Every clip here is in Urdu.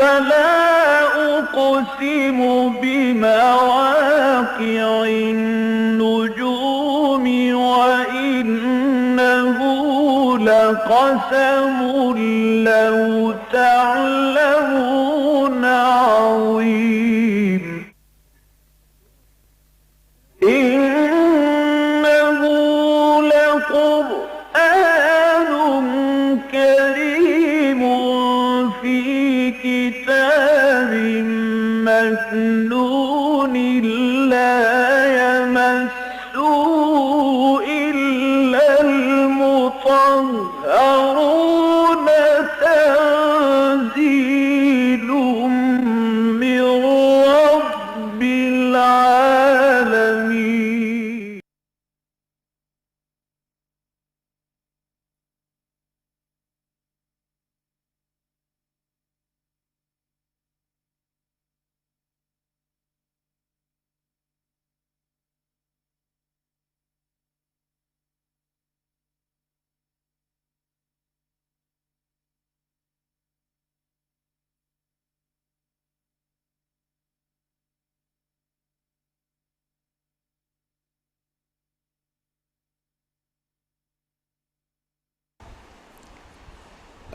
فلا أقسم بمواقع النجوم وإنه لقسم لو تعلمون عظيم إنه لقرآن كريم في كتاب مكنون لا يمسه إلا المطهرون تنزيل من رب العالمين.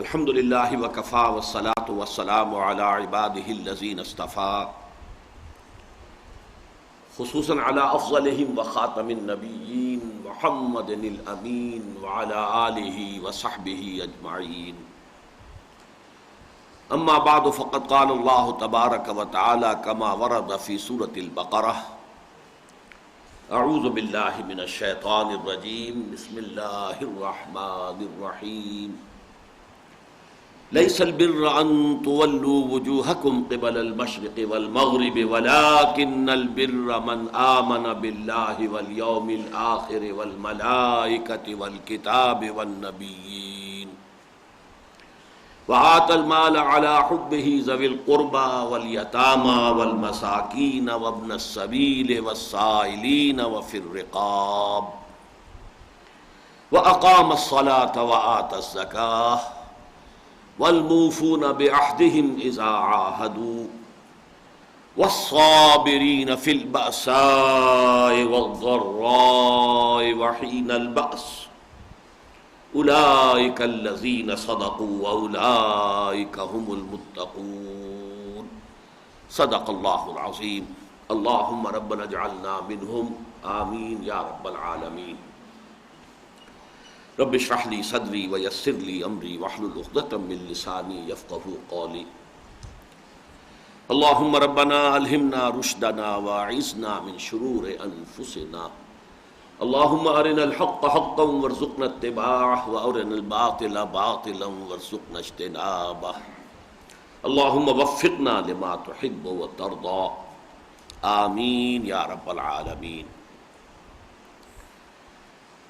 الحمد للہ وکفا والصلاة والسلام علی عباده الذین اصطفى خصوصاً علی افضلہم وخاتم النبیین محمد الامین وعلی آلہ وصحبہ اجمعین. اما بعد فقد قال اللہ تبارک وتعالی کما ورد فی سورۃ البقرہ اعوذ باللہ من الشیطان الرجیم بسم اللہ الرحمن الرحیم. ليس البر أن تولوا وجوهكم قبل المشرق والمغرب ولكن البر من آمن بالله واليوم الآخر والملائكة والكتاب والنبيين وآتى المال على حبه ذوي القربى واليتامى والمساكين وابن السبيل والسائلين وفي الرقاب وأقام الصلاة وآتى الزكاة والموفون بعهدهم إذا عاهدوا والصابرين في البأساء والضراء وحين البأس أولئك الذين صدقوا وأولئك هم المتقون. صدق الله العظيم. اللهم ربنا اجعلنا منهم آمين يا رب العالمين. رب اشرح لي صدري ويسر لي امري واحلل عقدة من لساني يفقهوا قولي. اللهم ربنا الهمنا رشدنا واعذنا من شرور انفسنا. اللهم ارنا الحق حقا وارزقنا اتباعه وارنا الباطل باطلا وارزقنا اجتنابه. اللهم وفقنا لما تحب وترضى. آمین یا رب العالمین.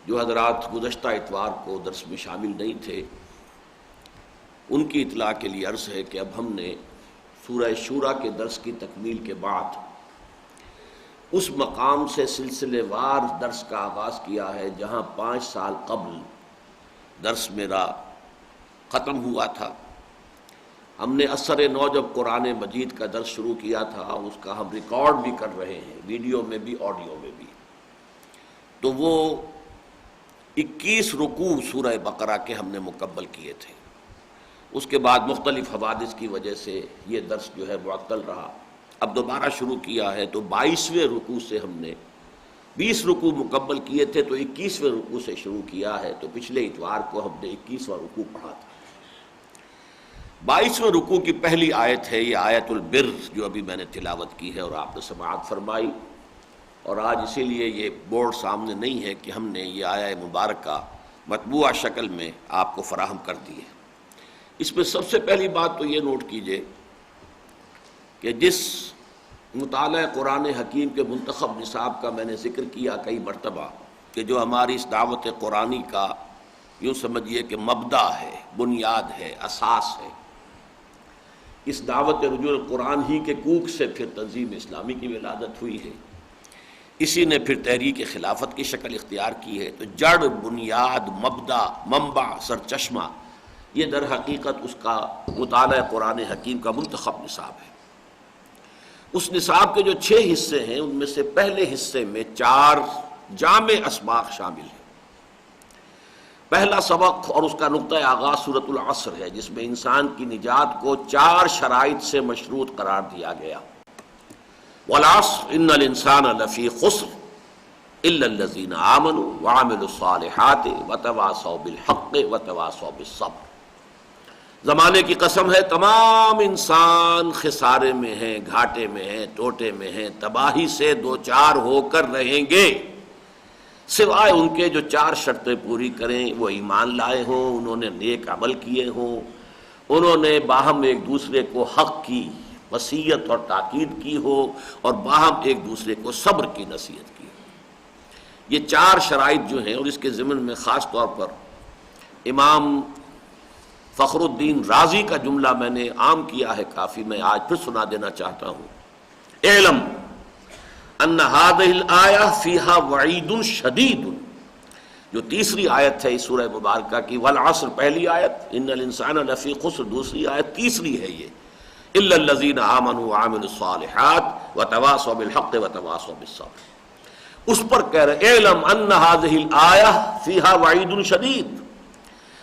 جو حضرات گزشتہ اتوار کو درس میں شامل نہیں تھے ان کی اطلاع کے لیے عرض ہے کہ اب ہم نے سورہ شورى کے درس کی تکمیل کے بعد اس مقام سے سلسلے وار درس کا آغاز کیا ہے جہاں 5 سال قبل درس میرا ختم ہوا تھا. ہم نے اثر نو جب قرآن مجید کا درس شروع کیا تھا اس کا ہم ریکارڈ بھی کر رہے ہیں، ویڈیو میں بھی آڈیو میں بھی. تو وہ 21 رکوع سورہ بقرہ کے ہم نے مکمل کیے تھے. اس کے بعد مختلف حوادث کی وجہ سے یہ درس جو ہے معطل رہا. اب دوبارہ شروع کیا ہے تو 22ویں رکوع سے ہم نے 20 رکوع مکمل کیے تھے تو 21ویں رکوع سے شروع کیا ہے. تو پچھلے اتوار کو ہم نے 21واں رکوع پڑھا تھا. 22ویں رکوع کی پہلی آیت ہے یہ آیت البر جو ابھی میں نے تلاوت کی ہے اور آپ نے سماعت فرمائی. اور آج اسی لیے یہ بورڈ سامنے نہیں ہے کہ ہم نے یہ آیہ مبارکہ مطبوعہ شکل میں آپ کو فراہم کر دی ہے. اس میں سب سے پہلی بات تو یہ نوٹ کیجئے کہ جس مطالعہ قرآن حکیم کے منتخب نصاب کا میں نے ذکر کیا کئی مرتبہ کہ جو ہماری اس دعوت قرآنی کا یوں سمجھیے کہ مبدا ہے، بنیاد ہے، اساس ہے. اس دعوت رجوع القرآن ہی کے کوک سے پھر تنظیم اسلامی کی ولادت ہوئی ہے. اسی نے پھر تحریک خلافت کی شکل اختیار کی ہے. تو جڑ، بنیاد، مبدا، منبع، سرچشمہ یہ در حقیقت اس کا مطالعہ قرآن حکیم کا منتخب نصاب ہے۔ اس نصاب کے جو 6 حصے ہیں ان میں سے پہلے حصے میں 4 جامع اسباق شامل ہیں۔ پہلا سبق اور اس کا نقطہ آغاز سورۃ العصر ہے، جس میں انسان کی نجات کو 4 شرائط سے مشروط قرار دیا گیا۔ والعصر ان الانسان لفی خسر الا الذین آمنوا وعملوا الصالحات وتواصوا بالحق وتواصوا بالصبر۔ زمانے کی قسم ہے تمام انسان خسارے میں ہیں، گھاٹے میں ہیں، ٹوٹے میں ہیں، تباہی سے دوچار ہو کر رہیں گے، سوائے ان کے جو 4 شرطیں پوری کریں، وہ ایمان لائے ہوں، انہوں نے نیک عمل کیے ہوں، انہوں نے باہم ایک دوسرے کو حق کی وصیت اور تاکید کی ہو، اور باہم ایک دوسرے کو صبر کی نصیحت کی۔ یہ 4 شرائط جو ہیں، اور اس کے ضمن میں خاص طور پر امام فخر الدین رازی کا جملہ میں نے عام کیا ہے کافی، میں آج پھر سنا دینا چاہتا ہوں۔ اعلم ان هذه الآیہ فیہا وعید شدید، جو تیسری آیت ہے اس سورہ مبارکہ کی، والعصر پہلی آیت، ان الانسان لفی خسر دوسری آیت، تیسری ہے یہ الا الذین آمنوا وعملوا الصالحات وتواصوا بالحق وتواصوا بالصبر۔ اس پر کہہ رہے اعلم ان هذه الآیہ فیہا وعید شدید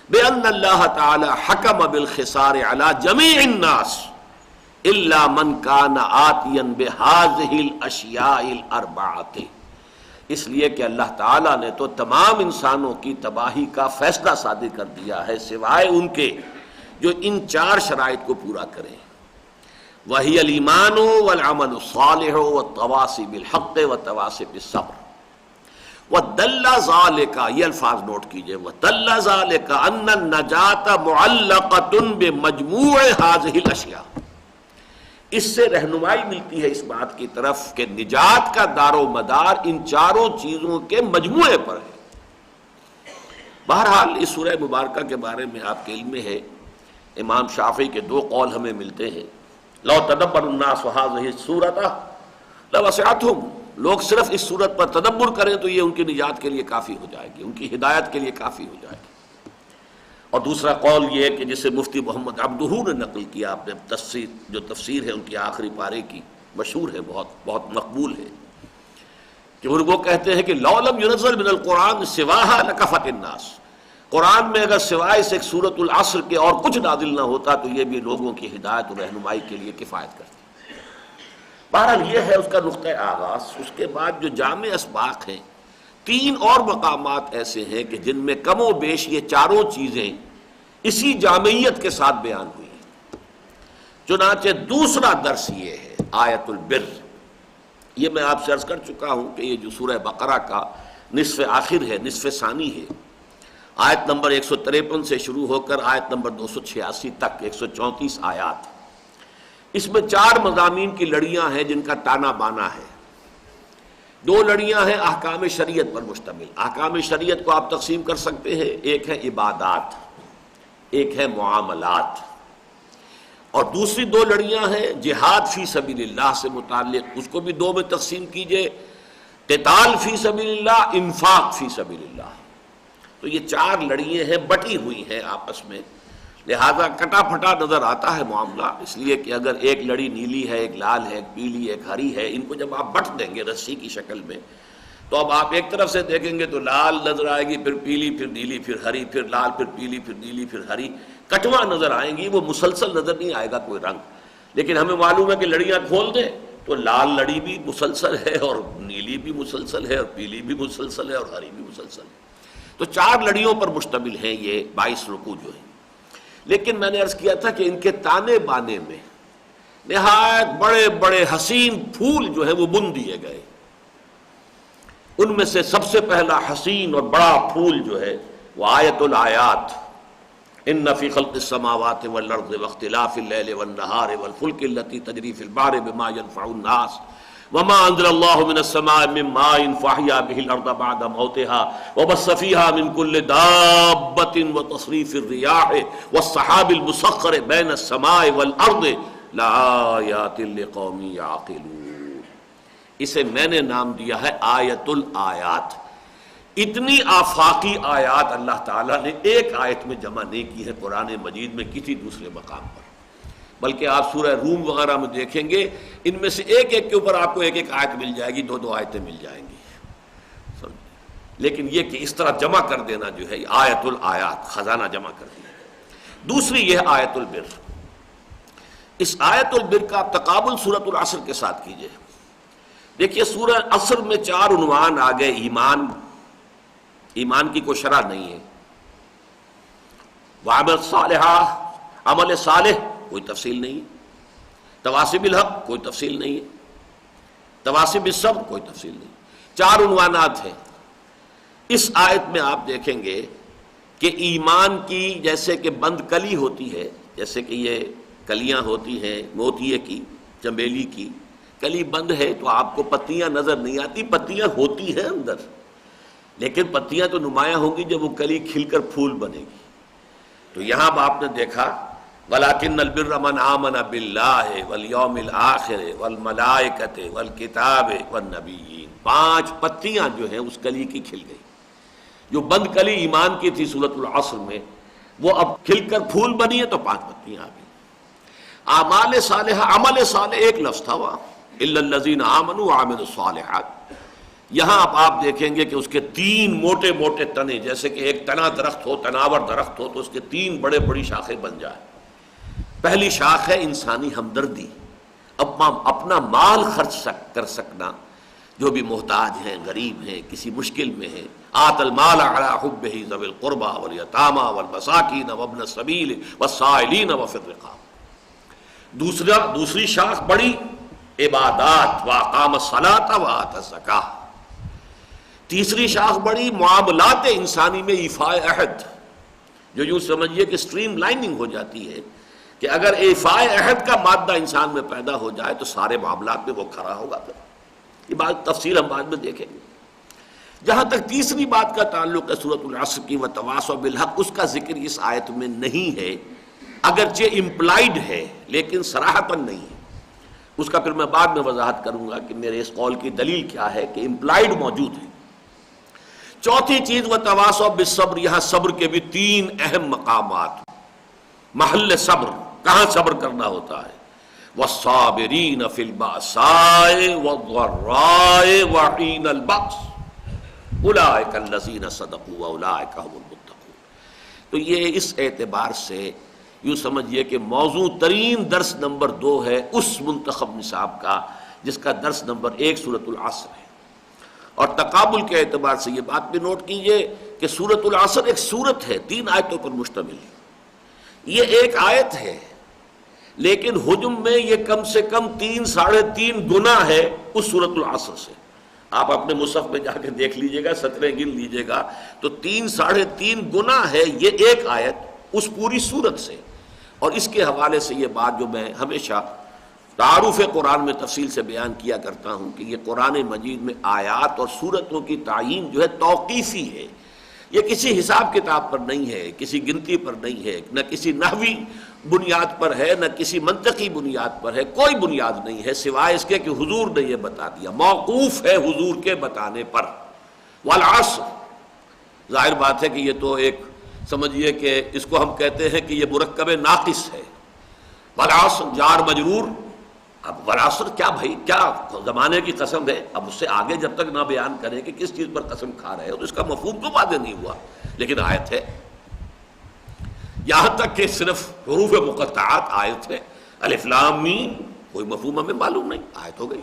بأن اللہ تعالی حکم بالخسار علی جمیع الناس الا من کان آتیا بہذہ الاشیاء الاربعۃ، اس لیے کہ اللہ تعالیٰ نے تو تمام انسانوں کی تباہی کا فیصلہ صادر کر دیا ہے، سوائے ان کے جو ان 4 شرائط کو پورا کریں۔ وہی الایمان والعمل الصالح والتواصی بالحق والتواصی بالصبر۔ وَدَلَّ ذَلِكَ، یہ الفاظ نوٹ کیجئے، وَدَلَّ ذَلِكَ أَنَّ النَّجَاةَ مُعَلَّقَةٌ بِمَجْمُوعِ هَذِهِ الْأَشْيَاءِ، اس سے رہنمائی ملتی ہے اس بات کی طرف کہ نجات کا دار و مدار ان 4 چیزوں کے مجموعے پر ہے۔ بہرحال اس سورہ مبارکہ کے بارے میں آپ کے علم میں ہے، امام شافعی کے 2 قول ہمیں ملتے ہیں۔ لو تدبر الناس هذه السورۃ لوسعتهم، لوگ صرف اس صورت پر تدبر کریں تو یہ ان کی نجات کے لیے کافی ہو جائے گی، ان کی ہدایت کے لیے کافی ہو جائے گی۔ اور دوسرا قول یہ ہے کہ جسے مفتی محمد عبدہ نے نقل کیا اپنے تفسیر ہے ان کی آخری پارے کی، مشہور ہے، بہت مقبول ہے، کہ وہ کہتے ہیں کہ لو لم ينزل من القرآن سواہا لکفت الناس، قرآن میں اگر سوائے اس ایک سورۃ العصر کے اور کچھ نازل نہ ہوتا تو یہ بھی لوگوں کی ہدایت اور رہنمائی کے لیے کفایت کرتی۔ بہرحال یہ ہے اس کا نقطہ آغاز۔ اس کے بعد جو جامع اسباق ہیں، 3 اور مقامات ایسے ہیں کہ جن میں کم و بیش یہ 4 چیزیں اسی جامعیت کے ساتھ بیان ہوئی ہیں۔ چنانچہ دوسرا درس یہ ہے آیت البر، یہ میں آپ سے عرض کر چکا ہوں کہ یہ جو سورہ بقرہ کا نصف آخر ہے، نصف ثانی ہے، آیت نمبر 153 سے شروع ہو کر آیت نمبر 286 تک 134 آیات، اس میں 4 مضامین کی لڑیاں ہیں جن کا تانا بانا ہے۔ 2 لڑیاں ہیں احکام شریعت پر مشتمل۔ احکام شریعت کو آپ تقسیم کر سکتے ہیں، ایک ہے عبادات، ایک ہے معاملات، اور دوسری 2 لڑیاں ہیں جہاد فی سبیل اللہ سے متعلق، اس کو بھی 2 میں تقسیم کیجئے، قتال فی سبیل اللہ، انفاق فی سبیل اللہ۔ تو یہ 4 لڑیاں ہیں، بٹی ہوئی ہیں آپس میں، لہذا کٹا پھٹا نظر آتا ہے معاملہ، اس لیے کہ اگر ایک لڑی نیلی ہے، ایک لال ہے، ایک پیلی، ایک ہری ہے، ان کو جب آپ بٹ دیں گے رسی کی شکل میں تو اب آپ ایک طرف سے دیکھیں گے تو لال نظر آئے گی، پھر پیلی، پھر نیلی، پھر ہری، پھر لال، پھر پیلی، پھر نیلی، پھر ہری، کٹواں نظر آئیں گی، وہ مسلسل نظر نہیں آئے گا کوئی رنگ۔ لیکن ہمیں معلوم ہے کہ لڑیاں کھول دیں تو لال لڑی بھی مسلسل ہے، اور نیلی بھی مسلسل ہے، اور پیلی بھی مسلسل ہے، اور ہری بھی مسلسل ہے۔ تو 4 لڑیوں پر مشتمل ہیں یہ 22 رکوع جو ہیں۔ لیکن میں نے عرض کیا تھا کہ ان کے تانے بانے میں نہایت بڑے بڑے حسین پھول جو ہیں وہ بن دیے گئے۔ ان میں سے سب سے پہلا حسین اور بڑا پھول جو ہے وہ آیت الآیات، ان فی خلق السماوات والارض واختلاف اللیل والنہار والفلک التی تجری فی البحر بما ينفع الناس وما انزل اللہ من السماء من ماء فاحیا به الارض بعد موتها وبث فيها من كل دابة وتصريف الرياح والسحاب المسخر بين السماء والارض لآیات لقوم یعقلون۔ اسے میں نے نام دیا ہے آیت الآیات۔ اتنی آفاقی آیات اللہ تعالیٰ نے ایک آیت میں جمع نہیں کی ہے قرآن مجید میں کسی دوسرے مقام پر، بلکہ آپ سورہ روم وغیرہ میں دیکھیں گے ان میں سے ایک ایک کے اوپر آپ کو ایک ایک آیت مل جائے گی، دو دو آیتیں مل جائیں گی، لیکن یہ کہ اس طرح جمع کر دینا جو ہے آیت الآیات، خزانہ جمع کر دیا۔ دوسری یہ آیت البر، اس آیت البر کا تقابل سورۃ العصر کے ساتھ کیجئے۔ دیکھیے سورہ عصر میں 4 عنوان آ گئے، ایمان کی کوئی شرح نہیں ہے، وعمل صالحہ، عمل صالح کوئی تفصیل نہیں ہے، تواصی بالحق کوئی تفصیل نہیں ہے، تواصی بالصبر کوئی تفصیل نہیں، 4 عنوانات ہیں۔ اس آیت میں آپ دیکھیں گے کہ ایمان کی جیسے کہ بند کلی ہوتی ہے، جیسے کہ یہ کلیاں ہوتی ہیں موتیے کی، چنبیلی کی، کلی بند ہے تو آپ کو پتیاں نظر نہیں آتی، پتیاں ہوتی ہیں اندر، لیکن پتیاں تو نمایاں ہوں گی جب وہ کلی کھل کر پھول بنے گی۔ تو یہاں آپ نے دیکھا وَلَكِنَّ الْبِرَّ مَنْ آمَنَ بِاللَّهِ وَالْيَوْمِ الْآخِرِ وَالْمَلَائِكَةِ وَالْكِتَابِ وَالنَّبِيِّينَ، 5 پتیاں جو ہیں اس کلی کی کھل گئی۔ جو بند کلی ایمان کی تھی سورۃ العصر میں، وہ اب کھل کر پھول بنی ہے تو 5 پتیاں آ گئی۔ اعمال صالحہ، عمل صالح ایک لفظ تھا وہاں، الا الذین آمنوا وعملوا الصالحات، یہاں اب آپ دیکھیں گے کہ اس کے 3 موٹے موٹے تنے، جیسے کہ ایک تنا درخت ہو، تناور درخت ہو تو اس کے 3 بڑے بڑی شاخیں بن جائیں۔ پہلی شاخ ہے انسانی ہمدردی، اپنا مال خرچ کر سکنا، جو بھی محتاج ہیں، غریب ہیں، کسی مشکل میں ہیں، آت المال علی حبہ ذوی القربى والیتامى والمساکین وابن السبیل والسائلین وفی الرقاب۔ دوسری شاخ بڑی عبادات، واقام الصلاۃ وآتى الزکاۃ۔ تیسری شاخ بڑی معاملات انسانی میں ایفاء عہد، جو یوں سمجھیے کہ سٹریم لائننگ ہو جاتی ہے کہ اگر ایفاء عہد کا مادہ انسان میں پیدا ہو جائے تو سارے معاملات میں وہ کھڑا ہوگا۔ پھر یہ بات تفصیل ہم بعد میں دیکھیں گے۔ جہاں تک تیسری بات کا تعلق ہے سورۃ العصر کی، وتواصوا بالحق، اس کا ذکر اس آیت میں نہیں ہے، اگرچہ امپلائڈ ہے لیکن صراحتاً نہیں ہے۔ اس کا پھر میں بعد میں وضاحت کروں گا کہ میرے اس قول کی دلیل کیا ہے کہ امپلائڈ موجود ہے۔ چوتھی چیز وتواصوا بالصبر، یہاں صبر کے بھی 3 اہم مقامات، محل صبر، کہاں صبر کرنا ہوتا ہے، والصابرین فی البأساء والضراء وحین البأس اولئک الذین صدقوا واولئک هم المتقون۔ تو یہ اس اعتبار سے یوں سمجھیے کہ موضوع ترین درس نمبر 2 ہے اس منتخب نصاب کا، جس کا درس نمبر 1 سورۃ العصر ہے۔ اور تقابل کے اعتبار سے یہ بات بھی نوٹ کیجئے کہ سورۃ العصر ایک سورت ہے، 3 آیتوں پر مشتمل ہے، یہ ایک آیت ہے لیکن حجم میں یہ کم سے کم 3 ساڑھے 3 گنا ہے اس سورۃ العصر سے۔ آپ اپنے مصحف میں جا کے دیکھ لیجئے گا، سطریں گن لیجئے گا تو 3 ساڑھے 3 گنا ہے یہ ایک آیت اس پوری سورت سے۔ اور اس کے حوالے سے یہ بات جو میں ہمیشہ تعارف قرآن میں تفصیل سے بیان کیا کرتا ہوں کہ یہ قرآن مجید میں آیات اور سورتوں کی تعیین جو ہے توقیفی ہے، یہ کسی حساب کتاب پر نہیں ہے، کسی گنتی پر نہیں ہے، نہ کسی نحوی بنیاد پر ہے، نہ کسی منطقی بنیاد پر ہے، کوئی بنیاد نہیں ہے سوائے اس کے کہ حضور نے یہ بتا دیا، موقوف ہے حضور کے بتانے پر۔ والعصر، ظاہر بات ہے کہ یہ تو ایک سمجھیے کہ اس کو ہم کہتے ہیں کہ یہ مرکب ناقص ہے، والعصر جار مجرور۔ اب والعصر کیا بھائی، کیا زمانے کی قسم ہے؟ اب اس سے آگے جب تک نہ بیان کریں کہ کس چیز پر قسم کھا رہے ہو تو اس کا مفہوم تو واضح نہیں ہوا، لیکن آیت ہے، یہاں تک کہ صرف حروف مقطعات آیت ہے، الف لام میم، کوئی مفہوم ہمیں معلوم نہیں، آیت ہو گئی۔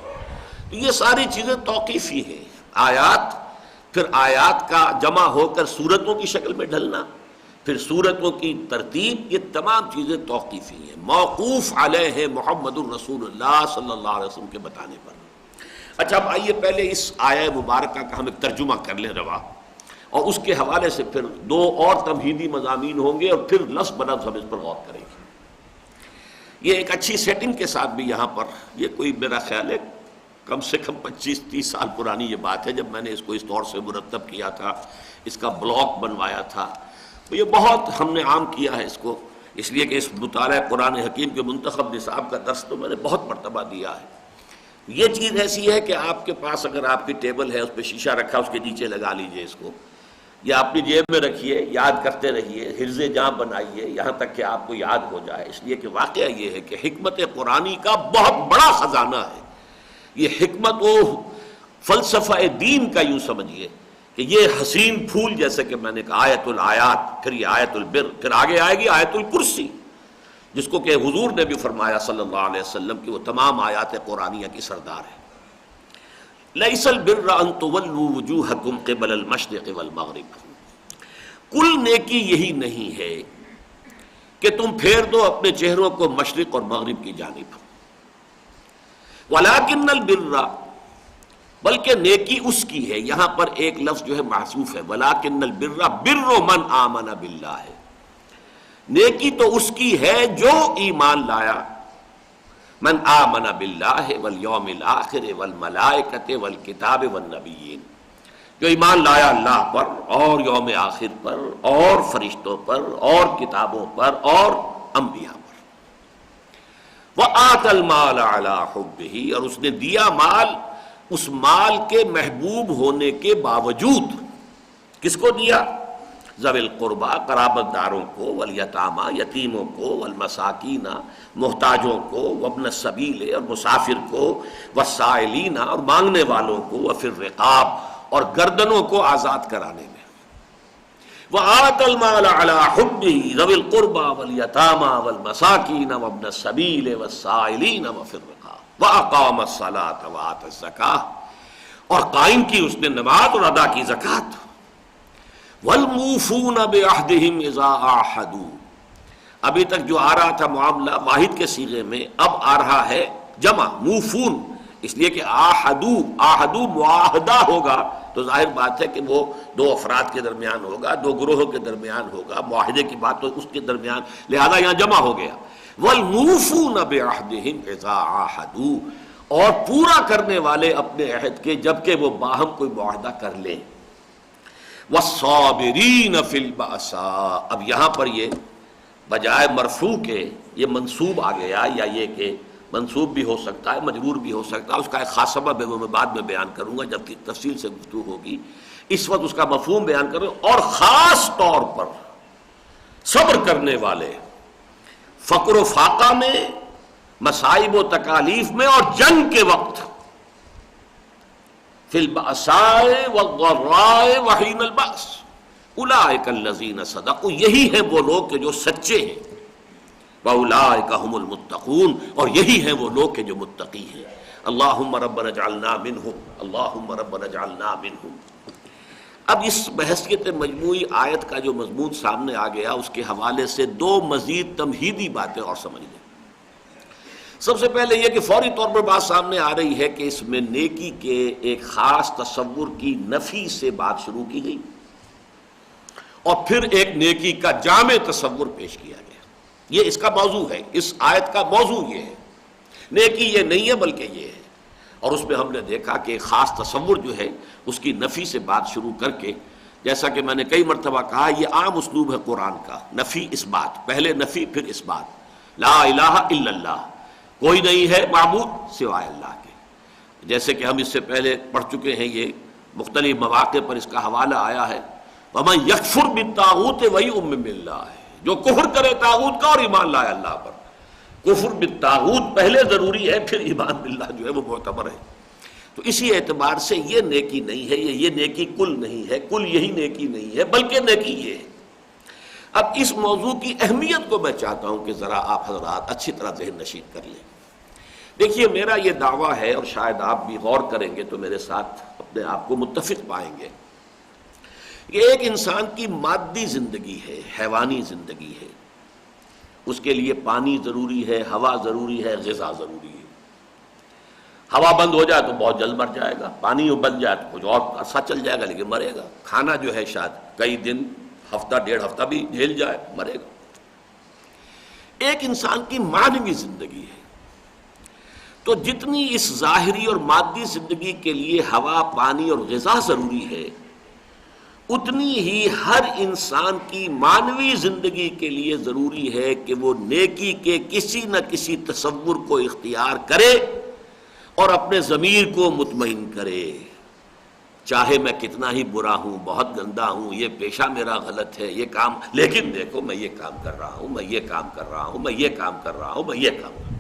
تو یہ ساری چیزیں توقیفی ہیں، آیات، پھر آیات کا جمع ہو کر سورتوں کی شکل میں ڈھلنا، پھر سورتوں کی ترتیب، یہ تمام چیزیں توقیفی ہیں، موقوف علیہ محمد الرسول اللہ صلی اللہ علیہ وسلم کے بتانے پر۔ اچھا اب آئیے پہلے اس آیہ مبارکہ کا ہم ایک ترجمہ کر لیں روا، اور اس کے حوالے سے پھر 2 اور تمہیدی مضامین ہوں گے اور پھر لفظ بلفظ ہم اس پر غور کریں گے۔ یہ ایک اچھی سیٹنگ کے ساتھ بھی یہاں پر، یہ کوئی میرا خیال ہے کم سے کم 25-30 سال پرانی یہ بات ہے جب میں نے اس کو اس طور سے مرتب کیا تھا، اس کا بلاک بنوایا تھا، تو یہ بہت ہم نے عام کیا ہے اس کو، اس لیے کہ اس مطالعہ قرآن حکیم کے منتخب نصاب کا درس تو میں نے بہت مرتبہ دیا ہے، یہ چیز ایسی ہے کہ آپ کے پاس اگر آپ کی ٹیبل ہے، اس پہ شیشہ رکھا، اس کے نیچے لگا لیجئے اس کو، یا اپنی جیب میں رکھیے، یاد کرتے رہیے، حرز جاں بنائیے یہاں تک کہ آپ کو یاد ہو جائے، اس لیے کہ واقعہ یہ ہے کہ حکمت قرآنی کا بہت بڑا خزانہ ہے یہ حکمت و فلسفہ دین کا، یوں سمجھیے کہ یہ حسین پھول، جیسے کہ میں نے کہا آیت الآیات، پھر یہ آیت البر، پھر آگے آئے گی آیت الکرسی، جس کو کہ حضور نے بھی فرمایا صلی اللہ علیہ وسلم کہ وہ تمام آیات قرآنیہ کی سردار ہے۔ لیس البر ان تولوا وجوہکم قبل المشرق والمغرب، کل نیکی یہی نہیں ہے کہ تم پھیر دو اپنے چہروں کو مشرق اور مغرب کی جانب، ولکن البر، بلکہ نیکی اس کی ہے، یہاں پر ایک لفظ جو ہے محذوف ہے، ولکن البر بر من آمن باللہ ہے، نیکی تو اس کی ہے جو ایمان لایا، من آمن باللہ والیوم الآخر والملائکۃ والکتاب والنبیین، جو ایمان لایا اللہ پر اور یوم آخر پر اور فرشتوں پر اور کتابوں پر اور انبیاء پر، وآت المال علی حبہ، اور اس نے دیا مال اس مال کے محبوب ہونے کے باوجود، کس کو دیا؟ ذوی القربہ، قرابت داروں کو، والیتامى، یتیموں کو، والمساکین، محتاجوں کو، وابن السبیل، اور مسافر کو، والسائلین، اور مانگنے والوں کو، وفی الرقاب، اور گردنوں کو آزاد کرانے میں، وآت المال علی حبہ ذوی القربى والیتامى والمساکین وابن السبیل والسائلین وفی الرقاب، واقام الصلاۃ وآت الزکاۃ، اور قائم کی اس نے نماز اور ادا کی زکوٰۃ، والموفون بعہدہم اذا عاہدوا، ابھی تک جو آ رہا تھا معاملہ واحد کے صیغے میں، اب آ رہا ہے جمع، موفون، اس لیے کہ آہدو معاہدہ ہوگا تو ظاہر بات ہے کہ وہ دو افراد کے درمیان ہوگا، دو گروہوں کے درمیان ہوگا، معاہدے کی بات تو اس کے درمیان، لہذا یہاں جمع ہو گیا، والموفون بعہدہم اذا عاہدوا، اور پورا کرنے والے اپنے عہد کے جبکہ وہ باہم کوئی معاہدہ کر لیں، والصابرین فی البأساء، اب یہاں پر یہ بجائے مرفوع کے یہ منصوب آ گیا، یا یہ کہ منصوب بھی ہو سکتا ہے مجرور بھی ہو سکتا ہے، اس کا ایک خاص سبب ہے وہ میں بعد میں بیان کروں گا جب تفصیل سے گفتگو ہوگی، اس وقت اس کا مفہوم بیان کروں، اور خاص طور پر صبر کرنے والے فقر و فاقہ میں، مصائب و تکالیف میں، اور جنگ کے وقت، فی البأساء والضراء وحین البأس، اولئک الذین صدقوا، یہی ہیں وہ لوگ کہ جو سچے ہیں، واولئک ھم المتقون، اور یہی ہیں وہ لوگ کہ جو متقی ہیں، اللہم ربنا اجعلنا منہم، اللہم ربنا اجعلنا منہم۔ اب اس بحثیت مجموعی آیت کا جو مضمون سامنے آ گیا، اس کے حوالے سے دو مزید تمہیدی باتیں اور سمجھ لیں۔ سب سے پہلے یہ کہ فوری طور پر بات سامنے آ رہی ہے کہ اس میں نیکی کے ایک خاص تصور کی نفی سے بات شروع کی گئی، اور پھر ایک نیکی کا جامع تصور پیش کیا گیا، یہ اس کا موضوع ہے، اس آیت کا موضوع یہ ہے، نیکی یہ نہیں ہے بلکہ یہ ہے، اور اس میں ہم نے دیکھا کہ ایک خاص تصور جو ہے اس کی نفی سے بات شروع کر کے، جیسا کہ میں نے کئی مرتبہ کہا یہ عام اسلوب ہے قرآن کا، نفی اس بات، پہلے نفی پھر اس بات، لا الہ الا اللہ، کوئی نہیں ہے معبود سوائے اللہ کے، جیسے کہ ہم اس سے پہلے پڑھ چکے ہیں، یہ مختلف مواقع پر اس کا حوالہ آیا ہے، وَمَن يَكْفُرْ بِالطَّاغُوتِ وَيُؤْمِن بِاللَّهِ، جو کفر کرے طاغوت کا اور ایمان لائے اللہ پر، کفر بالطاغوت پہلے ضروری ہے، پھر ایمان باللہ جو ہے وہ معتبر ہے، تو اسی اعتبار سے یہ نیکی نہیں ہے، یہ نیکی کل نہیں ہے، کل یہی نیکی نہیں ہے بلکہ نیکی یہ ہے۔ اب اس موضوع کی اہمیت کو میں چاہتا ہوں کہ ذرا آپ حضرات اچھی طرح ذہن نشین کر لیں۔ دیکھیے میرا یہ دعویٰ ہے، اور شاید آپ بھی غور کریں گے تو میرے ساتھ اپنے آپ کو متفق پائیں گے، کہ ایک انسان کی مادی زندگی ہے، حیوانی زندگی ہے، اس کے لیے پانی ضروری ہے، ہوا ضروری ہے، غذا ضروری ہے۔ ہوا بند ہو جائے تو بہت جلد مر جائے گا، پانی بن جائے تو کچھ اور عرصہ چل جائے گا لیکن مرے گا، کھانا جو ہے شاید کئی دن، ہفتہ ڈیڑھ ہفتہ بھی جھیل جائے، مرے گا۔ ایک انسان کی معنوی زندگی ہے، تو جتنی اس ظاہری اور مادی زندگی کے لیے ہوا، پانی اور غذا ضروری ہے، اتنی ہی ہر انسان کی معنوی زندگی کے لیے ضروری ہے کہ وہ نیکی کے کسی نہ کسی تصور کو اختیار کرے اور اپنے ضمیر کو مطمئن کرے، چاہے میں کتنا ہی برا ہوں، بہت گندا ہوں، یہ پیشہ میرا غلط ہے، یہ کام، لیکن دیکھو میں یہ کام کر رہا ہوں، میں یہ کام کر رہا ہوں، میں یہ کام کر رہا ہوں، میں یہ کام کر رہا ہوں۔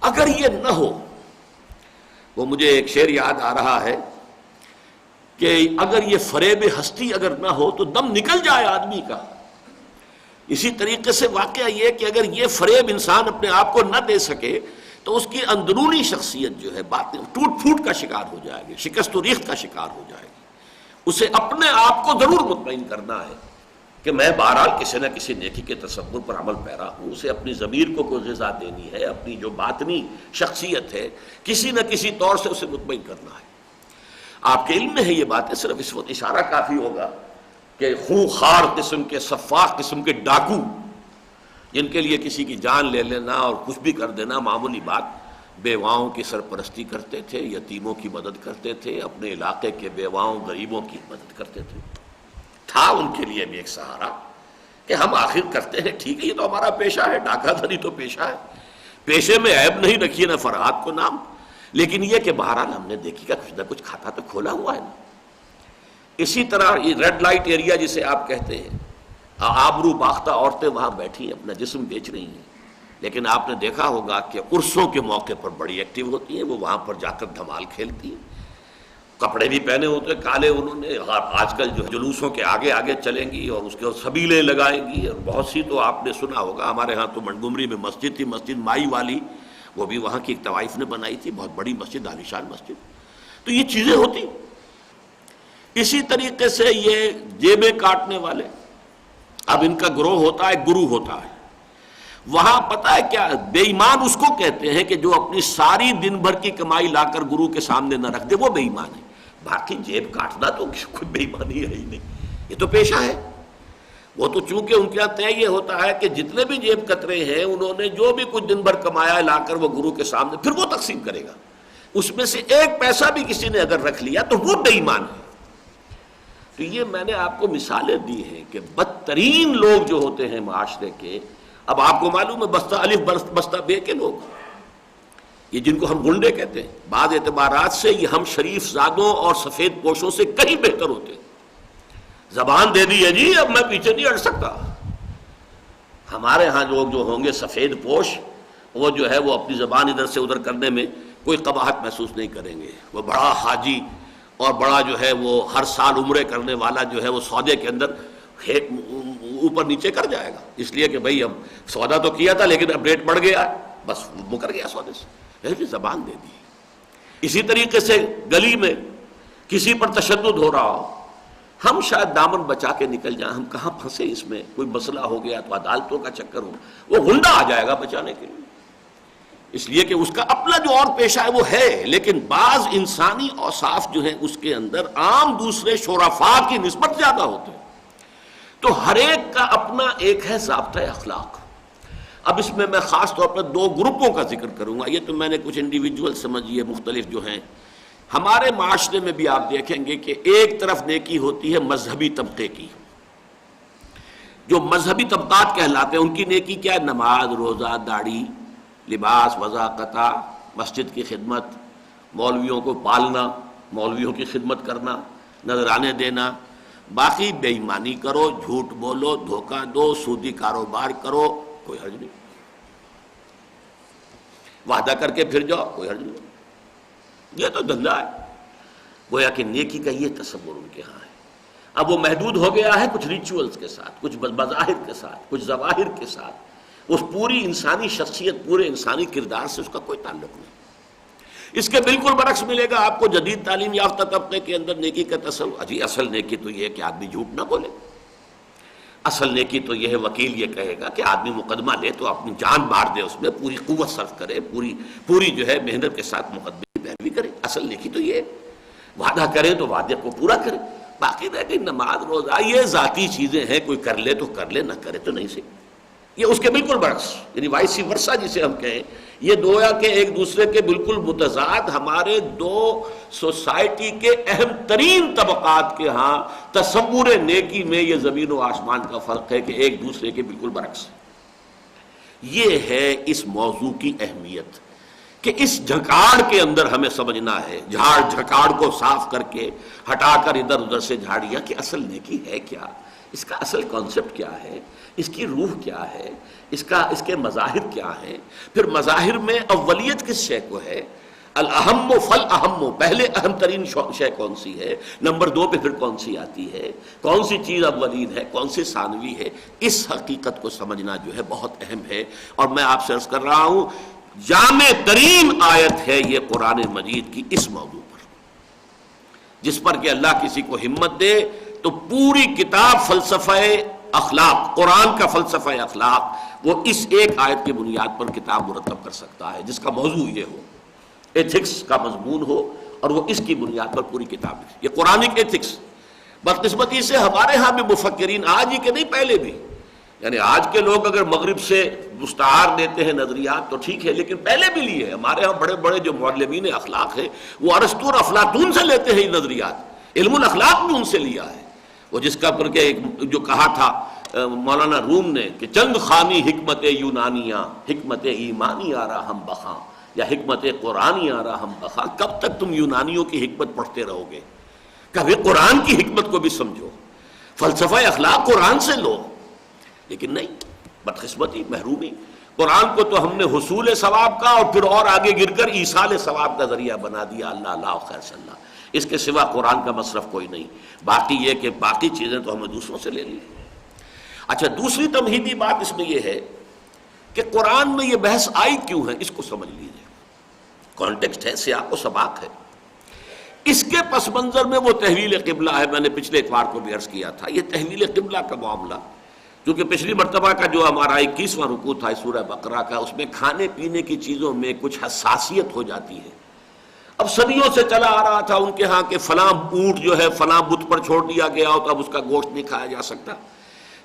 اگر یہ نہ ہو، وہ مجھے ایک شعر یاد آ رہا ہے کہ اگر یہ فریب ہستی اگر نہ ہو تو دم نکل جائے آدمی کا۔ اسی طریقے سے واقعہ یہ کہ اگر یہ فریب انسان اپنے آپ کو نہ دے سکے تو اس کی اندرونی شخصیت جو ہے باتیں ٹوٹ پھوٹ کا شکار ہو جائے گی، شکست و ریخت کا شکار ہو جائے گی۔ اسے اپنے آپ کو ضرور مطمئن کرنا ہے کہ میں بہرحال کسی نہ کسی نیکی کے تصور پر عمل پیرا ہوں، اسے اپنی ضمیر کو کوئی غذا دینی ہے، اپنی جو باطنی شخصیت ہے کسی نہ کسی طور سے اسے مطمئن کرنا ہے۔ آپ کے علم میں ہے یہ باتیں، صرف اس وقت اشارہ کافی ہوگا کہ خونخوار قسم کے، سفاک قسم کے ڈاکو جن کے لیے کسی کی جان لے لینا اور کچھ بھی کر دینا معمولی بات، بیواؤں کی سرپرستی کرتے تھے، یتیموں کی مدد کرتے تھے، اپنے علاقے کے بیواؤں غریبوں کی مدد کرتے تھے۔ تھا ان کے لیے بھی ایک سہارا کہ ہم آخر کرتے ہیں، ٹھیک ہے یہ تو ہمارا پیشہ ہے، ڈاکہ دھری تو پیشہ ہے، پیشے میں عیب نہیں رکھیے نہ فرحات کو نام، لیکن یہ کہ بہرحال ہم نے دیکھی کہ کچھ نہ کچھ کھاتا تو کھولا ہوا ہے نا۔ اسی طرح یہ ریڈ لائٹ ایریا جسے آپ کہتے ہیں، آبرو باختہ عورتیں وہاں بیٹھی ہیں، اپنا جسم بیچ رہی ہیں، لیکن آپ نے دیکھا ہوگا کہ عرسوں کے موقع پر بڑی ایکٹیو ہوتی ہیں، وہ وہاں پر جا کر دھمال کھیلتی ہیں، کپڑے بھی پہنے ہوتے ہیں کالے انہوں نے، آج کل جو جلوسوں کے آگے آگے چلیں گی اور اس کے سبیلیں لگائیں گی، اور بہت سی تو آپ نے سنا ہوگا، ہمارے ہاں تو منٹگمری میں مسجد تھی، مسجد مائی والی، وہ بھی وہاں کی ایک طوائف نے بنائی تھی، بہت بڑی مسجد، عالیشان مسجد۔ تو یہ چیزیں ہوتی۔ اسی طریقے سے یہ جیبیں کاٹنے والے، اب ان کا گروہ ہوتا ہے، گرو ہوتا ہے، وہاں پتہ ہے کیا، بے ایمان اس کو کہتے ہیں کہ جو اپنی ساری دن بھر کی کمائی لا کر گرو کے سامنے نہ رکھ دے، وہ بے ایمان ہے۔ باقی جیب کاٹنا تو کوئی بے ایمانی ہے ہی نہیں، یہ تو پیشہ ہے۔ وہ تو چونکہ ان کے یہاں طے یہ ہوتا ہے کہ جتنے بھی جیب کترے ہیں انہوں نے جو بھی کچھ دن بھر کمایا لا کر وہ گرو کے سامنے، پھر وہ تقسیم کرے گا، اس میں سے ایک پیسہ بھی کسی نے اگر رکھ لیا تو وہ بے ایمان ہے۔ تو یہ میں نے آپ کو مثالیں دی ہیں کہ بدترین لوگ جو ہوتے ہیں معاشرے کے، اب آپ کو معلوم ہے بستہ الف بستہ بے کے لوگ، یہ جن کو ہم گنڈے کہتے ہیں، بعض اعتبارات سے یہ ہم شریف زادوں اور سفید پوشوں سے کہیں بہتر ہوتے ہیں۔ زبان دے دی ہے جی، اب میں پیچھے نہیں ہٹ سکتا۔ ہمارے ہاں لوگ جو ہوں گے سفید پوش، وہ جو ہے وہ اپنی زبان ادھر سے ادھر کرنے میں کوئی قباحت محسوس نہیں کریں گے۔ وہ بڑا حاجی اور بڑا جو ہے وہ ہر سال عمرے کرنے والا جو ہے وہ سودے کے اندر اوپر نیچے کر جائے گا، اس لیے کہ بھائی اب سودا تو کیا تھا لیکن اب ریٹ بڑھ گیا، بس مکر گیا سودے سے، ایسی زبان دے دی۔ اسی طریقے سے گلی میں کسی پر تشدد ہو رہا ہو، ہم شاید دامن بچا کے نکل جائیں، ہم کہاں پھنسے اس میں، کوئی مسئلہ ہو گیا تو عدالتوں کا چکر ہو، وہ غنڈہ آ جائے گا بچانے کے لیے، اس لیے کہ اس کا اپنا جو اور پیشہ ہے وہ ہے، لیکن بعض انسانی اوصاف جو ہیں اس کے اندر عام دوسرے شرفاء کی نسبت زیادہ ہوتے ہیں۔ تو ہر ایک کا اپنا ایک ہے ضابطہ اخلاق۔ اب اس میں خاص طور پر دو گروپوں کا ذکر کروں گا، یہ تو میں نے کچھ انڈیویجول سمجھیے مختلف جو ہیں۔ ہمارے معاشرے میں بھی آپ دیکھیں گے کہ ایک طرف نیکی ہوتی ہے مذہبی طبقے کی، جو مذہبی طبقات کہلاتے ہیں ان کی نیکی کیا ہے، نماز، روزہ، داڑھی، لباس، وضاقتہ، مسجد کی خدمت، مولویوں کو پالنا، مولویوں کی خدمت کرنا، نذرانے دینا، باقی بے ایمانی کرو، جھوٹ بولو، دھوکہ دو، سودی کاروبار کرو، کوئی حرج نہیں، وعدہ کر کے پھر جاؤ، کوئی حرج نہیں، یہ تو دھندا ہے۔ گویا کہ نیکی کا یہ تصور ان کے ہاں ہے۔ اب وہ محدود ہو گیا ہے کچھ ریچولز کے ساتھ، کچھ مظاہر کے ساتھ، کچھ ظواہر کے ساتھ، اس پوری انسانی شخصیت، پورے انسانی کردار سے اس کا کوئی تعلق نہیں۔ اس کے بالکل برعکس ملے گا آپ کو جدید تعلیم یافتہ طبقے کے اندر نیکی کا تصور۔ اجی اصل نیکی تو یہ ہے کہ آدمی جھوٹ نہ بولے، اصل نیکی تو یہ ہے، وکیل یہ کہے گا کہ آدمی مقدمہ لے تو اپنی جان مار دے، اس میں پوری قوت صرف کرے، پوری جو ہے محنت کے ساتھ مقدمے کی پیروی کرے، اصل نیکی تو یہ ہے۔ وعدہ کرے تو وعدے کو پورا کرے، باقی رہ گئی نماز، روزہ، یہ ذاتی چیزیں ہیں، کوئی کر لے تو کر لے، نہ کرے تو نہیں صحیح۔ یہ اس کے بالکل برعکس، یعنی وائس ورثہ جسے ہم کہیں، یہ گویا کہ ایک دوسرے کے بالکل متضاد ہمارے دو سوسائٹی کے اہم ترین طبقات کے ہاں تصور نیکی میں یہ زمین و آسمان کا فرق ہے کہ ایک دوسرے کے بالکل برعکس۔ یہ ہے اس موضوع کی اہمیت کہ اس جھکاڑ کے اندر ہمیں سمجھنا ہے، جھاڑ جھکاڑ کو صاف کر کے ہٹا کر ادھر ادھر سے جھاڑیا کہ اصل نیکی ہے کیا، اس کا اصل کانسیپٹ کیا ہے، اس کی روح کیا ہے، اس کے مظاہر کیا ہیں۔ پھر مظاہر میں اولیت کس شے کو ہے، الاہم فالاہم، پہلے اہم ترین شے کون سی ہے، نمبر 2 پہ پھر کون سی آتی ہے، کون سی چیز اولین ہے، کون سی ثانوی ہے، اس حقیقت کو سمجھنا جو ہے بہت اہم ہے۔ اور میں آپ سے عرض کر رہا ہوں جامع ترین آیت ہے یہ قرآن مجید کی اس موضوع پر، جس پر کہ اللہ کسی کو ہمت دے تو پوری کتاب فلسفہ اخلاق، قرآن کا فلسفہ اخلاق، وہ اس ایک آیت کی بنیاد پر کتاب مرتب کر سکتا ہے، جس کا موضوع یہ ہو، ایتھکس کا مضمون ہو، اور وہ اس کی بنیاد پر پوری کتاب لکھی۔ یہ قرآنک ایتھکس بدقسمتی سے ہمارے ہاں بھی مفکرین، آج ہی کے نہیں پہلے بھی، یعنی آج کے لوگ اگر مغرب سے مستعار لیتے ہیں نظریات تو ٹھیک ہے، لیکن پہلے بھی لیے، ہمارے ہاں بڑے بڑے جو معلمین اخلاق ہیں وہ ارسطو اور افلاطون سے لیتے ہیں یہ نظریات، علم الاخلاق بھی ان سے لیا ہے۔ وہ جس کا پر کہ جو کہا تھا مولانا روم نے کہ چند خانی حکمت یونانیاں، حکمت ایمانی آرا ہم بخاں، یا حکمت قرآنی آرا ہم بخاں، کب تک تم یونانیوں کی حکمت پڑھتے رہو گے، کبھی قرآن کی حکمت کو بھی سمجھو، فلسفہ اخلاق قرآن سے لو۔ لیکن نہیں، بدقسمتی، محرومی، قرآن کو تو ہم نے حصول ثواب کا اور پھر اور آگے گر کر ایصال ثواب کا ذریعہ بنا دیا، اللہ اللہ خیر صلی اللہ، اس کے سوا قرآن کا مصرف کوئی نہیں۔ باقی یہ کہ باقی چیزیں تو ہمیں دوسروں سے لے لی۔ اچھا، دوسری تمہیدی بات اس میں یہ ہے کہ قرآن میں یہ بحث آئی کیوں ہے، اس کو سمجھ لیجیے، کانٹیکسٹ ہے، سیاق و سباق ہے۔ اس کے پس منظر میں وہ تحویل قبلہ ہے، میں نے پچھلے اتوار کو بھی عرض کیا تھا، یہ تحویل قبلہ کا معاملہ، کیونکہ پچھلی مرتبہ کا جو ہمارا 21واں رکوع تھا سورہ بقرہ کا، اس میں کھانے پینے کی چیزوں میں کچھ حساسیت ہو جاتی ہے۔ اب صدیوں سے چلا آ رہا تھا ان کے ہاں کہ فلاں اونٹ جو ہے فلاں بت پر چھوڑ دیا گیا ہو تو اب اس کا گوشت نہیں کھایا جا سکتا،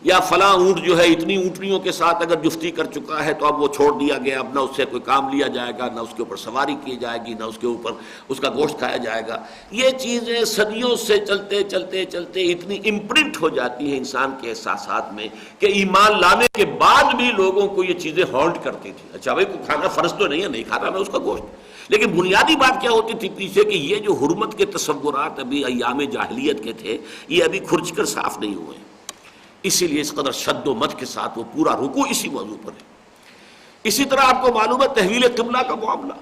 یا فلاں اونٹ جو ہے اتنی اونٹنیوں کے ساتھ اگر جفتی کر چکا ہے تو اب وہ چھوڑ دیا گیا، اب نہ اس سے کوئی کام لیا جائے گا، نہ اس کے اوپر سواری کی جائے گی، نہ اس کے اوپر اس کا گوشت کھایا جائے گا۔ یہ چیزیں صدیوں سے چلتے چلتے چلتے اتنی امپرنٹ ہو جاتی ہیں انسان کے احساسات میں کہ ایمان لانے کے بعد بھی لوگوں کو یہ چیزیں ہانٹ کرتی تھی۔ اچھا بھائی کوئی کھانا فرض تو نہیں ہے، نہیں کھاتا میں اس کا گوشت، لیکن بنیادی بات کیا ہوتی تھی پیچھے کہ یہ جو حرمت کے تصورات ابھی ایام جاہلیت کے تھے یہ ابھی کھرچ کر صاف نہیں ہوئے، اسی لیے اس قدر شد و مت کے ساتھ وہ پورا رکوع اسی موضوع پر ہے۔ اسی طرح آپ کو معلوم ہے تحویل قبلہ کا معاملہ،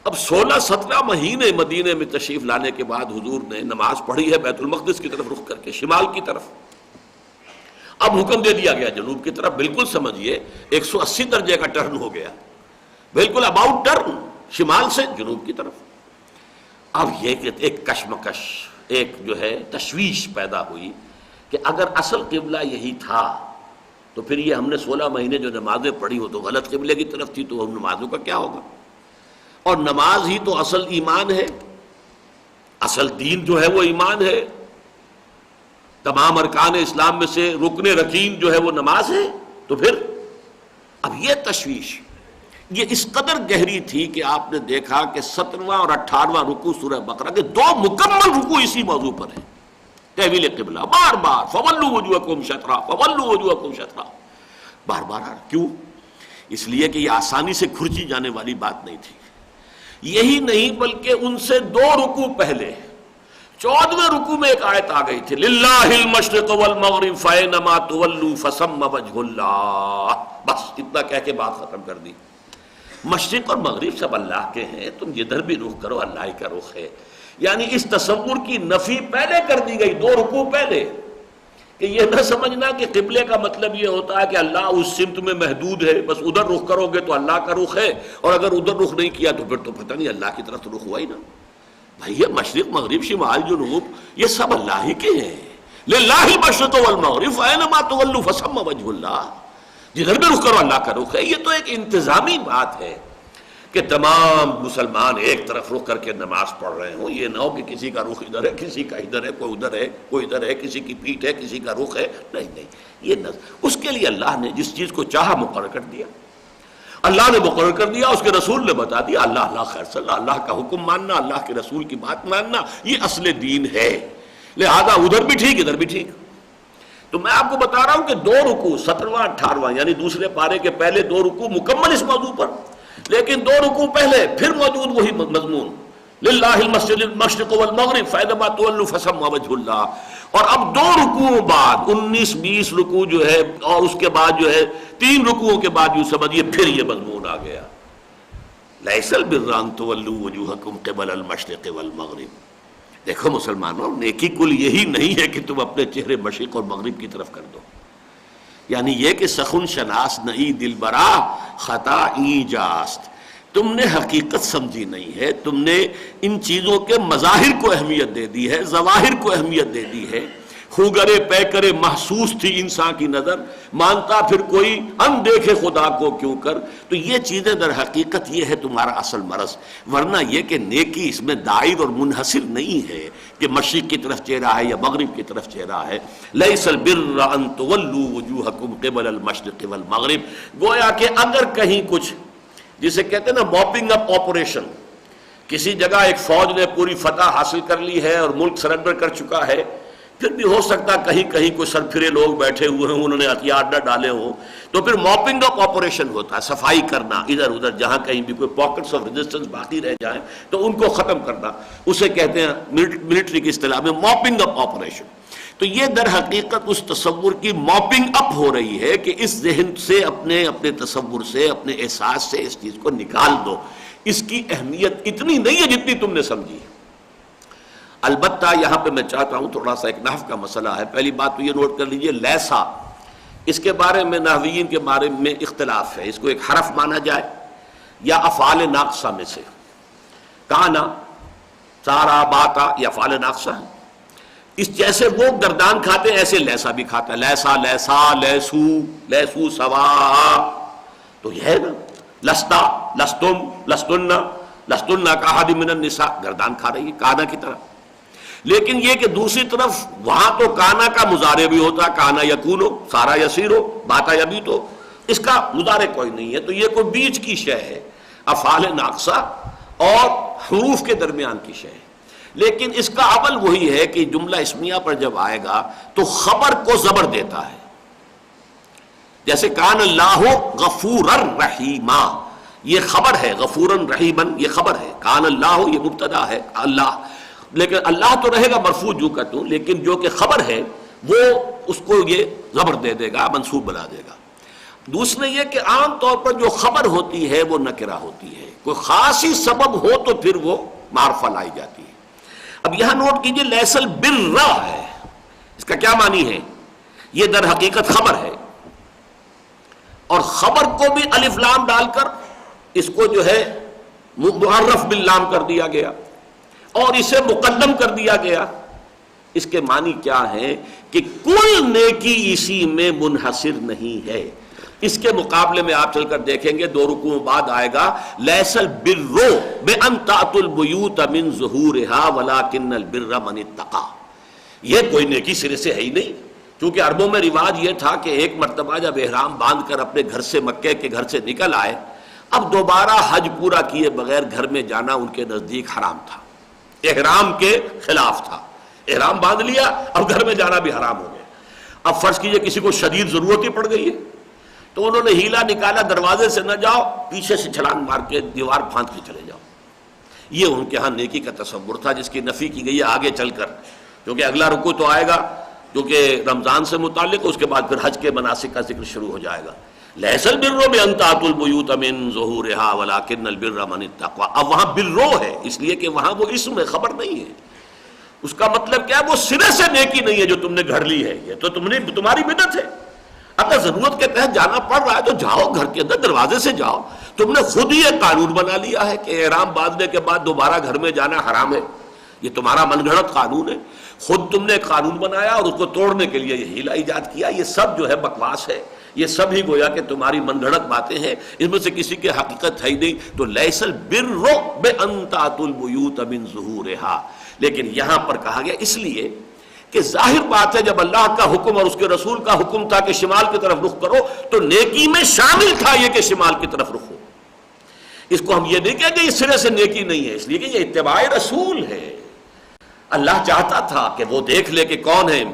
اب 16-17 مہینے مدینے میں تشریف لانے کے بعد حضور نے نماز پڑھی ہے بیت المقدس کی طرف رخ کر کے، شمال کی طرف، اب حکم دے دیا گیا جنوب کی طرف، بالکل سمجھیے 180 درجے کا ٹرن ہو گیا، بالکل اباؤٹ ٹرن، شمال سے جنوب کی طرف۔ اب یہ کہ ایک کشمکش، ایک جو ہے تشویش پیدا ہوئی کہ اگر اصل قبلہ یہی تھا تو پھر یہ ہم نے 16 مہینے جو نمازیں پڑھی وہ تو غلط قبلے کی طرف تھی، تو ہم نمازوں کا کیا ہوگا؟ اور نماز ہی تو اصل ایمان ہے، اصل دین جو ہے وہ ایمان ہے، تمام ارکان اسلام میں سے رکن رکین جو ہے وہ نماز ہے، تو پھر اب یہ تشویش یہ اس قدر گہری تھی کہ آپ نے دیکھا کہ 17واں اور 18واں رکوع سورہ بقرہ کے 2 مکمل رکوع اسی موضوع پر ہیں، تحویل قبلہ، بار بار فولوا وجوہکم شطرہ، فولوا وجوہکم شطرہ، بار بار۔ کیوں؟ اس لیے کہ یہ آسانی سے کھرچی جانے والی بات نہیں تھی۔ یہی نہیں بلکہ ان سے 2 رکوع پہلے 14ویں رکوع میں ایک آیت آ گئی تھی، للہ المشرق والمغرب فینما تولوا فثم وجہ اللہ، بس اتنا کہہ کے بات ختم کر دی۔ مشرق اور مغرب سب اللہ کے ہیں، تم جدھر بھی رخ کرو اللہ ہی کا رخ ہے، یعنی اس تصور کی نفی پہلے کر دی گئی 2 رکوع پہلے، کہ یہ نہ سمجھنا کہ قبلے کا مطلب یہ ہوتا ہے کہ اللہ اس سمت میں محدود ہے، بس ادھر رخ کرو گے تو اللہ کا رخ ہے، اور اگر ادھر رخ نہیں کیا تو پھر تو پتہ نہیں اللہ کی طرف تو رخ ہوا ہی نا۔ بھائی یہ مشرق مغرب شمال جنوب یہ سب اللہ ہی کے ہیں، للہ المشرق والمغرب فینما تولوا فثم وجہ اللہ، جدھر بھی رخ کرو اللہ کا رخ ہے۔ یہ تو ایک انتظامی بات ہے کہ تمام مسلمان ایک طرف رخ کر کے نماز پڑھ رہے ہوں، یہ نہ ہو کہ کسی کا رخ ادھر ہے، کسی کا ادھر ہے، کوئی ادھر ہے، کوئی ادھر ہے، کسی کی پیٹھ ہے، کسی کا رخ ہے، نہیں نہیں، یہ نہ، اس کے لیے اللہ نے جس چیز کو چاہا مقرر کر دیا، اللہ نے مقرر کر دیا، اس کے رسول نے بتا دیا، اللہ اللہ خیر صلی اللہ، اللہ کا حکم ماننا، اللہ کے رسول کی بات ماننا، یہ اصل دین ہے، لہذا ادھر بھی ٹھیک ادھر بھی ٹھیک۔ تو میں آپ کو بتا رہا ہوں کہ 2 رکوع 17واں 18واں یعنی دوسرے پارے کے پہلے 2 رکوع مکمل اس موضوع پر، لیکن 2 رکوع پہلے پھر موجود وہی مضمون، للہ المسجد المشرق والمغرب فإنما تولوا فثم وجہ اللہ. اور اب 2 رکوعوں بعد 19-20 رکوع جو ہے، اور اس کے بعد جو ہے 3 رکوعوں کے بعد یوں سمجھیے پھر یہ مضمون آ گیا، لیس البر ان تولوا وجوہکم قبل المشرق والمغرب. دیکھو مسلمانوں، نیکی کل یہی نہیں ہے کہ تم اپنے چہرے مشرق اور مغرب کی طرف کر دو. یعنی یہ کہ سخن شناس نئی دل برا خطا ای جاست، تم نے حقیقت سمجھی نہیں ہے، تم نے ان چیزوں کے مظاہر کو اہمیت دے دی ہے، ظواہر کو اہمیت دے دی ہے. خوگرے پیکرے محسوس تھی انسان کی نظر، مانتا پھر کوئی ان دیکھے خدا کو کیوں کر. تو یہ چیزیں در حقیقت یہ ہے تمہارا اصل مرض. ورنہ یہ کہ نیکی اس میں دائر اور منحصر نہیں ہے کہ مشرق کی طرف چہرہ ہے یا مغرب کی طرف چہرہ ہے. لیس البر ان تولوا وجوہکم قبل المشرق والمغرب. گویا کہ اگر کہیں کچھ جسے کہتے ہیں نا موپنگ اپ آپریشن، کسی جگہ ایک فوج نے پوری فتح حاصل کر لی ہے اور ملک سرنڈر کر چکا ہے، پھر بھی ہو سکتا کہیں کہیں کوئی سرپھرے لوگ بیٹھے ہوئے ہیں، انہوں نے ہتھیار نہ ڈالے ہوں، تو پھر موپنگ اپ آپریشن ہوتا ہے، صفائی کرنا ادھر ادھر جہاں کہیں بھی کوئی پاکٹس آف ریزسٹنس باقی رہ جائیں تو ان کو ختم کرنا. اسے کہتے ہیں ملٹری کی اصطلاح میں موپنگ اپ آپریشن. تو یہ در حقیقت اس تصور کی موپنگ اپ ہو رہی ہے کہ اس ذہن سے اپنے تصور سے اپنے احساس سے اس چیز کو نکال دو. اس کی اہمیت اتنی نہیں ہے جتنی تم نے سمجھی. البتہ یہاں پہ میں چاہتا ہوں تھوڑا سا ایک نحو کا مسئلہ ہے. پہلی بات تو یہ نوٹ کر لیجئے، لیسا، اس کے بارے میں نحویین کے بارے میں اختلاف ہے. اس کو ایک حرف مانا جائے یا افعال ناقصہ میں سے. کانا، سارا، باتا یہ افعال ناقصہ ہے. اس جیسے وہ گردان کھاتے ہیں ایسے لیسا بھی کھاتا ہے. لیسا، لیسا، لیسو، لیسو سوا. تو یہ ہے نا لستا، لستم، لستن، لستن کا احد من النساء، گردان کھا رہی ہے کانا کی طرح. لیکن یہ کہ دوسری طرف وہاں تو کانا کا مضارع بھی ہوتا، کانا یکونو، سارا یسیرو، باتا یبیتو، اس کا مضارع کوئی نہیں ہے. تو یہ کوئی بیچ کی شے ہے، افعال ناقصہ اور حروف کے درمیان کی شے ہے. لیکن اس کا عمل وہی ہے کہ جملہ اسمیہ پر جب آئے گا تو خبر کو زبر دیتا ہے. جیسے کان اللہ غفورا رحیما، یہ خبر ہے، غفورا رحیما یہ خبر ہے. کان اللہ یہ مبتدا ہے اللہ، لیکن اللہ تو رہے گا مرفوع جو کا تو، لیکن جو کہ خبر ہے وہ اس کو یہ زبر دے دے گا، منصوب بنا دے گا. دوسرے یہ کہ عام طور پر جو خبر ہوتی ہے وہ نکرہ ہوتی ہے، کوئی خاصی سبب ہو تو پھر وہ معرفہ لائی جاتی ہے. اب یہاں نوٹ کیجئے لیس البر ہے، اس کا کیا معنی ہے؟ یہ در حقیقت خبر ہے، اور خبر کو بھی الف لام ڈال کر اس کو جو ہے معرف باللام کر دیا گیا اور اسے مقدم کر دیا گیا. اس کے معنی کیا ہے کہ کل نیکی اسی میں منحصر نہیں ہے. اس کے مقابلے میں آپ چل کر دیکھیں گے 2 رکوعوں بعد آئے گا لیس البر بان تأتوا البیوت من ظہورها ولکن البر من اتقى. یہ کوئی نیکی سرے سے ہے ہی نہیں، کیونکہ عربوں میں رواج یہ تھا کہ ایک مرتبہ جب احرام باندھ کر اپنے گھر سے، مکے کے گھر سے نکل آئے، اب دوبارہ حج پورا کیے بغیر گھر میں جانا ان کے نزدیک حرام تھا، احرام کے خلاف تھا. احرام باندھ لیا، اب گھر میں جانا بھی حرام ہو گیا. اب فرض کیجئے کسی کو شدید ضرورت ہی پڑ گئی ہے تو انہوں نے ہیلا نکالا، دروازے سے نہ جاؤ، پیچھے سے چھلانگ مار کے دیوار پھاند کے چلے جاؤ. یہ ان کے ہاں نیکی کا تصور تھا جس کی نفی کی گئی ہے آگے چل کر، کیونکہ اگلا رکوع تو آئے گا جو کہ رمضان سے متعلق، اس کے بعد پھر حج کے مناسک کا ذکر شروع ہو جائے گا. لیس البر بان تأتوا البیوت من ظہورها ولکن البر من اتقى. اب وہاں برو ہے اس لیے کہ وہاں وہ اسم ہے، خبر نہیں ہے. اس کا مطلب کیا ہے؟ وہ سرے سے نیکی نہیں ہے جو تم نے گھڑ لی ہے، یہ تو تمہاری بدعت ہے. اگر ضرورت کے تحت جانا پڑ رہا ہے تو جاؤ، گھر کے اندر دروازے سے جاؤ. تم نے خود ہی ایک قانون بنا لیا ہے کہ احرام باندھنے کے بعد دوبارہ گھر میں جانا حرام ہے. یہ تمہارا من گھڑت قانون ہے، خود تم نے ایک قانون بنایا اور اس کو توڑنے کے لیے یہ ہیلا ایجاد کیا. یہ سب جو ہے بکواس ہے، یہ سب ہی گویا کہ تمہاری من گھڑت باتیں ہیں، اس میں سے کسی کی حقیقت ہے ہی نہیں. تو لیس البر بان تأتوا البیوت من ظہورها. لیکن یہاں پر کہا گیا اس لیے کہ ظاہر بات ہے جب اللہ کا حکم اور اس کے رسول کا حکم تھا کہ شمال کی طرف رخ کرو تو نیکی میں شامل تھا یہ کہ شمال کی طرف رخ ہو. اس کو ہم یہ نہیں کہیں کہ اس سرے سے نیکی نہیں ہے، اس لیے کہ یہ اتباع رسول ہے. اللہ چاہتا تھا کہ وہ دیکھ لے کہ کون ہیں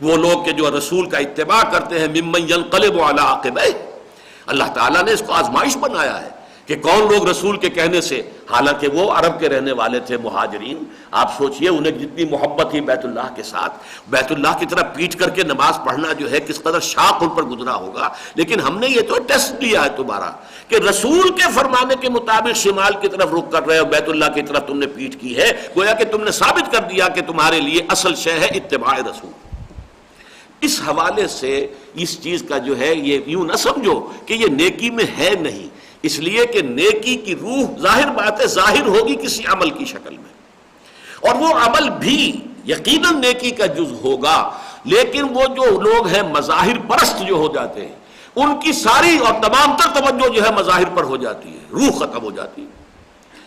وہ لوگ کہ جو رسول کا اتباع کرتے ہیں. ممن ينقلب على عقبیہ، اللہ تعالیٰ نے اس کو آزمائش بنایا ہے کہ کون لوگ رسول کے کہنے سے، حالانکہ وہ عرب کے رہنے والے تھے مہاجرین، آپ سوچئے انہیں جتنی محبت تھی بیت اللہ کے ساتھ، بیت اللہ کی طرف پیٹ کر کے نماز پڑھنا جو ہے کس قدر شاق ان پر گزرا ہوگا. لیکن ہم نے یہ تو ٹیسٹ لیا ہے تمہارا کہ رسول کے فرمانے کے مطابق شمال کی طرف رخ کر رہے ہو، بیت اللہ کی طرف تم نے پیٹ کی ہے، گویا کہ تم نے ثابت کر دیا کہ تمہارے لیے اصل شے ہے اتباع رسول. اس حوالے سے اس چیز کا جو ہے یہ یوں نہ سمجھو کہ یہ نیکی میں ہے نہیں، اس لیے کہ نیکی کی روح ظاہر بات ہے ظاہر ہوگی کسی عمل کی شکل میں، اور وہ عمل بھی یقیناً نیکی کا جز ہوگا. لیکن وہ جو لوگ ہیں مظاہر پرست جو ہو جاتے ہیں، ان کی ساری اور تمام تر توجہ جو ہے مظاہر پر ہو جاتی ہے، روح ختم ہو جاتی ہے.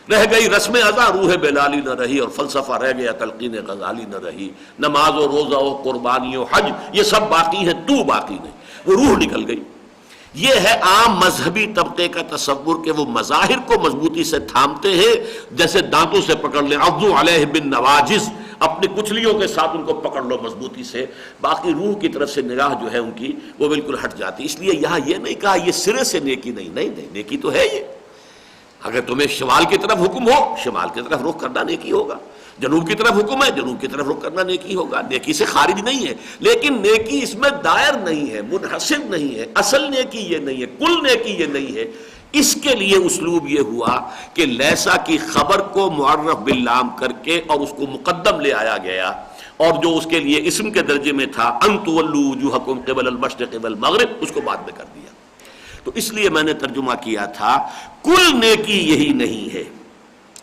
رہ گئی رسم ادا روح بلالی نہ رہی، اور فلسفہ رہ گیا تلقین غزالی نہ رہی. نماز و روزہ و قربانی و حج یہ سب باقی ہیں، تو باقی نہیں، وہ روح نکل گئی. یہ ہے عام مذہبی طبقے کا تصور کہ وہ مظاہر کو مضبوطی سے تھامتے ہیں، جیسے دانتوں سے پکڑ لیں، عضو علیہ بالنواجذ، اپنی کچلیوں کے ساتھ ان کو پکڑ لو مضبوطی سے، باقی روح کی طرف سے نگاہ جو ہے ان کی وہ بالکل ہٹ جاتی. اس لیے یہاں یہ نہیں کہا یہ سرے سے نیکی نہیں، نہیں نیکی تو ہے یہ. اگر تمہیں شمال کی طرف حکم ہو، شمال کی طرف رخ کرنا نیکی ہوگا، جنوب کی طرف حکم ہے، جنوب کی طرف رخ کرنا نیکی ہوگا. نیکی سے خارج نہیں ہے، لیکن نیکی اس میں دائر نہیں ہے، منحصر نہیں ہے، اصل نیکی یہ نہیں ہے، کل نیکی یہ نہیں ہے. اس کے لیے اسلوب یہ ہوا کہ لیسا کی خبر کو معرف باللام کر کے اور اس کو مقدم لے آیا گیا، اور جو اس کے لیے اسم کے درجے میں تھا ان تولوا وجوہکم قبل المشرق والمغرب، اس کو بعد میں کر دیا. تو اس لیے میں نے ترجمہ کیا تھا کل نیکی یہی نہیں ہے.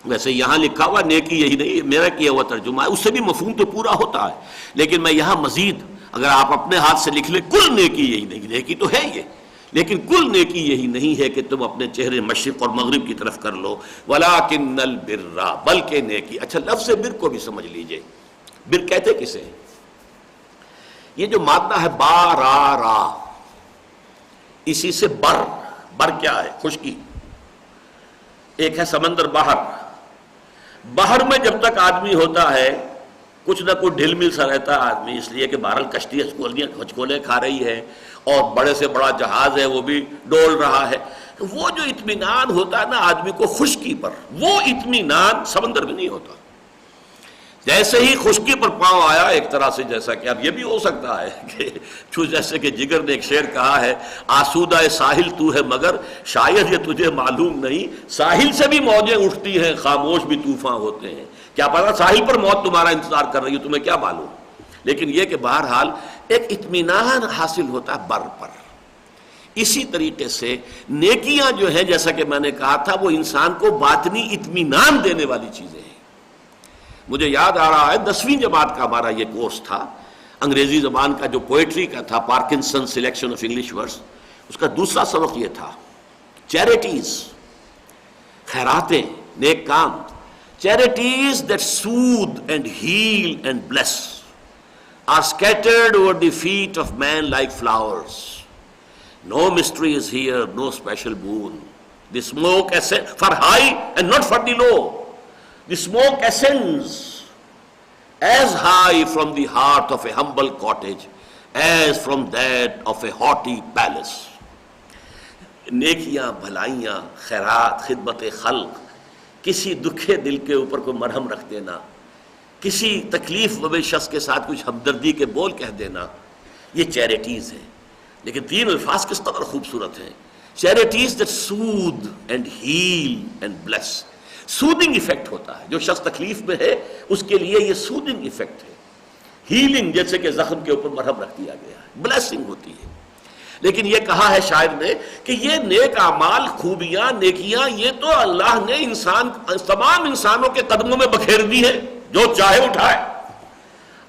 ویسے یہاں لکھا ہوا نیکی یہی نہیں، میرا کیا ہوا ترجمہ ہے، اس سے بھی مفہوم تو پورا ہوتا ہے، لیکن میں یہاں مزید اگر آپ اپنے ہاتھ سے لکھ لیں کل نیکی یہی نہیں، نیکی تو ہے یہ، لیکن کل نیکی یہی نہیں ہے کہ تم اپنے چہرے مشرق اور مغرب کی طرف کر لو. وَلَٰكِنَّ الْبِرَّ، بلکہ نیکی. اچھا لفظ بر کو بھی سمجھ لیجئے، بر کہتے کسے ہیں؟ یہ جو مادہ ہے با را را، اسی سے بر کیا ہے؟ خشکی. ایک ہے سمندر باہر میں جب تک آدمی ہوتا ہے کچھ نہ کچھ ڈھل مل سا رہتا ہے آدمی، اس لیے کہ بہرحال کشتی ہچکولیں کھا رہی ہے اور بڑے سے بڑا جہاز ہے وہ بھی ڈول رہا ہے. وہ جو اطمینان ہوتا ہے نا آدمی کو خشکی پر، وہ اطمینان سمندر میں نہیں ہوتا. جیسے ہی خشکی پر پاؤں آیا، ایک طرح سے جیسا کہ اب یہ بھی ہو سکتا ہے کہ جیسے کہ جگر نے ایک شعر کہا ہے، آسودہ ساحل تو ہے مگر شاید یہ تجھے معلوم نہیں، ساحل سے بھی موجیں اٹھتی ہیں، خاموش بھی طوفان ہوتے ہیں. کیا پتا ساحل پر موت تمہارا انتظار کر رہی ہے، تمہیں کیا معلوم. لیکن یہ کہ بہرحال ایک اطمینان حاصل ہوتا ہے بر پر. اسی طریقے سے نیکیاں جو ہیں جیسا کہ میں نے کہا تھا وہ انسان کو باطنی اطمینان دینے والی چیزیں ہیں. مجھے یاد آ رہا ہے 10ویں جماعت کا ہمارا یہ کورس تھا، انگریزی زبان کا جو پوئٹری کا تھا، Parkinson selection of English words, اس کا دوسرا سبق یہ تھا چیریٹیز، خیراتیں، نیک کام. Charities that soothe and heal and bless are scattered over the feet of man like flowers. No mystery is here, no special boon. The smoke ascends for high and not for the low. The smoke ascends as high from the heart of a humble cottage as from that of a haughty palace. نیکیاں، بھلائیاں، خیرات، خدمت خلق، کسی دکھے دل کے اوپر کوئی مرہم رکھ دینا، کسی تکلیف زدہ شخص کے ساتھ کچھ ہمدردی کے بول کہہ دینا، یہ چیریٹیز ہیں. لیکن 3 الفاظ کس قدر خوبصورت ہیں. Charities that soothe and heal and bless. Soothing effect ہوتا ہے، جو شخص تکلیف میں ہے اس کے لیے یہ سودنگ ایفیکٹ ہے. ہیلنگ جیسے کہ زخم کے اوپر مرہم رکھ دیا گیا ہے، بلیسنگ ہوتی ہے. لیکن یہ کہا ہے شاعر نے کہ یہ نیک اعمال، خوبیاں، نیکیاں، یہ تو اللہ نے تمام انسانوں کے قدموں میں بکھیر دی ہے، جو چاہے اٹھائے.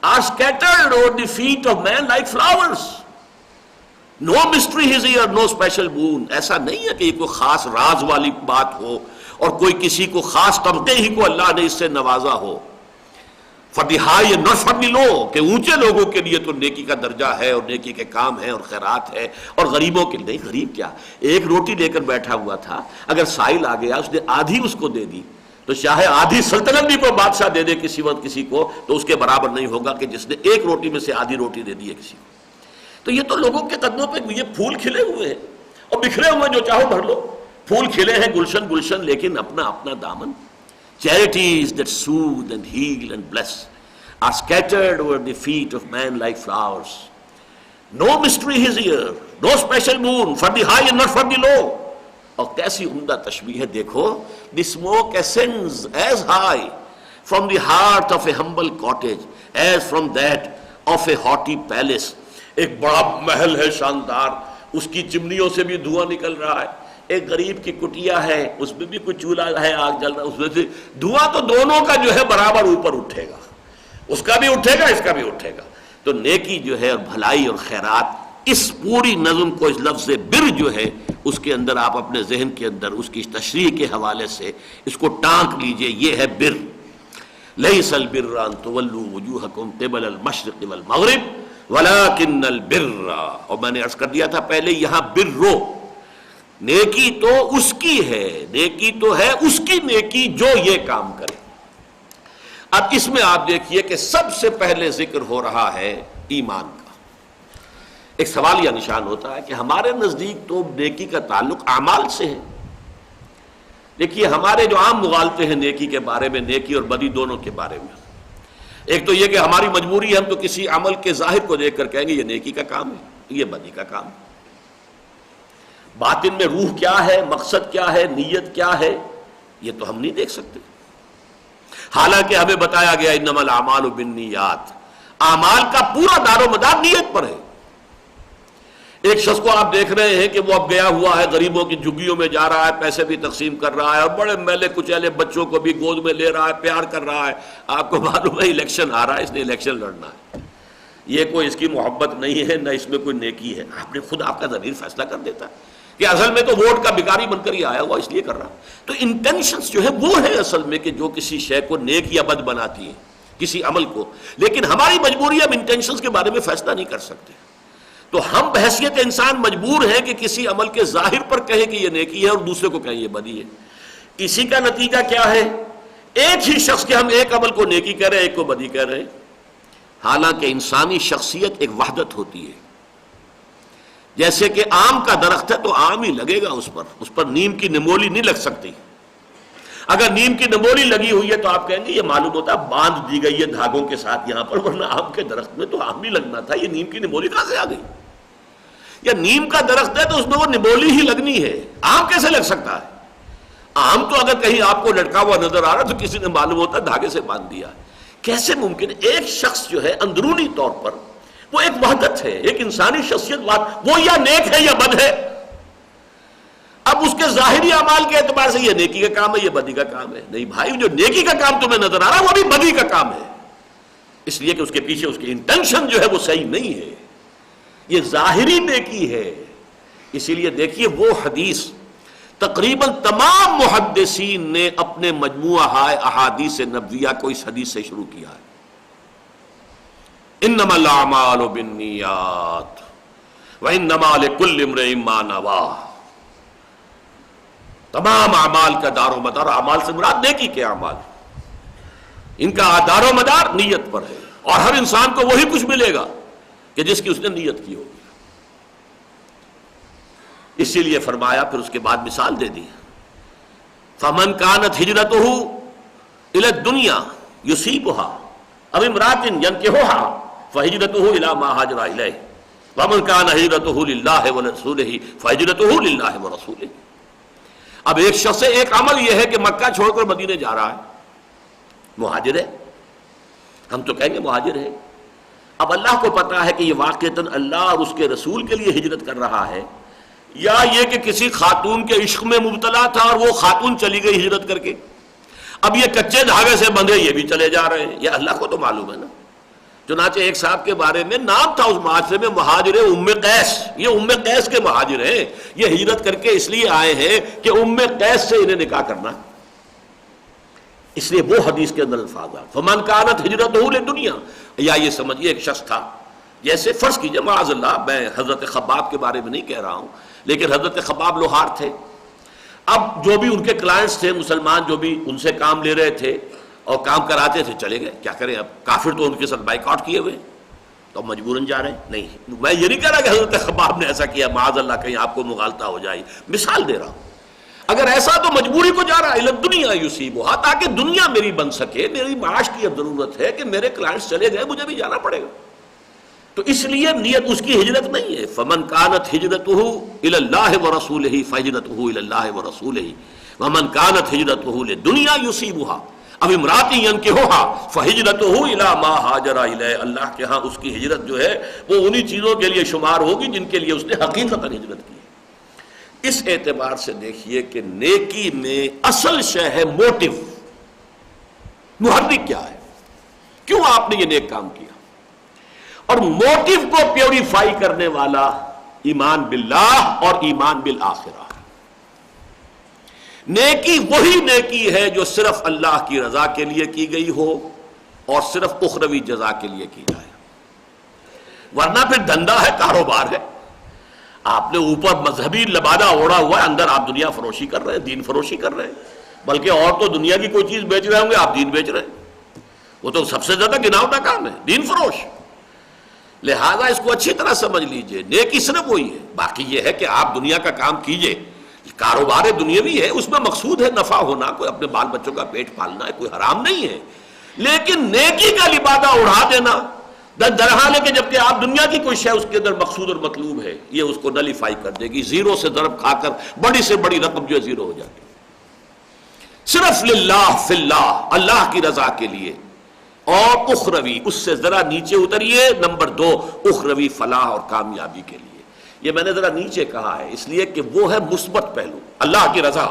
are scattered over the feet of man like flowers. No mystery is here, no special boon. ایسا نہیں ہے کہ یہ کوئی خاص راز والی بات ہو اور کوئی کسی کو خاص طبقے ہی کو اللہ نے اس سے نوازا ہو. For the high and not for the low, کہ اونچے لوگوں کے لیے تو نیکی کا درجہ ہے اور نیکی کے کام ہے اور خیرات ہے، اور غریبوں کے لیے نہیں. غریب کیا، ایک روٹی لے کر بیٹھا ہوا تھا، اگر سائل آ گیا اس نے آدھی اس کو دے دی تو چاہے آدھی سلطنت بھی کوئی بادشاہ دے دے کسی وقت کسی کو تو اس کے برابر نہیں ہوگا کہ جس نے ایک روٹی میں سے آدھی روٹی دے دی ہے کسی کو. تو یہ تو لوگوں کے قدموں پہ یہ پھول کھلے ہوئے ہیں اور بکھرے ہوئے جو چاہو بھر لو. پھول کھلے ہیں گلشن گلشن لیکن اپنا اپنا دامن. Charities that soothe and heal and bless are scattered over the feet of man like flowers. No mystery is here, no special moon for the high and not for the low. اور کیسی عمدہ تشبیہ ہے دیکھو. The smoke ascends as high from the heart of a humble cottage as from that of a haughty palace. ایک بڑا محل ہے شاندار, اس کی چمنیوں سے بھی دھواں نکل رہا ہے. ایک غریب کی کٹیا ہے, اس میں بھی کوئی چولہا ہے, آگ جل رہا ہے, اس میں سے دھواں تو دونوں کا جو ہے برابر اوپر اٹھے گا, اس کا بھی اٹھے گا اس کا بھی اٹھے گا. تو نیکی جو ہے اور بھلائی اور خیرات, اس پوری نظم کو اس لفظ بر جو ہے اس کے اندر آپ اپنے ذہن کے اندر اس کی تشریح کے حوالے سے اس کو ٹانک لیجئے. یہ ہے بر. لیس البر ان تولوا وجوہکم قبل المشرق والمغرب ولکن البر. اور میں نے عرض کر دیا تھا پہلے, یہاں برو نیکی تو اس کی ہے, نیکی تو ہے اس کی نیکی جو یہ کام کرے. اب اس میں آپ دیکھیے کہ سب سے پہلے ذکر ہو رہا ہے ایمان کا. ایک سوالیہ نشان ہوتا ہے کہ ہمارے نزدیک تو نیکی کا تعلق اعمال سے ہے. دیکھیے ہمارے جو عام مغالطے ہیں نیکی کے بارے میں, نیکی اور بدی دونوں کے بارے میں, ایک تو یہ کہ ہماری مجبوری ہے, ہم تو کسی عمل کے ظاہر کو دیکھ کر کہیں گے یہ نیکی کا کام ہے, یہ بدی کا کام ہے. باطن میں روح کیا ہے, مقصد کیا ہے, نیت کیا ہے, یہ تو ہم نہیں دیکھ سکتے. حالانکہ ہمیں بتایا گیا انما الاعمال بالنیات, اعمال کا پورا دار و مدار نیت پر ہے. ایک شخص کو آپ دیکھ رہے ہیں کہ وہ اب گیا ہوا ہے, غریبوں کی جھگیوں میں جا رہا ہے, پیسے بھی تقسیم کر رہا ہے, اور بڑے میلے کچیلے بچوں کو بھی گود میں لے رہا ہے, پیار کر رہا ہے. آپ کو معلوم ہے الیکشن آ رہا ہے, اس نے الیکشن لڑنا ہے. یہ کوئی اس کی محبت نہیں ہے, نہ اس میں کوئی نیکی ہے. آپ نے خود آپ کا ضمیر فیصلہ کر دیتا ہے کہ اصل میں تو ووٹ کا بھکاری بن کر ہی آیا ہوا, اس لیے کر رہا. تو انٹینشنز جو ہے وہ ہے اصل میں کہ جو کسی شے کو نیک یا بد بناتی ہے, کسی عمل کو. لیکن ہماری مجبوری ہم انٹینشنز کے بارے میں فیصلہ نہیں کر سکتے. تو ہم بحیثیت انسان مجبور ہیں کہ کسی عمل کے ظاہر پر کہیں کہ یہ نیکی ہے اور دوسرے کو کہیں یہ بدی ہے. اسی کا نتیجہ کیا ہے, ایک ہی شخص کے ہم ایک عمل کو نیکی کہہ رہے ہیں, ایک کو بدی کہہ رہے ہیں. حالانکہ انسانی شخصیت ایک وحدت ہوتی ہے. جیسے کہ آم کا درخت ہے تو آم ہی لگے گا, اس پر نیم کی نمولی نہیں لگ سکتی. اگر نیم کی نمولی لگی ہوئی ہے تو آپ کہیں گے یہ معلوم ہوتا ہے باندھ دی گئی ہے دھاگوں کے ساتھ یہاں پر, ورنہ آم کے درخت میں تو آم ہی لگنا تھا, یہ نیم کی نمولی کہاں سے آ گئی. یا نیم کا درخت ہے تو اس میں وہ نمولی ہی لگنی ہے, آم کیسے لگ سکتا ہے. آم تو اگر کہیں آپ کو لٹکا ہوا نظر آ رہا تو کسی نے معلوم ہوتا ہے دھاگے سے باندھ دیا. کیسے ممکن ہے ایک شخص جو ہے اندرونی طور پر وہ ایک وحدت ہے, ایک انسانی شخصیت, وہ یا نیک ہے یا بد ہے. اب اس کے ظاہری اعمال کے اعتبار سے یہ نیکی کا کام ہے یہ بدی کا کام ہے. نہیں بھائی, جو نیکی کا کام تمہیں نظر آ رہا ہے وہ بھی بدی کا کام ہے, اس لیے کہ اس کے پیچھے اس کی انٹینشن جو ہے وہ صحیح نہیں ہے, یہ ظاہری نیکی ہے. اسی لیے دیکھیے وہ حدیث تقریباً تمام محدثین نے اپنے مجموعہ احادیث نبویہ کو اس حدیث سے شروع کیا ہے. انما الاعمال بالنیات وانما لکل امرئ ما نوی. تمام اعمال کا دار و مدار, اعمال سے مراد نیکی کے اعمال, ان کا دار و مدار نیت پر ہے. اور ہر انسان کو وہی کچھ ملے گا کہ جس کی اس نے نیت کی ہوگی. اسی لیے فرمایا, پھر اس کے بعد مثال دے دی, فمن کانت ہجرتہ الی الدنیا یصیبها او امرأۃ ینکحها فہجرتہ الی ما ہاجر الیہ ومن کان ہجرتہ للہ ورسولہ فہجرتہ للہ ورسولہ. اب ایک شخص سے ایک عمل یہ ہے کہ مکہ چھوڑ کر مدینے جا رہا ہے, مہاجر ہے, ہم تو کہیں گے مہاجر ہے. اب اللہ کو پتا ہے کہ یہ واقعتاً اللہ اور اس کے رسول کے لیے ہجرت کر رہا ہے, یا یہ کہ کسی خاتون کے عشق میں مبتلا تھا اور وہ خاتون چلی گئی ہجرت کر کے, اب یہ کچے دھاگے سے بندھے یہ بھی چلے جا رہے ہیں. یہ اللہ کو تو معلوم ہے نا. چنانچہ ایک صاحب کے بارے میں نام تھا اس معاشرے میں مہاجر ام قیس, یہ ام قیس کے مہاجر ہیں, یہ ہجرت کر کے اس لیے آئے ہیں کہ ام قیس سے انہیں نکاح کرنا. اس لیے وہ حدیث کے اندر الفاظ آئے فمن کانت ہجرتہ للدنیا. یا یہ سمجھیے ایک شخص تھا, جیسے فرض کیجیے معاذ اللہ, میں حضرت خباب کے بارے میں نہیں کہہ رہا ہوں, لیکن حضرت خباب لوہار تھے. اب جو بھی ان کے کلائنٹس تھے مسلمان, جو بھی ان سے کام لے رہے تھے اور کام کراتے تھے, چلے گئے. کیا کریں, اب کافر تو ان کے ساتھ بائیکاٹ کیے ہوئے, تو مجبوراً جا رہے ہیں. نہیں, میں یہ نہیں کہہ رہا کہ حضرت خباب نے ایسا کیا, معاذ اللہ کہیں آپ کو مغالطہ ہو جائے, مثال دے رہا ہوں. اگر ایسا تو مجبوری کو جا رہا ہے دنیا یصیبھا، تاکہ دنیا میری بن سکے، میری معاش کی اب ضرورت ہے کہ میرے کلائنٹس چلے گئے مجھے بھی جانا پڑے گا، تو اس لیے نیت اس کی ہجرت نہیں ہے. فمن کانت ہجرتہ الی اللہ ورسولہ فہجرتہ الی اللہ ورسولہ ومن کانت ہجرتہ لدنیا یصیبھا اب امراتی ینکحھا فہجرتہ الی ما ہاجر الیہ. اللہ کے ہاں اس کی ہجرت جو ہے وہ انہی چیزوں کے لیے شمار ہوگی جن کے لیے اس نے حقیقتاً ہجرت کی. اس اعتبار سے دیکھیے کہ نیکی میں اصل شے ہے موٹیو، محرک کیا ہے، کیوں آپ نے یہ نیک کام کیا، اور موٹیو کو پیوریفائی کرنے والا ایمان باللہ اور ایمان بالآخرہ. نیکی وہی نیکی ہے جو صرف اللہ کی رضا کے لیے کی گئی ہو اور صرف اخروی جزا کے لیے کی جائے، ورنہ پھر دھندا ہے، کاروبار ہے. آپ نے اوپر مذہبی لبادہ اوڑا ہوا ہے، اندر آپ دنیا فروشی کر رہے ہیں، دین فروشی کر رہے ہیں، بلکہ اور تو دنیا کی کوئی چیز بیچ رہے ہوں گے، آپ دین بیچ رہے ہیں. وہ تو سب سے زیادہ گناؤنا کام ہے، دین فروش. لہذا اس کو اچھی طرح سمجھ لیجئے، نیکی صرف وہی ہے. باقی یہ ہے کہ آپ دنیا کا کام کیجئے، کاروبار دنیاوی ہے، اس میں مقصود ہے نفع ہونا، کوئی اپنے بال بچوں کا پیٹ پالنا ہے، کوئی حرام نہیں ہے. لیکن نیکی کا لبادہ اڑا دینا درحال ہے کہ جبکہ آپ دنیا کی کوئی شے اس کے اندر مقصود اور مطلوب ہے، یہ اس کو نلیفائی کر دے گی. زیرو سے ضرب کھا کر بڑی سے بڑی رقم جو ہے زیرو ہو جاتی. صرف للہ فی اللہ، اللہ کی رضا کے لیے، اور اخروی، اس سے ذرا نیچے اتریے، نمبر 2 اخروی فلاح اور کامیابی کے لیے. یہ میں نے ذرا نیچے کہا ہے اس لیے کہ وہ ہے مثبت پہلو، اللہ کی رضا.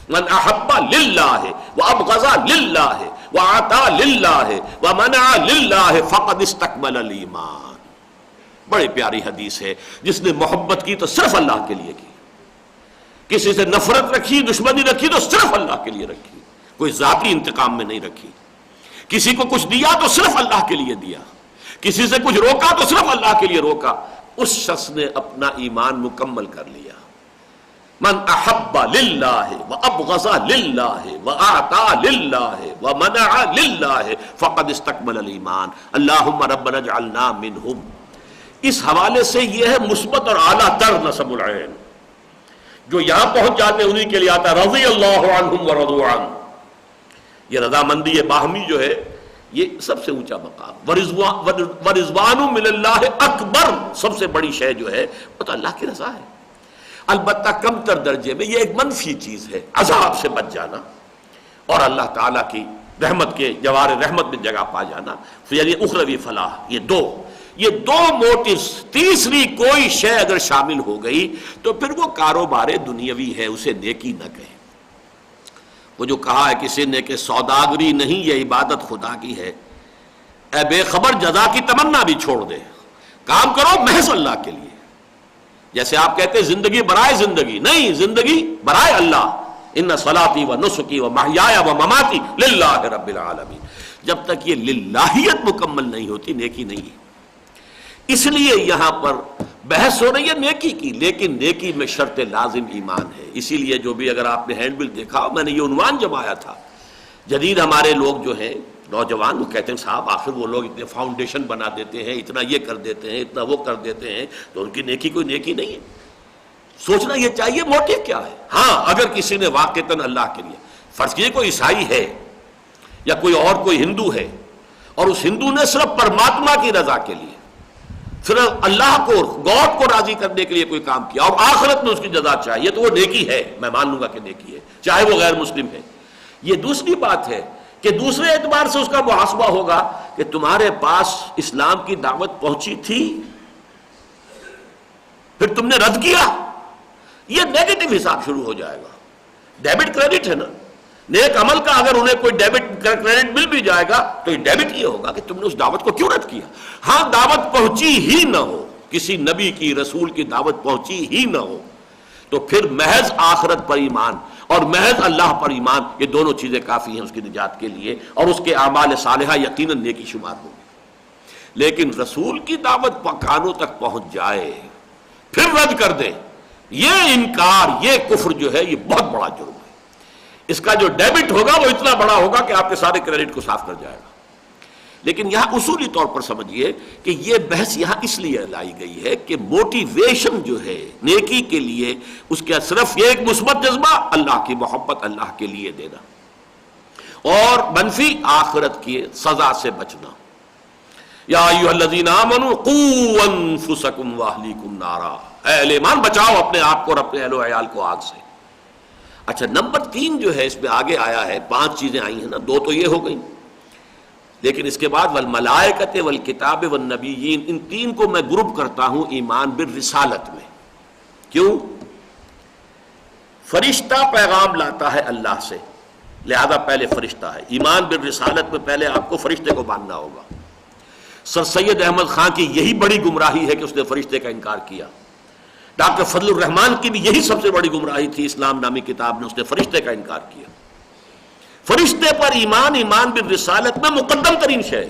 من احب للہ وابغض للہ وعطا للہ ومنع للہ فقد استکمل الایمان. بڑی پیاری حدیث ہے، جس نے محبت کی تو صرف اللہ کے لیے کی، کسی سے نفرت رکھی، دشمنی رکھی تو صرف اللہ کے لیے رکھی، کوئی ذاتی انتقام میں نہیں رکھی. کسی کو کچھ دیا تو صرف اللہ کے لیے دیا، کسی سے کچھ روکا تو صرف اللہ کے لیے روکا. اس شخص نے اپنا ایمان مکمل کر لیا. من احب للہ وابغض للہ واعطى للہ ومنع للہ فقد استکمل الایمان. اللہم ربنا اجعلنا منہم. اس حوالے سے یہ ہے مثبت اور اعلیٰ تر نصب العین، جو یہاں پہنچ جاتے ہیں انہی کے لیے آتا ہے رضی اللہ عنہم ورضوا عنہ. یہ رضامندی باہمی جو ہے یہ سب سے اونچا مقام. ورضوان من اللہ اکبر، سب سے بڑی شے جو ہے وہ تو اللہ کی رضا ہے. البتہ کم تر درجے میں یہ ایک منفی چیز ہے، عذاب سے بچ جانا اور اللہ تعالیٰ کی رحمت کے جوار رحمت میں جگہ پا جانا، یعنی اخروی فلاح. یہ دو موٹیوز. تیسری کوئی شے اگر شامل ہو گئی تو پھر وہ کاروبار دنیاوی ہے، اسے نیکی نہ کہیں. وہ جو کہا ہے کسی نے کہ سوداگری نہیں یہ عبادت خدا کی ہے، اے بے خبر جزا کی تمنا بھی چھوڑ دے، کام کرو محض اللہ کے لیے. جیسے آپ کہتے ہیں زندگی برائے زندگی، نہیں، زندگی برائے اللہ. ان صلاتی و نسکی و محیایا و مماتی للہ رب العالمین. جب تک یہ للہیت مکمل نہیں ہوتی نیکی نہیں ہے. اس لیے یہاں پر بحث ہو رہی ہے نیکی کی، لیکن نیکی میں شرط لازم ایمان ہے. اسی لیے جو بھی اگر آپ نے ہینڈ بل دیکھا، میں نے یہ عنوان جمایا تھا. جدید ہمارے لوگ جو ہیں نوجوان، وہ کہتے ہیں صاحب آخر وہ لوگ اتنے فاؤنڈیشن بنا دیتے ہیں، اتنا یہ کر دیتے ہیں، اتنا وہ کر دیتے ہیں، تو ان کی نیکی کوئی نیکی نہیں ہے. سوچنا یہ چاہیے موٹیو کیا ہے. ہاں اگر کسی نے واقعتاً اللہ کے لیے، فرض کیجیے کوئی عیسائی ہے یا کوئی اور کوئی ہندو ہے، اور اس ہندو نے صرف پرماتما کی رضا کے لیے، صرف اللہ کو، گاڈ کو راضی کرنے کے لیے کوئی کام کیا اور آخرت میں اس کی جزا چاہیے، تو وہ نیکی ہے، میں مان لوں گا کہ نیکی ہے، چاہے وہ غیر مسلم ہے. یہ دوسری بات ہے کہ دوسرے اعتبار سے اس کا محاسبہ ہوگا کہ تمہارے پاس اسلام کی دعوت پہنچی تھی، پھر تم نے رد کیا. یہ نیگیٹو حساب شروع ہو جائے گا. ڈیبٹ کریڈٹ ہے نا، نیک عمل کا اگر انہیں کوئی ڈیبٹ کریڈٹ مل بھی جائے گا تو یہ ڈیبٹ یہ ہوگا کہ تم نے اس دعوت کو کیوں رد کیا. ہاں دعوت پہنچی ہی نہ ہو، کسی نبی کی، رسول کی دعوت پہنچی ہی نہ ہو، تو پھر محض آخرت پر ایمان اور محض اللہ پر ایمان، یہ دونوں چیزیں کافی ہیں اس کی نجات کے لیے، اور اس کے اعمال صالحہ یقیناً نیکی شمار ہوگی. لیکن رسول کی دعوت کانوں تک پہنچ جائے پھر رد کر دے، یہ انکار، یہ کفر جو ہے یہ بہت بڑا جرم ہے. اس کا جو ڈیبٹ ہوگا وہ اتنا بڑا ہوگا کہ آپ کے سارے کریڈٹ کو صاف کر جائے گا. لیکن یہاں اصولی طور پر سمجھیے کہ یہ بحث یہاں اس لیے لائی گئی ہے کہ موٹیویشن جو ہے نیکی کے لیے اس کا صرف یہ ایک مثبت جذبہ اللہ کی محبت، اللہ کے لیے دینا، اور منفی آخرت کی سزا سے بچنا۔ یا ایھا الذین آمنوا قوا انفسکم واہلیکم نارا، اے اہل ایمان بچاؤ اپنے آپ کو اور اپنے اہل و عیال کو آگ سے۔ اچھا نمبر 3 جو ہے اس میں آگے آیا ہے، 5 چیزیں آئی ہیں نا، 2 تو یہ ہو گئیں، لیکن اس کے بعد والملائکۃ والکتاب والنبیین، ان 3 کو میں گروپ کرتا ہوں ایمان بالرسالت میں۔ کیوں؟ فرشتہ پیغام لاتا ہے اللہ سے، لہذا پہلے فرشتہ ہے۔ ایمان بالرسالت میں پہلے آپ کو فرشتے کو ماننا ہوگا۔ سر سید احمد خان کی یہی بڑی گمراہی ہے کہ اس نے فرشتے کا انکار کیا۔ ڈاکٹر فضل الرحمان کی بھی یہی سب سے بڑی گمراہی تھی، اسلام نامی کتاب میں اس نے فرشتے کا انکار کیا۔ فرشتے پر ایمان، ایمان بالرسالت میں مقدم ترین شے۔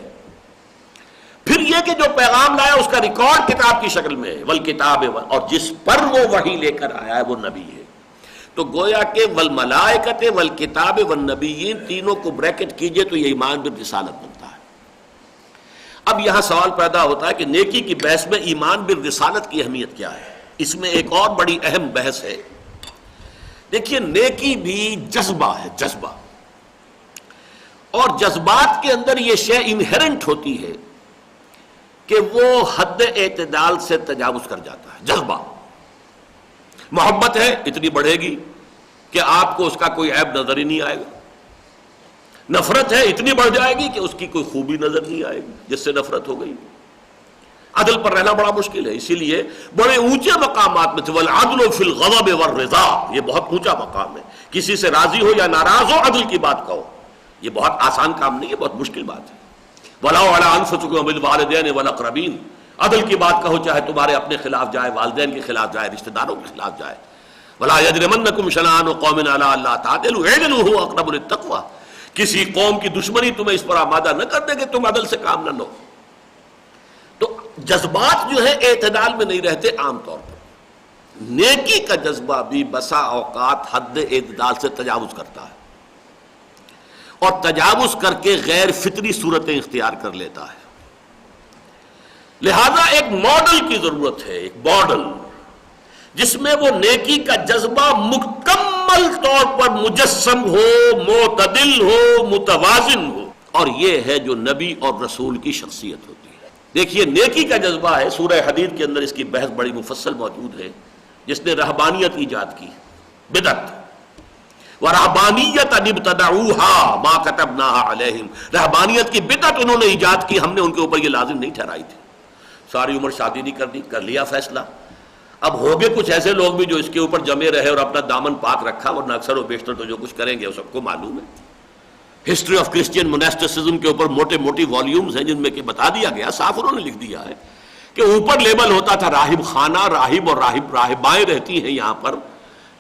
پھر یہ کہ جو پیغام لایا اس کا ریکارڈ کتاب کی شکل میں ہے، والکتاب، اور جس پر وہ وحی لے کر آیا ہے وہ نبی ہے۔ تو گویا کہ والملائکۃ والکتاب والنبیین تینوں کو بریکٹ کیجئے تو یہ ایمان بالرسالت بنتا ہے۔ اب یہاں سوال پیدا ہوتا ہے کہ نیکی کی بحث میں ایمان بالرسالت کی اہمیت کیا ہے؟ اس میں ایک اور بڑی اہم بحث ہے۔ دیکھیے نیکی بھی جذبہ ہے، جذبہ، اور جذبات کے اندر یہ شے انہیرنٹ ہوتی ہے کہ وہ حد اعتدال سے تجاوز کر جاتا ہے۔ جذبہ، محبت ہے اتنی بڑھے گی کہ آپ کو اس کا کوئی عیب نظر ہی نہیں آئے گا، نفرت ہے اتنی بڑھ جائے گی کہ اس کی کوئی خوبی نظر نہیں آئے گی جس سے نفرت ہو گئی۔ عدل پر رہنا بڑا مشکل ہے، اسی لیے بڑے اونچے مقامات میں والعدل فی الغضب والرضا، یہ بہت اونچا مقام ہے۔ کسی سے راضی ہو یا ناراض ہو عدل کی بات کہو، یہ بہت آسان کام نہیں ہے، بہت مشکل بات ہے۔ وَلَوْ عَلَىٰ أَنفُسِكُمْ وَبِالْوَالِدَيْنِ وَالْأَقْرَبِينَ، عدل کی بات کہو چاہے تمہارے اپنے خلاف جائے، والدین کے خلاف جائے، رشتہ داروں کے خلاف جائے۔ وَلَا يَجْرِمَنَّكُمْ شَنَآنُ قَوْمٍ عَلَىٰ أَلَّا تَعْدِلُوا اعْدِلُوا هُوَ أَقْرَبُ لِلتَّقْوَىٰ، کسی قوم کی دشمنی تمہیں اس پر آمادہ نہ کر دے کہ تم عدل سے کام نہ لو۔ تو جذبات جو ہے اعتدال میں نہیں رہتے عام طور پر۔ نیکی کا جذبہ بھی بسا اوقات حد اعتدال سے تجاوز کرتا ہے، اور تجاوز کر کے غیر فطری صورتیں اختیار کر لیتا ہے۔ لہذا ایک ماڈل کی ضرورت ہے، ایک ماڈل جس میں وہ نیکی کا جذبہ مکمل طور پر مجسم ہو، معتدل ہو، متوازن ہو، اور یہ ہے جو نبی اور رسول کی شخصیت ہوتی ہے۔ دیکھیے نیکی کا جذبہ ہے، سورہ حدید کے اندر اس کی بحث بڑی مفصل موجود ہے۔ جس نے رہبانیت ایجاد کی، بدعت، وَرَهْبَانِيَّةً ابْتَدَعُوهَا مَا كَتَبْنَاهَا عَلَيْهِمْ، رہبانیت کی بدعت انہوں نے ایجاد کی، ہم نے ان کے اوپر یہ لازم نہیں ٹھہرائی تھی۔ ساری عمر شادی نہیں کرنی، کر لیا فیصلہ۔ اب ہوگے کچھ ایسے لوگ بھی جو اس کے اوپر جمے رہے اور اپنا دامن پاک رکھا، ورنہ اکثر و بیشتر تو جو کچھ کریں گے وہ سب کو معلوم ہے۔ ہسٹری آف کرسچین موناسٹسزم کے اوپر موٹے موٹی والیومز ہیں جن میں کہ بتا دیا گیا، صاف انہوں نے لکھ دیا ہے کہ اوپر لیبل ہوتا تھا راہب خانہ، راہب اور راہبائیں رہتی ہیں یہاں پر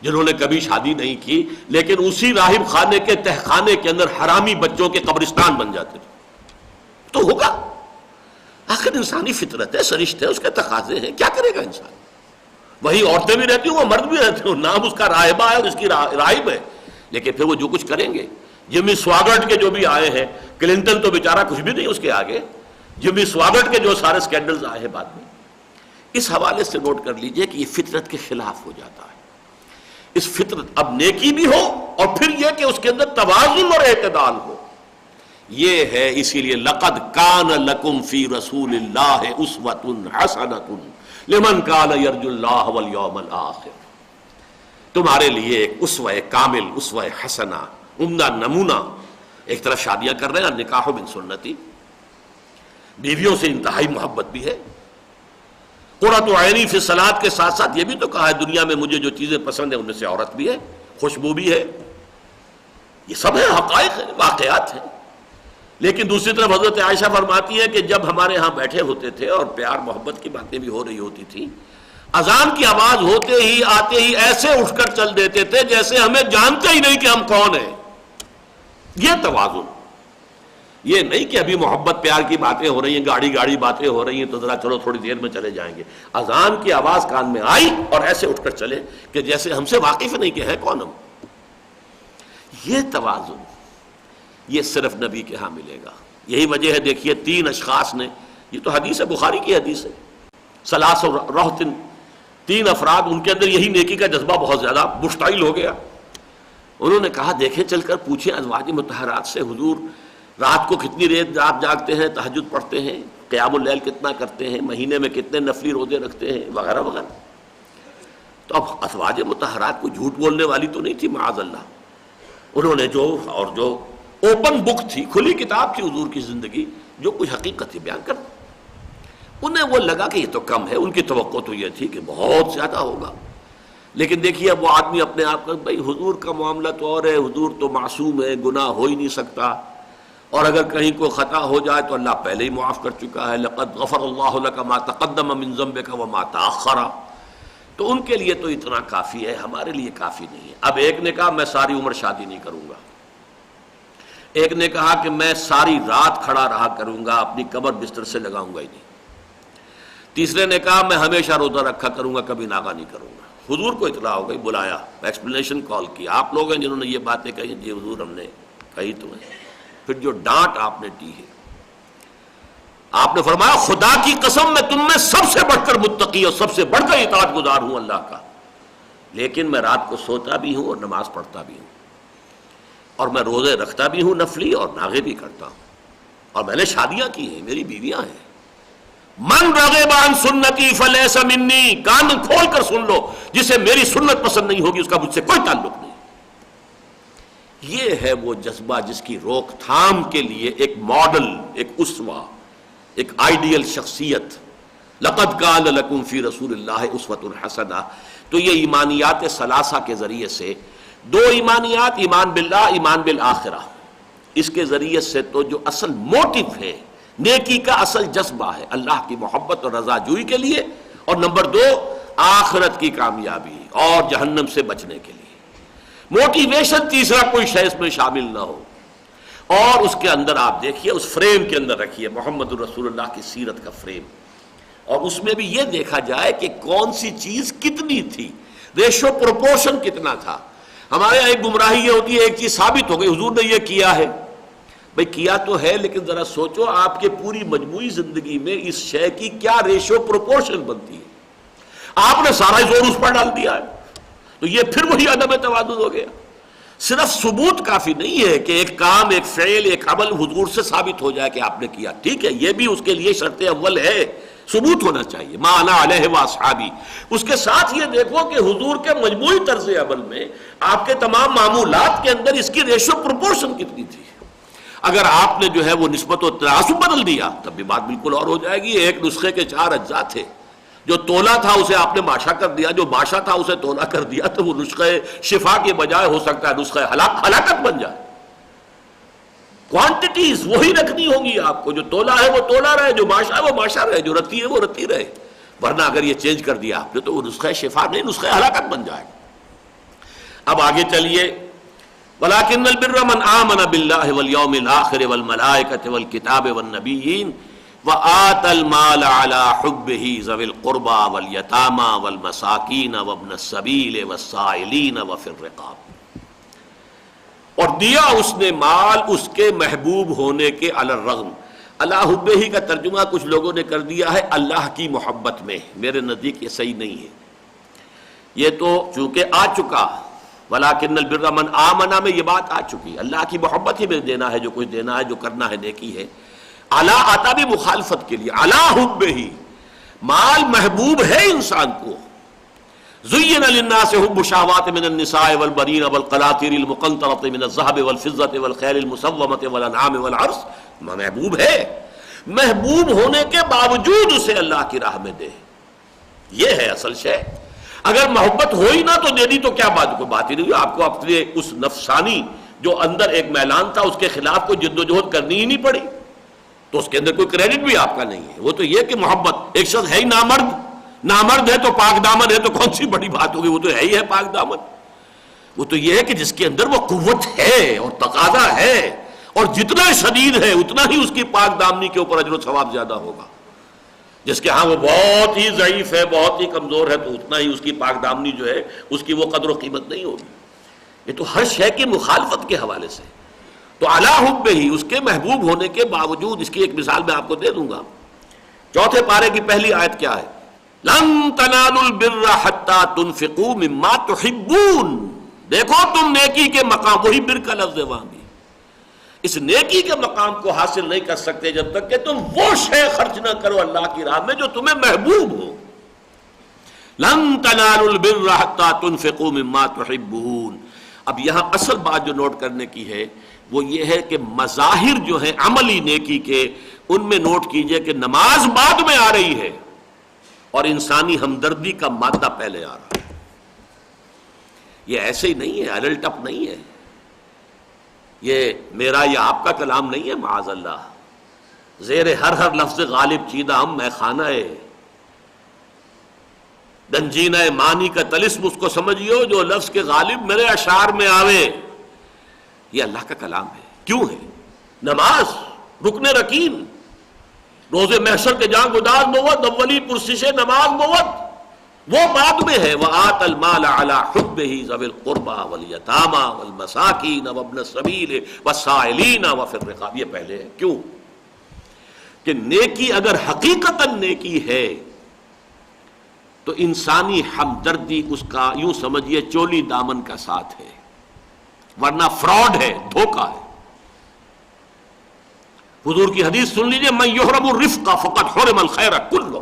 جنہوں نے کبھی شادی نہیں کی، لیکن اسی راہب خانے کے تہخانے کے اندر حرامی بچوں کے قبرستان بن جاتے تھے۔ تو ہوگا، آخر انسانی فطرت ہے، سرشت ہے، اس کے تقاضے ہیں، کیا کرے گا انسان؟ وہی عورتیں بھی رہتی ہوں، وہ مرد بھی رہتے ہوں، نام اس کا راہبہ ہے اور اس کی راہب ہے، لیکن پھر وہ جو کچھ کریں گے۔ جمی سواگٹ کے جو بھی آئے ہیں، کلنٹن تو بیچارہ کچھ بھی نہیں اس کے آگے، جمی سواگٹ کے جو سارے سکینڈلز آئے ہیں بعد میں، اس حوالے سے نوٹ کر لیجئے کہ یہ فطرت کے خلاف ہو جاتا ہے۔ اس فطرت، اب نیکی بھی ہو اور پھر یہ کہ اس کے اندر توازن اور اعتدال ہو، یہ ہے۔ اسی لیے لقد کان لکم فی رسول اللہ اسوۃ حسنۃ لمن کان یرجو اللہ والیوم الآخر، تمہارے لیے ایک اسوہ کامل، اسوہ حسنہ، عمدہ نمونہ۔ ایک طرف شادیاں کر رہے ہیں، نکاح من سنتی، بیویوں سے انتہائی محبت بھی ہے، قرۃ عینی فی الصلاۃ کے ساتھ ساتھ یہ بھی تو کہا ہے دنیا میں مجھے جو چیزیں پسند ہیں ان میں سے عورت بھی ہے، خوشبو بھی ہے، یہ سب ہے، حقائق ہیں، واقعات ہیں۔ لیکن دوسری طرف حضرت عائشہ فرماتی ہے کہ جب ہمارے ہاں بیٹھے ہوتے تھے اور پیار محبت کی باتیں بھی ہو رہی ہوتی تھی، اذان کی آواز ہوتے ہی آتے ہی ایسے اٹھ کر چل دیتے تھے جیسے ہمیں جانتے ہی نہیں کہ ہم کون ہیں۔ یہ توازن، یہ نہیں کہ ابھی محبت پیار کی باتیں ہو رہی ہیں، گاڑی گاڑی باتیں ہو رہی ہیں تو ذرا چلو تھوڑی دیر میں چلے جائیں گے، اذان کی آواز کان میں آئی اور ایسے اٹھ کر چلے کہ جیسے ہم سے واقف نہیں کہ ہے کون ہم۔ یہ توازن، یہ صرف نبی کے ہاں ملے گا۔ یہی وجہ ہے دیکھیے 3 اشخاص نے، یہ تو حدیث ہے، بخاری کی حدیث ہے، ثلاث رہط، 3 افراد، ان کے اندر یہی نیکی کا جذبہ بہت زیادہ مشتعل ہو گیا. انہوں نے کہا دیکھیں چل کر پوچھیں ازواج مطہرات سے، حضور رات کو کتنی رات جاگتے ہیں، تہجد پڑھتے ہیں، قیام اللیل کتنا کرتے ہیں، مہینے میں کتنے نفلی روزے رکھتے ہیں، وغیرہ وغیرہ. تو اب ازواج مطہرات کو جھوٹ بولنے والی تو نہیں تھی معاذ اللہ. انہوں نے جو اوپن بک تھی، کھلی کتاب تھی حضور کی زندگی، جو کچھ حقیقت تھی بیان کر. انہیں وہ لگا کہ یہ تو کم ہے، ان کی توقع تو یہ تھی کہ بہت زیادہ ہوگا. لیکن دیکھیے اب وہ آدمی اپنے آپ کا، بھائی حضور کا معاملہ تو اور ہے، حضور تو معصوم ہے، گناہ ہو ہی نہیں سکتا، اور اگر کہیں کوئی خطا ہو جائے تو اللہ پہلے ہی معاف کر چکا ہے، لقد غفر اللہ لک ما تقدم من ذنبک وما تاخر. تو ان کے لیے تو اتنا کافی ہے، ہمارے لیے کافی نہیں ہے. اب ایک نے کہا میں ساری عمر شادی نہیں کروں گا، ایک نے کہا کہ میں ساری رات کھڑا رہا کروں گا، اپنی کمر بستر سے لگاؤں گا ہی نہیں. تیسرے نے کہا میں ہمیشہ روزہ رکھا کروں گا، کبھی ناغہ نہیں کروں گا. حضور کو اطلاع ہو گئی، بلایا، ایکسپلینیشن کال کی، آپ لوگ ہیں جنہوں نے یہ باتیں کہی. جی حضور ہم نے کہی تو ہے. پھر جو ڈانٹ آپ نے دی ہے، آپ نے فرمایا خدا کی قسم میں تم میں سب سے بڑھ کر متقی اور سب سے بڑھ کر اطاعت گزار ہوں اللہ کا، لیکن میں رات کو سوتا بھی ہوں اور نماز پڑھتا بھی ہوں، اور میں روزے رکھتا بھی ہوں نفلی، اور ناغے بھی کرتا ہوں، اور میں نے شادیاں کی ہیں، میری بیویاں ہیں. من رغب عن سنتی فلیس منی، کان کھول کر سن لو، جسے میری سنت پسند نہیں ہوگی اس کا مجھ سے کوئی تعلق نہیں. یہ ہے وہ جذبہ جس کی روک تھام کے لیے ایک ماڈل، ایک اسوہ، ایک آئیڈیل شخصیت. لقد کان لکم فی رسول اللہ اسوۃ حسنہ. تو یہ ایمانیات ثلاثہ کے ذریعے سے، 2 ایمانیات، ایمان باللہ، ایمان بالآخرہ، اس کے ذریعے سے تو جو اصل موٹیو ہے، نیکی کا اصل جذبہ ہے اللہ کی محبت اور رضا جوئی کے لیے، اور نمبر 2 آخرت کی کامیابی اور جہنم سے بچنے کے لیے. موٹیویشن تیسرا کوئی شے اس میں شامل نہ ہو. اور اس کے اندر آپ دیکھیے، اس فریم کے اندر رکھیے محمد الرسول اللہ کی سیرت کا فریم، اور اس میں بھی یہ دیکھا جائے کہ کون سی چیز کتنی تھی، ریشو پروپورشن کتنا تھا. ہمارے یہاں ایک گمراہی یہ ہوتی ہے، ایک چیز ثابت ہو گئی حضور نے یہ کیا ہے. بھئی کیا تو ہے، لیکن ذرا سوچو آپ کے پوری مجموعی زندگی میں اس شے کی کیا ریشو پروپورشن بنتی ہے. آپ نے سارا زور اس پر ڈال دیا ہے، تو یہ پھر وہی عدم توازن ہو گیا. صرف ثبوت کافی نہیں ہے کہ ایک کام، ایک فعل، ایک عمل حضور سے ثابت ہو جائے کہ آپ نے کیا، ٹھیک ہے، یہ بھی اس کے لیے شرط اول ہے، ثبوت ہونا چاہیے، ما انا علیہ واصحابی. اس کے ساتھ یہ دیکھو کہ حضور کے مجموعی طرز عمل میں، آپ کے تمام معمولات کے اندر اس کی ریشو پروپورشن کتنی تھی. اگر آپ نے جو ہے وہ نسبت و تناسب بدل دیا تب بھی بات بالکل اور ہو جائے گی. ایک نسخے کے 4 اجزاء تھے، جو تولا تھا اسے آپ نے ماشا کر دیا، جو ماشا تھا اسے تولا کر دیا، تو وہ نسخے شفا کے بجائے ہو سکتا ہے نسخے ہلاکت بن جائے. کوانٹیٹیز وہی رکھنی ہوں گی آپ کو، جو تولا ہے وہ تولا رہے، جو ماشا ہے وہ ماشا رہے، جو رتی ہے وہ رتی رہے. ورنہ اگر یہ چینج کر دیا آپ نے تو وہ نسخہ شفا نہیں، نسخہ ہلاکت بن جائے. اب آگے چلیے، وَلَكِنَّ الْبِرَّ مَنْ آمَنَ بِاللَّهِ وَالْيَوْمِ الْآخِرِ وَالْمَلَائِكَةِ وَالْكِتَابِ وَالنَّبِيِّينَ وَآتَى الْمَالَ عَلَى حُبِّهِ ذَوِي الْقُرْبَى وَالْيَتَامَى وَالْمَسَاكِينَ وَابْنَ السَّبِيلِ وَالسَّائِلِينَ وَفِي الرِّقَابِ. اور دیا اس نے مال اس کے محبوب ہونے کے علی الرغم. اللہ حبہ کا ترجمہ کچھ لوگوں نے کر دیا ہے اللہ کی محبت میں، میرے نزدیک یہ صحیح نہیں ہے. یہ تو چونکہ آ چکا، وَلَكِنَّ الْبِرَّ مَنْ آمَنَ میں یہ بات آ چکی، اللہ کی محبت ہی میں دینا ہے، جو کچھ دینا ہے، جو کرنا ہے نیکی ہے. علی آتا بھی مخالفت کے لیے، علی حبہ، مال محبوب ہے انسان کو. زُيِّنَ لِلنَّاسِ حُبُّ الشَّهَوَاتِ مِنَ النِّسَاءِ وَالْبَنِينَ وَالْقَنَاطِيرِ الْمُقَنطَرَةِ مِنَ الذَّهَبِ وَالْفِضَّةِ وَالْخَيْلِ الْمُسَوَّمَةِ وَالْأَنْعَامِ وَالْحَرْثِ. محبوب ہے، محبوب ہونے کے باوجود اسے اللہ کی راہ میں دے، یہ ہے اصل شے. اگر محبت ہو ہی نہ تو دے دی تو کیا بات، کوئی بات ہی نہیں. آپ کو اپنے اس نفسانی جو اندر ایک میلان تھا اس کے خلاف کوئی جد و جہد کرنی ہی نہیں پڑی، تو اس کے اندر کوئی کریڈٹ بھی آپ کا نہیں ہے. وہ تو یہ کہ محبت، ایک شخص ہے ہی نامرد ہے تو پاک دامن ہے، تو کون سی بڑی بات ہوگی، وہ تو ہے ہی ہے پاک دامن. وہ تو یہ ہے کہ جس کے اندر وہ قوت ہے اور تقاضا ہے، اور جتنا شدید ہے اتنا ہی اس کی پاک دامنی کے اوپر اجر و ثواب زیادہ ہوگا. جس کے ہاں وہ بہت ہی ضعیف ہے، بہت ہی کمزور ہے، تو اتنا ہی اس کی پاک دامنی جو ہے اس کی وہ قدر و قیمت نہیں ہوگی. یہ تو ہر شے کی مخالفت کے حوالے سے. تو علی حب ہی، اس کے محبوب ہونے کے باوجود، اس کی ایک مثال میں آپ کو دے دوں گا. چوتھے پارے کی پہلی آیت کیا ہے؟ لن تنالوا البر حتى تنفقوا مما تحبون. دیکھو تم نیکی کے مقام، وہی بر کا لفظ ہے وہاں بھی، اس نیکی کے مقام کو حاصل نہیں کر سکتے جب تک کہ تم وہ شے خرچ نہ کرو اللہ کی راہ میں جو تمہیں محبوب ہو. لن تنالوا البر حتى تنفقوا مما تحبون. اب یہاں اصل بات جو نوٹ کرنے کی ہے وہ یہ ہے کہ مظاہر جو ہیں عملی نیکی کے، ان میں نوٹ کیجئے کہ نماز بعد میں آ رہی ہے اور انسانی ہمدردی کا مادہ پہلے آ رہا ہے. یہ ایسے ہی نہیں ہے، ایڈلٹ اپ نہیں ہے، یہ میرا یا آپ کا کلام نہیں ہے. معاذ اللہ، زیر ہر لفظ غالب چیدہ ہم میں خانہ ہے دنجینہ معنی کا طلسم، اس کو سمجھیو جو لفظ کے غالب میرے اشعار میں آوے. یہ اللہ کا کلام ہے. کیوں ہے؟ نماز رکن رکین، روز محشر کے جان گداز موت، اولی پرسش نماز موت، وہ بعد میں ہے. وآت المال علی حبہ ذوی القربى والیتامى والمساکین وابن السبیل والسائلین وفی الرقاب. یہ پہلے ہے. کیوں کہ نیکی اگر حقیقتاً نیکی ہے تو انسانی ہمدردی اس کا یوں سمجھیے چولی دامن کا ساتھ ہے، ورنہ فراڈ ہے، دھوکہ ہے. حضور کی حدیث سن لیجئے، من یحرم الرفق فقد حرم الخیر کلہ.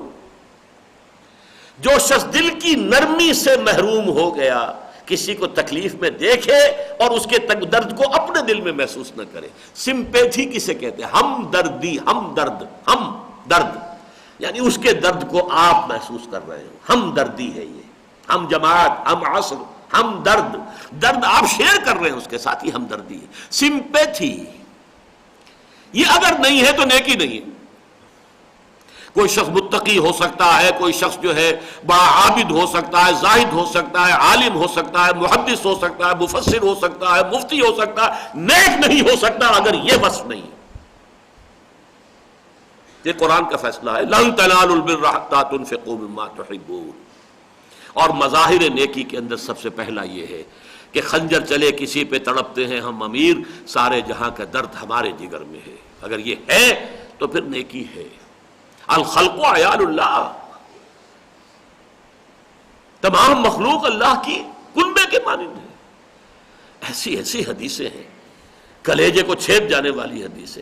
جو شخص دل کی نرمی سے محروم ہو گیا، کسی کو تکلیف میں دیکھے اور اس کے درد کو اپنے دل میں محسوس نہ کرے. سمپیتھی کسے کہتے ہیں؟ ہمدردی، ہمدرد یعنی اس کے درد کو آپ محسوس کر رہے ہیں. ہمدردی ہے یہ، ہم جماعت، ہم عصر، ہم درد آپ شیئر کر رہے ہیں اس کے ساتھ، یہ ہمدردی ہے. سمپیتھی یہ اگر نہیں ہے تو نیکی نہیں ہے. کوئی شخص متقی ہو سکتا ہے، کوئی شخص جو ہے بڑا عابد ہو سکتا ہے، زاہد ہو سکتا ہے، عالم ہو سکتا ہے، محدث ہو سکتا ہے، مفسر ہو سکتا ہے، مفتی ہو سکتا ہے، نیک نہیں ہو سکتا اگر یہ وصف نہیں ہے. یہ قرآن کا فیصلہ ہے. لن تنالوا البر حتى تنفقوا مما تحبون. اور مظاہر نیکی کے اندر سب سے پہلا یہ ہے کہ خنجر چلے کسی پہ تڑپتے ہیں ہم امیر، سارے جہاں کا درد ہمارے جگر میں ہے. اگر یہ ہے تو پھر نیکی ہے. الخلق عیال اللہ، تمام مخلوق اللہ کی کنبے کے مانند ہے. ایسی حدیثیں ہیں، کلیجے کو چھید جانے والی حدیثیں.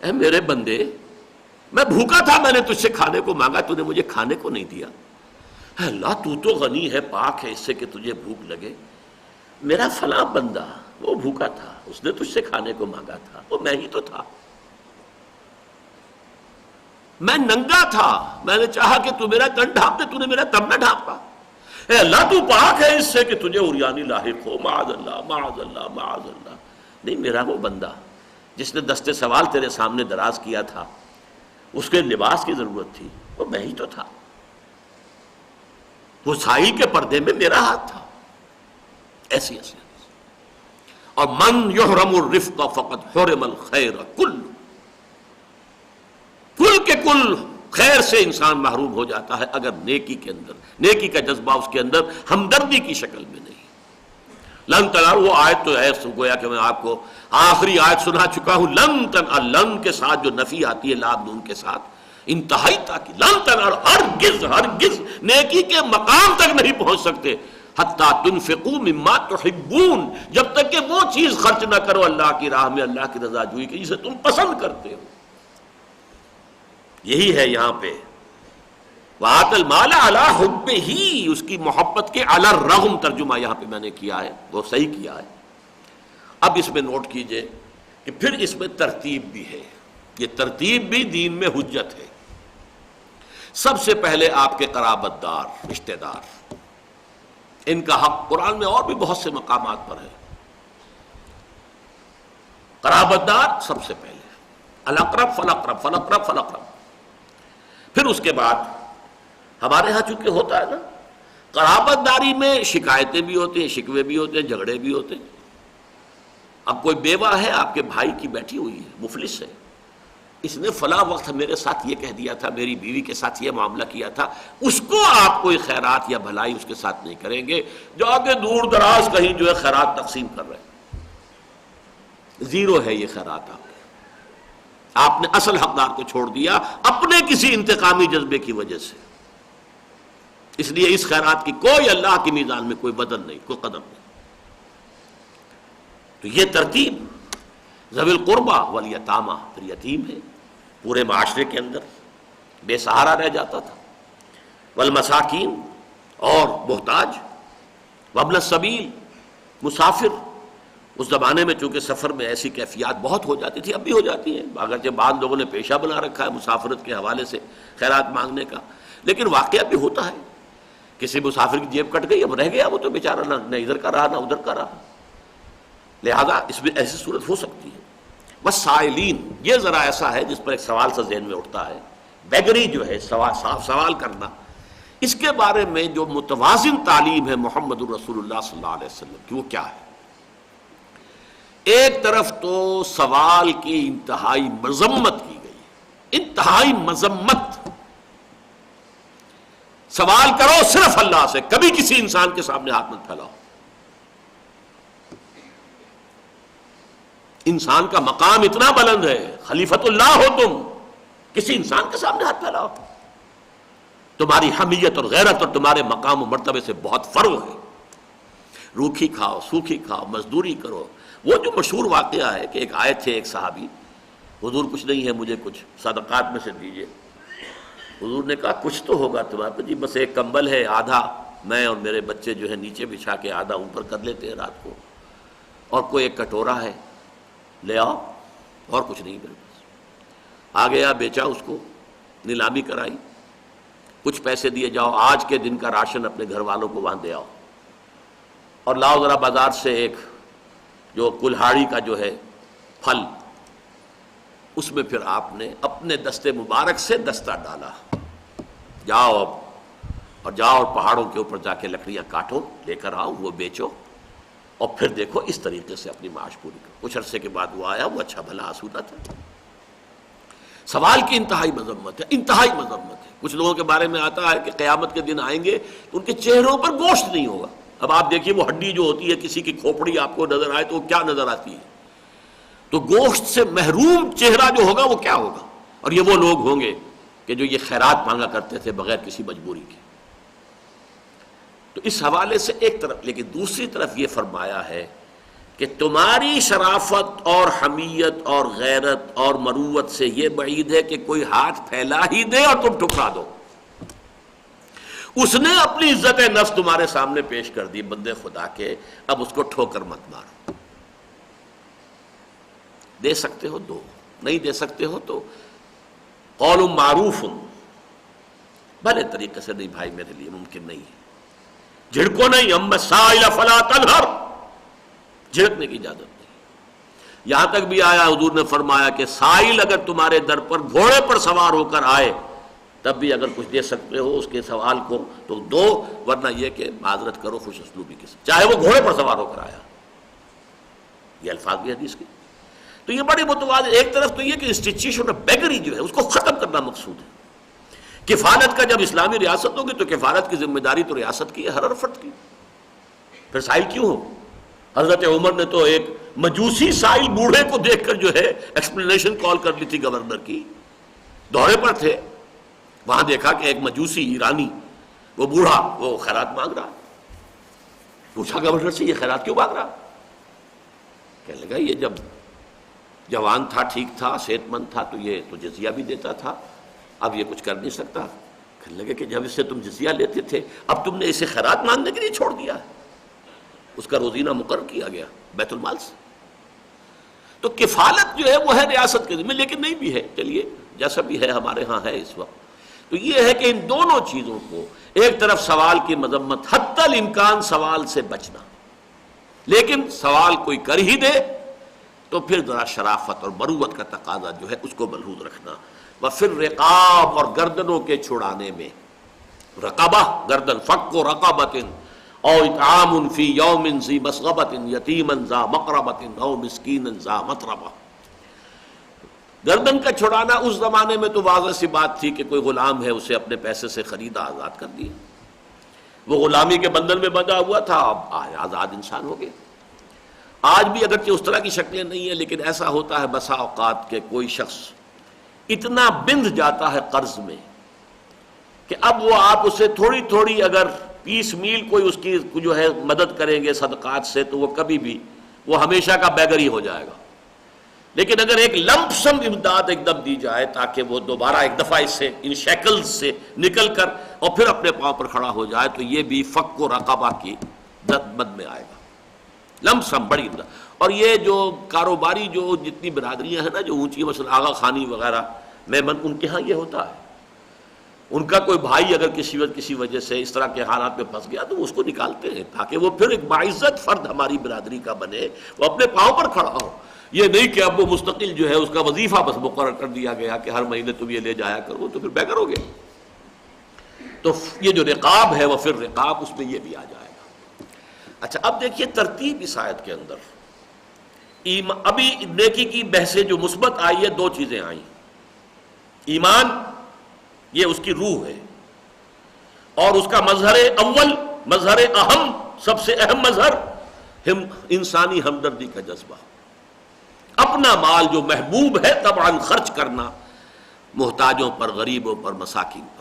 اے میرے بندے، میں بھوکا تھا، میں نے تجھ سے کھانے کو مانگا، تو نے مجھے کھانے کو نہیں دیا. اے اللہ، تو تو غنی ہے، پاک ہے اس سے کہ تجھے بھوک لگے. میرا فلاں بندہ وہ بھوکا تھا، اس نے تجھ سے کھانے کو مانگا تھا، وہ میں ہی تو تھا. میں ننگا تھا، میں نے چاہا کہ تو میرا تن ڈھانپ دے، تو نے میرا تن نہ ڈھانپا. اے اللہ، تو پاک ہے اس سے کہ تجھے عریانی لاحق ہو. معاذ اللہ، معاذ اللہ، معاذ اللہ. نہیں، میرا وہ بندہ جس نے دستے سوال تیرے سامنے دراز کیا تھا، اس کے لباس کی ضرورت تھی، وہ میں ہی تو تھا. وہ سائی کے پردے میں میرا ہاتھ تھا. ایسی اور من یحرم الرفق فقد حرم الخیر کل کے کل خیر سے انسان محروم ہو جاتا ہے اگر نیکی کے اندر، نیکی کا جذبہ اس کے اندر ہمدردی کی شکل میں نہیں. لن تنالوا، وہ آیت تو ہے گویا کہ میں آپ کو آخری آیت سنا چکا ہوں. لن کے ساتھ جو نفی آتی ہے لام نون کے ساتھ، انتہائی تاکید. لن تنالوا، ہرگز نیکی کے مقام تک نہیں پہنچ سکتے حتی تنفقوا مما تحبون، جب تک کہ وہ چیز خرچ نہ کرو اللہ کی راہ میں، اللہ کی رضا جوئی کی، جسے تم پسند کرتے ہو. یہی ہے یہاں پہ وآت المال علی حبہ، اس کی محبت کے علی الرغم ترجمہ یہاں پہ میں نے کیا ہے، وہ صحیح کیا ہے. اب اس میں نوٹ کیجئے کہ پھر اس میں ترتیب بھی ہے. یہ ترتیب بھی دین میں حجت ہے. سب سے پہلے آپ کے قرابت دار، رشتہ دار، ان کا حق قرآن میں اور بھی بہت سے مقامات پر ہے. قرابت دار سب سے پہلے، الاقرب فالاقرب فالاقرب فالاقرب. پھر اس کے بعد ہمارے ہاں چونکہ ہوتا ہے نا، قرابت داری میں شکایتیں بھی ہوتی ہیں، شکوے بھی ہوتے ہیں، جھگڑے بھی ہوتے ہیں. اب کوئی بیوہ ہے آپ کے بھائی کی، بیٹھی ہوئی ہے، مفلس ہے، اس نے فلاں وقت میرے ساتھ یہ کہہ دیا تھا، میری بیوی کے ساتھ یہ معاملہ کیا تھا، اس کو آپ کوئی خیرات یا بھلائی اس کے ساتھ نہیں کریں گے، جو آگے دور دراز کہیں جو ہے خیرات تقسیم کر رہے ہیں. زیرو ہے یہ خیرات آپ نے اصل حقدار کو چھوڑ دیا اپنے کسی انتقامی جذبے کی وجہ سے. اس لیے اس خیرات کی کوئی اللہ کی میزان میں کوئی بدل نہیں، کوئی قدم نہیں. تو یہ ترتیب ذوی القربہ والیتامہ، پھر یتیم ہے پورے معاشرے کے اندر بے سہارا رہ جاتا تھا، والمساکین اور محتاج، وابن السبیل مسافر. اس زمانے میں چونکہ سفر میں ایسی کیفیات بہت ہو جاتی تھی، اب بھی ہو جاتی ہیں، اگرچہ بعض لوگوں نے پیشہ بنا رکھا ہے مسافرت کے حوالے سے خیرات مانگنے کا، لیکن واقعہ بھی ہوتا ہے. کسی مسافر کی جیب کٹ گئی، اب رہ گیا وہ تو بیچارہ نہ ادھر کا رہا نہ ادھر کا رہا، لہذا اس میں ایسی صورت ہو سکتی ہے. والسائلین، یہ ذرا ایسا ہے جس پر ایک سوال سا ذہن میں اٹھتا ہے. بیگری جو ہے، سوال کرنا، اس کے بارے میں جو متوازن تعلیم ہے محمد الرسول اللہ صلی اللہ علیہ وسلم کی، وہ کیا ہے؟ ایک طرف تو سوال کی انتہائی مذمت کی گئی، انتہائی مذمت. سوال کرو صرف اللہ سے، کبھی کسی انسان کے سامنے ہاتھ مت پھیلاؤ. انسان کا مقام اتنا بلند ہے، خلیفۃ اللہ ہو تم، کسی انسان کے سامنے ہاتھ پھیلاؤ؟ تمہاری حمیت اور غیرت اور تمہارے مقام و مرتبے سے بہت فرق ہے. روکھی کھاؤ، سوکھی کھاؤ، مزدوری کرو. وہ جو مشہور واقعہ ہے کہ ایک آئے تھے ایک صحابی، حضور کچھ نہیں ہے، مجھے کچھ صدقات میں سے دیجیے. حضور نے کہا کچھ تو ہوگا تمہارے پاس؟ جی بس ایک کمبل ہے، آدھا میں اور میرے بچے جو ہے نیچے بچھا کے آدھا اوپر کر لیتے ہیں رات کو، اور کوئی ایک کٹورا ہے، لے آؤ، اور کچھ نہیں میرے پاس. آ گیا، بیچا اس کو، نیلامی کرائی، کچھ پیسے دیے، جاؤ آج کے دن کا راشن اپنے گھر والوں کو وہاں دے آؤ، اور لاؤ ذرا بازار سے ایک جو کلہاڑی کا جو ہے پھل، اس میں پھر آپ نے اپنے دستے مبارک سے دستہ ڈالا. جاؤ اب، اور جاؤ اور پہاڑوں کے اوپر جا کے لکڑیاں کاٹو، لے کر آؤ، وہ بیچو، اور پھر دیکھو اس طریقے سے اپنی معاش پوری کرو. کچھ عرصے کے بعد وہ آیا، وہ اچھا بھلا آسودہ تھا. سوال کی انتہائی مذمت ہے، انتہائی مذمت ہے. کچھ لوگوں کے بارے میں آتا ہے کہ قیامت کے دن آئیں گے تو ان کے چہروں پر گوشت نہیں ہوگا. اب آپ دیکھیے وہ ہڈی جو ہوتی ہے، کسی کی کھوپڑی آپ کو نظر آئے تو وہ کیا نظر آتی ہے؟ تو گوشت سے محروم چہرہ جو ہوگا وہ کیا ہوگا؟ اور یہ وہ لوگ ہوں گے کہ جو یہ خیرات مانگا کرتے تھے بغیر کسی مجبوری کے. تو اس حوالے سے ایک طرف، لیکن دوسری طرف یہ فرمایا ہے کہ تمہاری شرافت اور حمیت اور غیرت اور مروت سے یہ بعید ہے کہ کوئی ہاتھ پھیلا ہی دے اور تم ٹھکرا دو. اس نے اپنی عزت نفس تمہارے سامنے پیش کر دی بندے خدا کے، اب اس کو ٹھوکر مت مارو. دے سکتے ہو دو، نہیں دے سکتے ہو تو قول معروف، بھلے طریقے سے، نہیں بھائی میرے لیے ممکن نہیں ہے، جھڑکو نہیں، اما السائل فلا تنہر، جھڑکنے کی اجازت نہیں. یہاں تک بھی آیا حضور نے فرمایا کہ سائل اگر تمہارے در پر گھوڑے پر سوار ہو کر آئے تب بھی اگر کچھ دے سکتے ہو اس کے سوال کو تو دو، ورنہ یہ کہ معذرت کرو خوش اسلوبی کے ساتھ، چاہے وہ گھوڑے پر سوار ہو کر آیا. یہ الفاظ بھی حدیث کے. تو یہ بڑی متوازن، ایک طرف تو یہ کہ انسٹیٹیوشن آف بیگری جو ہے اس کو ختم کرنا مقصود ہے. کفالت کا جب اسلامی ریاست ہوگی تو کفالت کی ذمہ داری تو ریاست کی ہے، ہر فرد کی. پھر سائل کیوں ہو؟ حضرت عمر نے تو ایک مجوسی سائل بوڑھے کو دیکھ کر جو ہے ایکسپلینیشن کال کر لی تھی گورنر کی. دورے پر تھے، وہاں دیکھا کہ ایک مجوسی ایرانی، وہ بوڑھا، وہ خیرات مانگ رہا. پوچھا گورنر سے یہ خیرات کیوں مانگ رہا؟ کہنے لگا یہ جب جوان تھا، ٹھیک تھا، صحت مند تھا تو یہ تو جزیہ بھی دیتا تھا، اب یہ کچھ کر نہیں سکتا. کہنے لگے کہ جب اس سے تم جزیہ لیتے تھے اب تم نے اسے خیرات مانگنے کے لیے چھوڑ دیا. اس کا روزینہ مقرر کیا گیا بیت المال سے. تو کفالت جو ہے وہ ہے ریاست کے ذمہ، لیکن نہیں بھی ہے، چلیے جیسا بھی ہے ہمارے ہاں ہے اس وقت. تو یہ ہے کہ ان دونوں چیزوں کو، ایک طرف سوال کی مذمت، حتی الامکان سوال سے بچنا، لیکن سوال کوئی کر ہی دے تو پھر ذرا شرافت اور مروت کا تقاضا جو ہے اس کو ملحوظ رکھنا. وَفِي الرِّقَابِ، اور گردنوں کے چھڑانے میں، رقبہ گردن، فک رقبۃ او اطعام فی یوم ذی مسغبۃ یتیما ذا مقربۃ او مسکینا ذا متربہ. گردن کا چھڑانا اس زمانے میں تو واضح سی بات تھی کہ کوئی غلام ہے اسے اپنے پیسے سے خریدا، آزاد کر دیا. وہ غلامی کے بندھن میں بندھا ہوا تھا، اب آزاد انسان ہو گیا. آج بھی اگرچہ اس طرح کی شکلیں نہیں ہیں، لیکن ایسا ہوتا ہے بسا اوقات کہ کوئی شخص اتنا بندھ جاتا ہے قرض میں کہ اب وہ آپ اسے تھوڑی تھوڑی اگر 20 میل کوئی اس کی جو ہے مدد کریں گے صدقات سے، تو وہ کبھی بھی وہ ہمیشہ کا بیگر ہی ہو جائے گا. لیکن اگر ایک لمپ سم امداد ایک دم دی جائے تاکہ وہ دوبارہ ایک دفعہ اس سے ان شیکلز سے نکل کر اور پھر اپنے پاؤں پر کھڑا ہو جائے، تو یہ بھی فک و رقبہ کی مد میں آئے گا. لمپ سم بڑی امداد. اور یہ جو کاروباری جو جتنی برادریاں ہیں نا جو اونچی، مثلا آغا خانی وغیرہ، میمن، ان کے ہاں یہ ہوتا ہے. ان کا کوئی بھائی اگر کسی وجہ سے اس طرح کے حالات میں پھنس گیا تو وہ اس کو نکالتے ہیں تاکہ وہ پھر ایک باعزت فرد ہماری برادری کا بنے، وہ اپنے پاؤں پر کھڑا ہو. یہ نہیں کہ اب وہ مستقل جو ہے اس کا وظیفہ بس مقرر کر دیا گیا کہ ہر مہینے تم یہ لے جایا کرو، تو پھر بیگر ہو گئے. تو یہ جو رقاب ہے وہ پھر رقاب، اس میں یہ بھی آ جائے گا. اچھا اب دیکھیے ترتیب اس آیت کے اندر. ابھی نیکی کی بحثیں جو مثبت آئی ہے، دو چیزیں آئیں. ایمان، یہ اس کی روح ہے، اور اس کا مظہر اول، مظہر اہم، سب سے اہم مظہر انسانی ہمدردی کا جذبہ. اپنا مال جو محبوب ہے طبعاً خرچ کرنا محتاجوں پر، غریبوں پر، مساکین پر.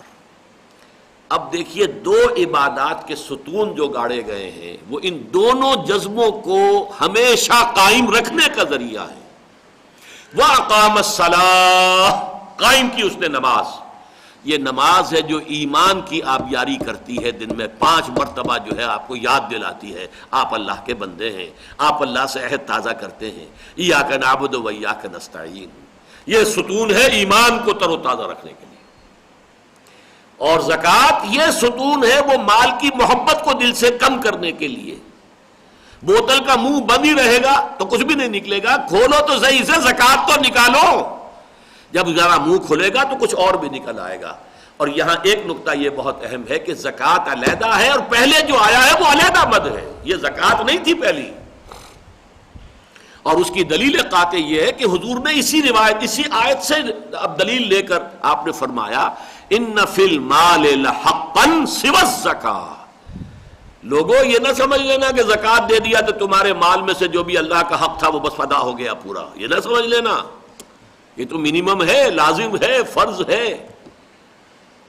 اب دیکھیے دو عبادات کے ستون جو گاڑے گئے ہیں وہ ان دونوں جذبوں کو ہمیشہ قائم رکھنے کا ذریعہ ہے. وَأَقَامَ الصَّلَاةَ، قائم کی اس نے نماز. یہ نماز ہے جو ایمان کی آبیاری کرتی ہے، دن میں 5 مرتبہ جو ہے آپ کو یاد دلاتی ہے آپ اللہ کے بندے ہیں، آپ اللہ سے عہد تازہ کرتے ہیں. ایاک نعبد و ایاک نستعین، یہ ستون ہے ایمان کو تر و تازہ رکھنے کے لیے. اور زکوٰۃ یہ ستون ہے وہ مال کی محبت کو دل سے کم کرنے کے لیے. بوتل کا منہ بند ہی رہے گا تو کچھ بھی نہیں نکلے گا، کھولو تو صحیح سے، زکوٰۃ تو نکالو. جب ذرا منہ کھلے گا تو کچھ اور بھی نکل آئے گا. اور یہاں ایک نقطہ یہ بہت اہم ہے کہ زکوٰۃ علیحدہ ہے، اور پہلے جو آیا ہے وہ علیحدہ مد ہے. یہ زکوٰۃ نہیں تھی پہلی. اور اس کی دلیل قاطع یہ ہے کہ حضور نے اسی روایت، اسی آیت سے اب دلیل لے کر آپ نے فرمایا ان فی المال لحقا سوی الزکاۃ. لوگوں یہ نہ سمجھ لینا کہ زکوٰۃ دے دیا تو تمہارے مال میں سے جو بھی اللہ کا حق تھا وہ بس ادا ہو گیا پورا. یہ نہ سمجھ لینا، یہ تو منیمم ہے، لازم ہے، فرض ہے.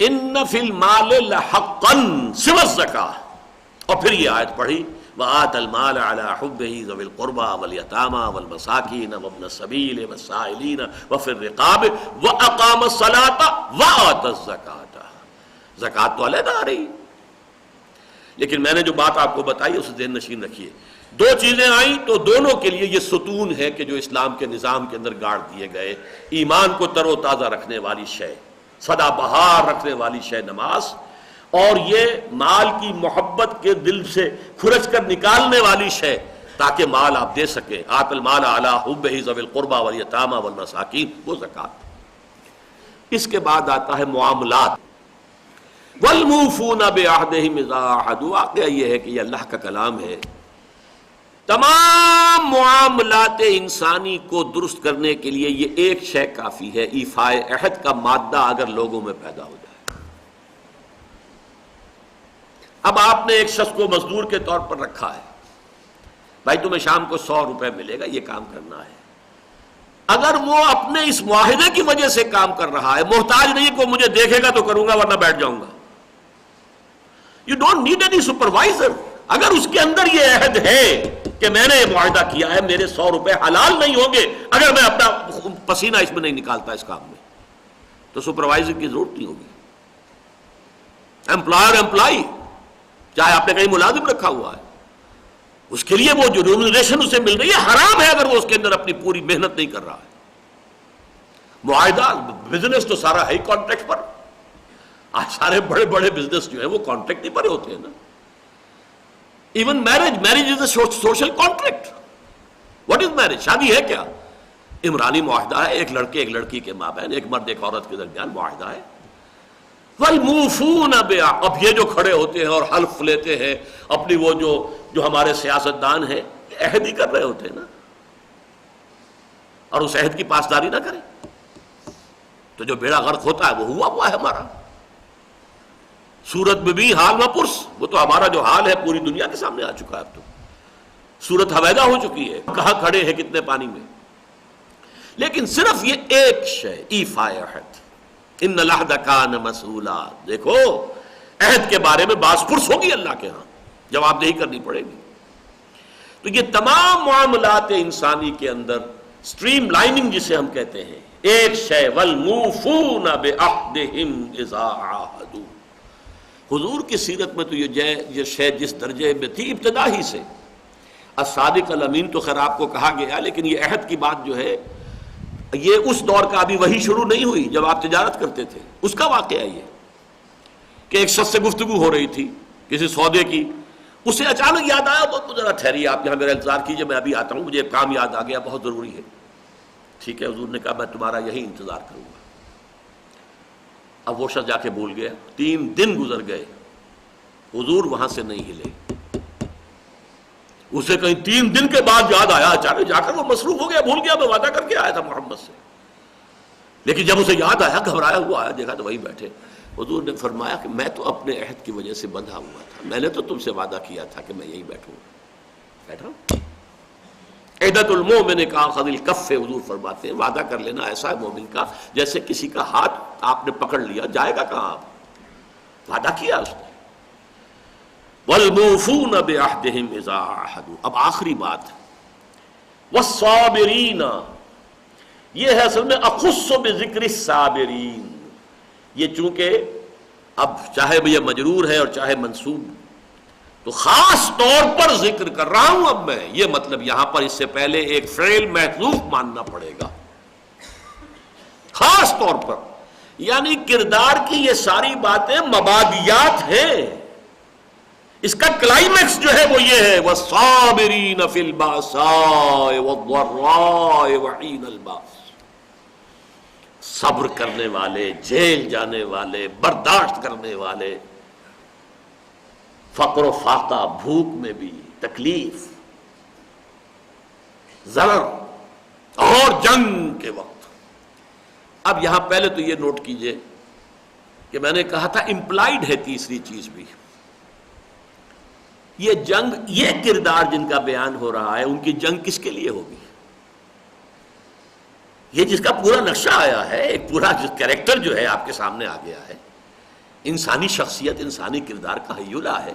ان فی المال لحقا سوی الزکاۃ. اور پھر یہ آیت پڑھی وآت المال علی حبہ ذوی القربى والیتامى والمساکین وابن السبیل والسائلین وفی الرقاب واقام الصلاۃ وآت الزکاۃ. زکوٰۃ تو علیحدہ آ رہی، لیکن میں نے جو بات آپ کو بتائی اسے ذہن نشین رکھیے. دو چیزیں آئیں تو دونوں کے لیے یہ ستون ہے کہ جو اسلام کے نظام کے اندر گاڑ دیے گئے. ایمان کو تر و تازہ رکھنے والی شے، سدا بہار رکھنے والی شے نماز، اور یہ مال کی محبت کے دل سے کھرچ کر نکالنے والی شے تاکہ مال آپ دے سکیں. آت المال علی حبہ ذوی القربى والیتامى والمساکین، وہ زکوٰۃ. اس کے بعد آتا ہے معاملات. والموفون بعہدہم اذا عاہدوا. واقعہ یہ ہے کہ یہ اللہ کا کلام ہے. تمام معاملات انسانی کو درست کرنے کے لیے یہ ایک شے کافی ہے، ایفائے عہد کا مادہ اگر لوگوں میں پیدا ہو جائے. اب آپ نے ایک شخص کو مزدور کے طور پر رکھا ہے، بھائی تمہیں شام کو 100 روپے ملے گا، یہ کام کرنا ہے. اگر وہ اپنے اس معاہدے کی وجہ سے کام کر رہا ہے، محتاج نہیں کہ مجھے دیکھے گا تو کروں گا ورنہ بیٹھ جاؤں گا. You don't need any supervisor. اگر اس کے اندر یہ عہد ہے کہ میں نے یہ معاہدہ کیا ہے، میرے 100 روپے حلال نہیں ہوں گے اگر میں اپنا پسینہ اس میں نہیں نکالتا اس کام میں، تو سپروائزر کی ضرورت نہیں ہوگی. امپلائر امپلائی، چاہے آپ نے کہیں ملازم رکھا ہوا ہے، اس کے لیے وہ جو ریمونریشن اسے مل رہی ہے حرام ہے اگر وہ اس کے اندر اپنی پوری محنت نہیں کر رہا ہے. معاہدہ، بزنس تو سارا ہے ہی کانٹریکٹ پر. آج سارے بڑے بڑے بزنس جو ہیں وہ کانٹریکٹ ہی پر ہوتے ہیں نا. Even marriage is a social contract. What is marriage? شادی ہے کیا؟ عمرانی معاہدہ ہے، ایک لڑکے ایک لڑکی کے مابین، ایک مرد ایک عورت کے درمیان معاہدہ ہے. والموفون بعہد. اب یہ جو کھڑے ہوتے ہیں اور حلف لیتے ہیں اپنی، وہ جو ہمارے سیاستدان ہیں عہد ہی کر رہے ہوتے ہیں نا، اور اس عہد کی پاسداری نہ کریں تو جو بیڑا غرق ہوتا ہے وہ ہوا ہے ہمارا. سورت میں بھی حال نہ پرس، وہ تو ہمارا جو حال ہے پوری دنیا کے سامنے آ چکا ہے. اب تو صورت حویدہ ہو چکی ہے، کہاں کھڑے ہیں کتنے پانی میں. لیکن صرف یہ ایک شے، ایفائے عہد، ان العہد کان مسئولا. دیکھو عہد کے بارے میں باز پرس ہوگی اللہ کے ہاں، جواب دہی کرنی پڑے گی. تو یہ تمام معاملات انسانی کے اندر سٹریم لائننگ جسے ہم کہتے ہیں، ایک شے، والموفون بعہدہم اذا عاہدوا. حضور کی سیرت میں تو یہ شے جس درجے میں تھی ابتدا ہی سے، الصادق الامین تو خیر آپ کو کہا گیا، لیکن یہ عہد کی بات جو ہے یہ اس دور کا ابھی وہی شروع نہیں ہوئی جب آپ تجارت کرتے تھے. اس کا واقعہ یہ کہ ایک شخص سے گفتگو ہو رہی تھی کسی سودے کی، اسے اچانک یاد آیا، بہت ذرا ٹھہریے آپ یہاں میرا انتظار کیجئے، میں ابھی آتا ہوں، مجھے ایک کام یاد آ گیا بہت ضروری ہے. ٹھیک ہے، حضور نے کہا میں تمہارا یہی انتظار کروں گا. اب وہ شخص جا کے بھول گیا. 3 دن گزر گئے، حضور وہاں سے نہیں ہلے. اسے کہیں 3 دن کے بعد یاد آیا، اچانک جا کر وہ مصروف ہو گیا، بھول گیا میں وعدہ کر کے آیا تھا محمد سے. لیکن جب اسے یاد آیا، گھبرایا ہوا آیا، دیکھا تو وہی بیٹھے. حضور نے فرمایا کہ میں تو اپنے عہد کی وجہ سے بندھا ہوا تھا، میں نے تو تم سے وعدہ کیا تھا کہ میں یہی بیٹھوں. بیٹھا عہدۃ المؤمن کاخذ الکف. حضور فرماتے ہیں وعدہ کر لینا ایسا ہے مومن کا جیسے کسی کا ہاتھ آپ نے پکڑ لیا، جائے گا کہاں؟ آپ وعدہ کیا اس نے. والموفون بعہدہم اذا عاہدوا. اب آخری بات، والصابرین، یہ ہے اصل میں اخص بذکر الصابرین. یہ چونکہ اب چاہے یہ مجرور ہے اور چاہے منصوب، تو خاص طور پر ذکر کر رہا ہوں اب میں. یہ مطلب یہاں پر اس سے پہلے ایک فعل محذوف ماننا پڑے گا خاص طور پر. یعنی کردار کی یہ ساری باتیں مبادیات ہیں، اس کا کلائمیکس جو ہے وہ یہ ہے، وَالصَّابِرِينَ فِي الْبَأْسَاءِ وَالضَّرَّاءِ وَحِينَ الْبَأْسِ. صبر کرنے والے، جیل جانے والے، برداشت کرنے والے، فقر و فاقہ، بھوک میں بھی، تکلیف، ضرر اور جنگ کے وقت. اب یہاں پہلے تو یہ نوٹ کیجئے کہ میں نے کہا تھا امپلائیڈ ہے تیسری چیز بھی. یہ جنگ، یہ کردار جن کا بیان ہو رہا ہے، ان کی جنگ کس کے لیے ہوگی؟ یہ جس کا پورا نقشہ آیا ہے، ایک پورا کریکٹر جو ہے آپ کے سامنے آ گیا ہے، انسانی شخصیت، انسانی کردار کا ہیولہ ہے.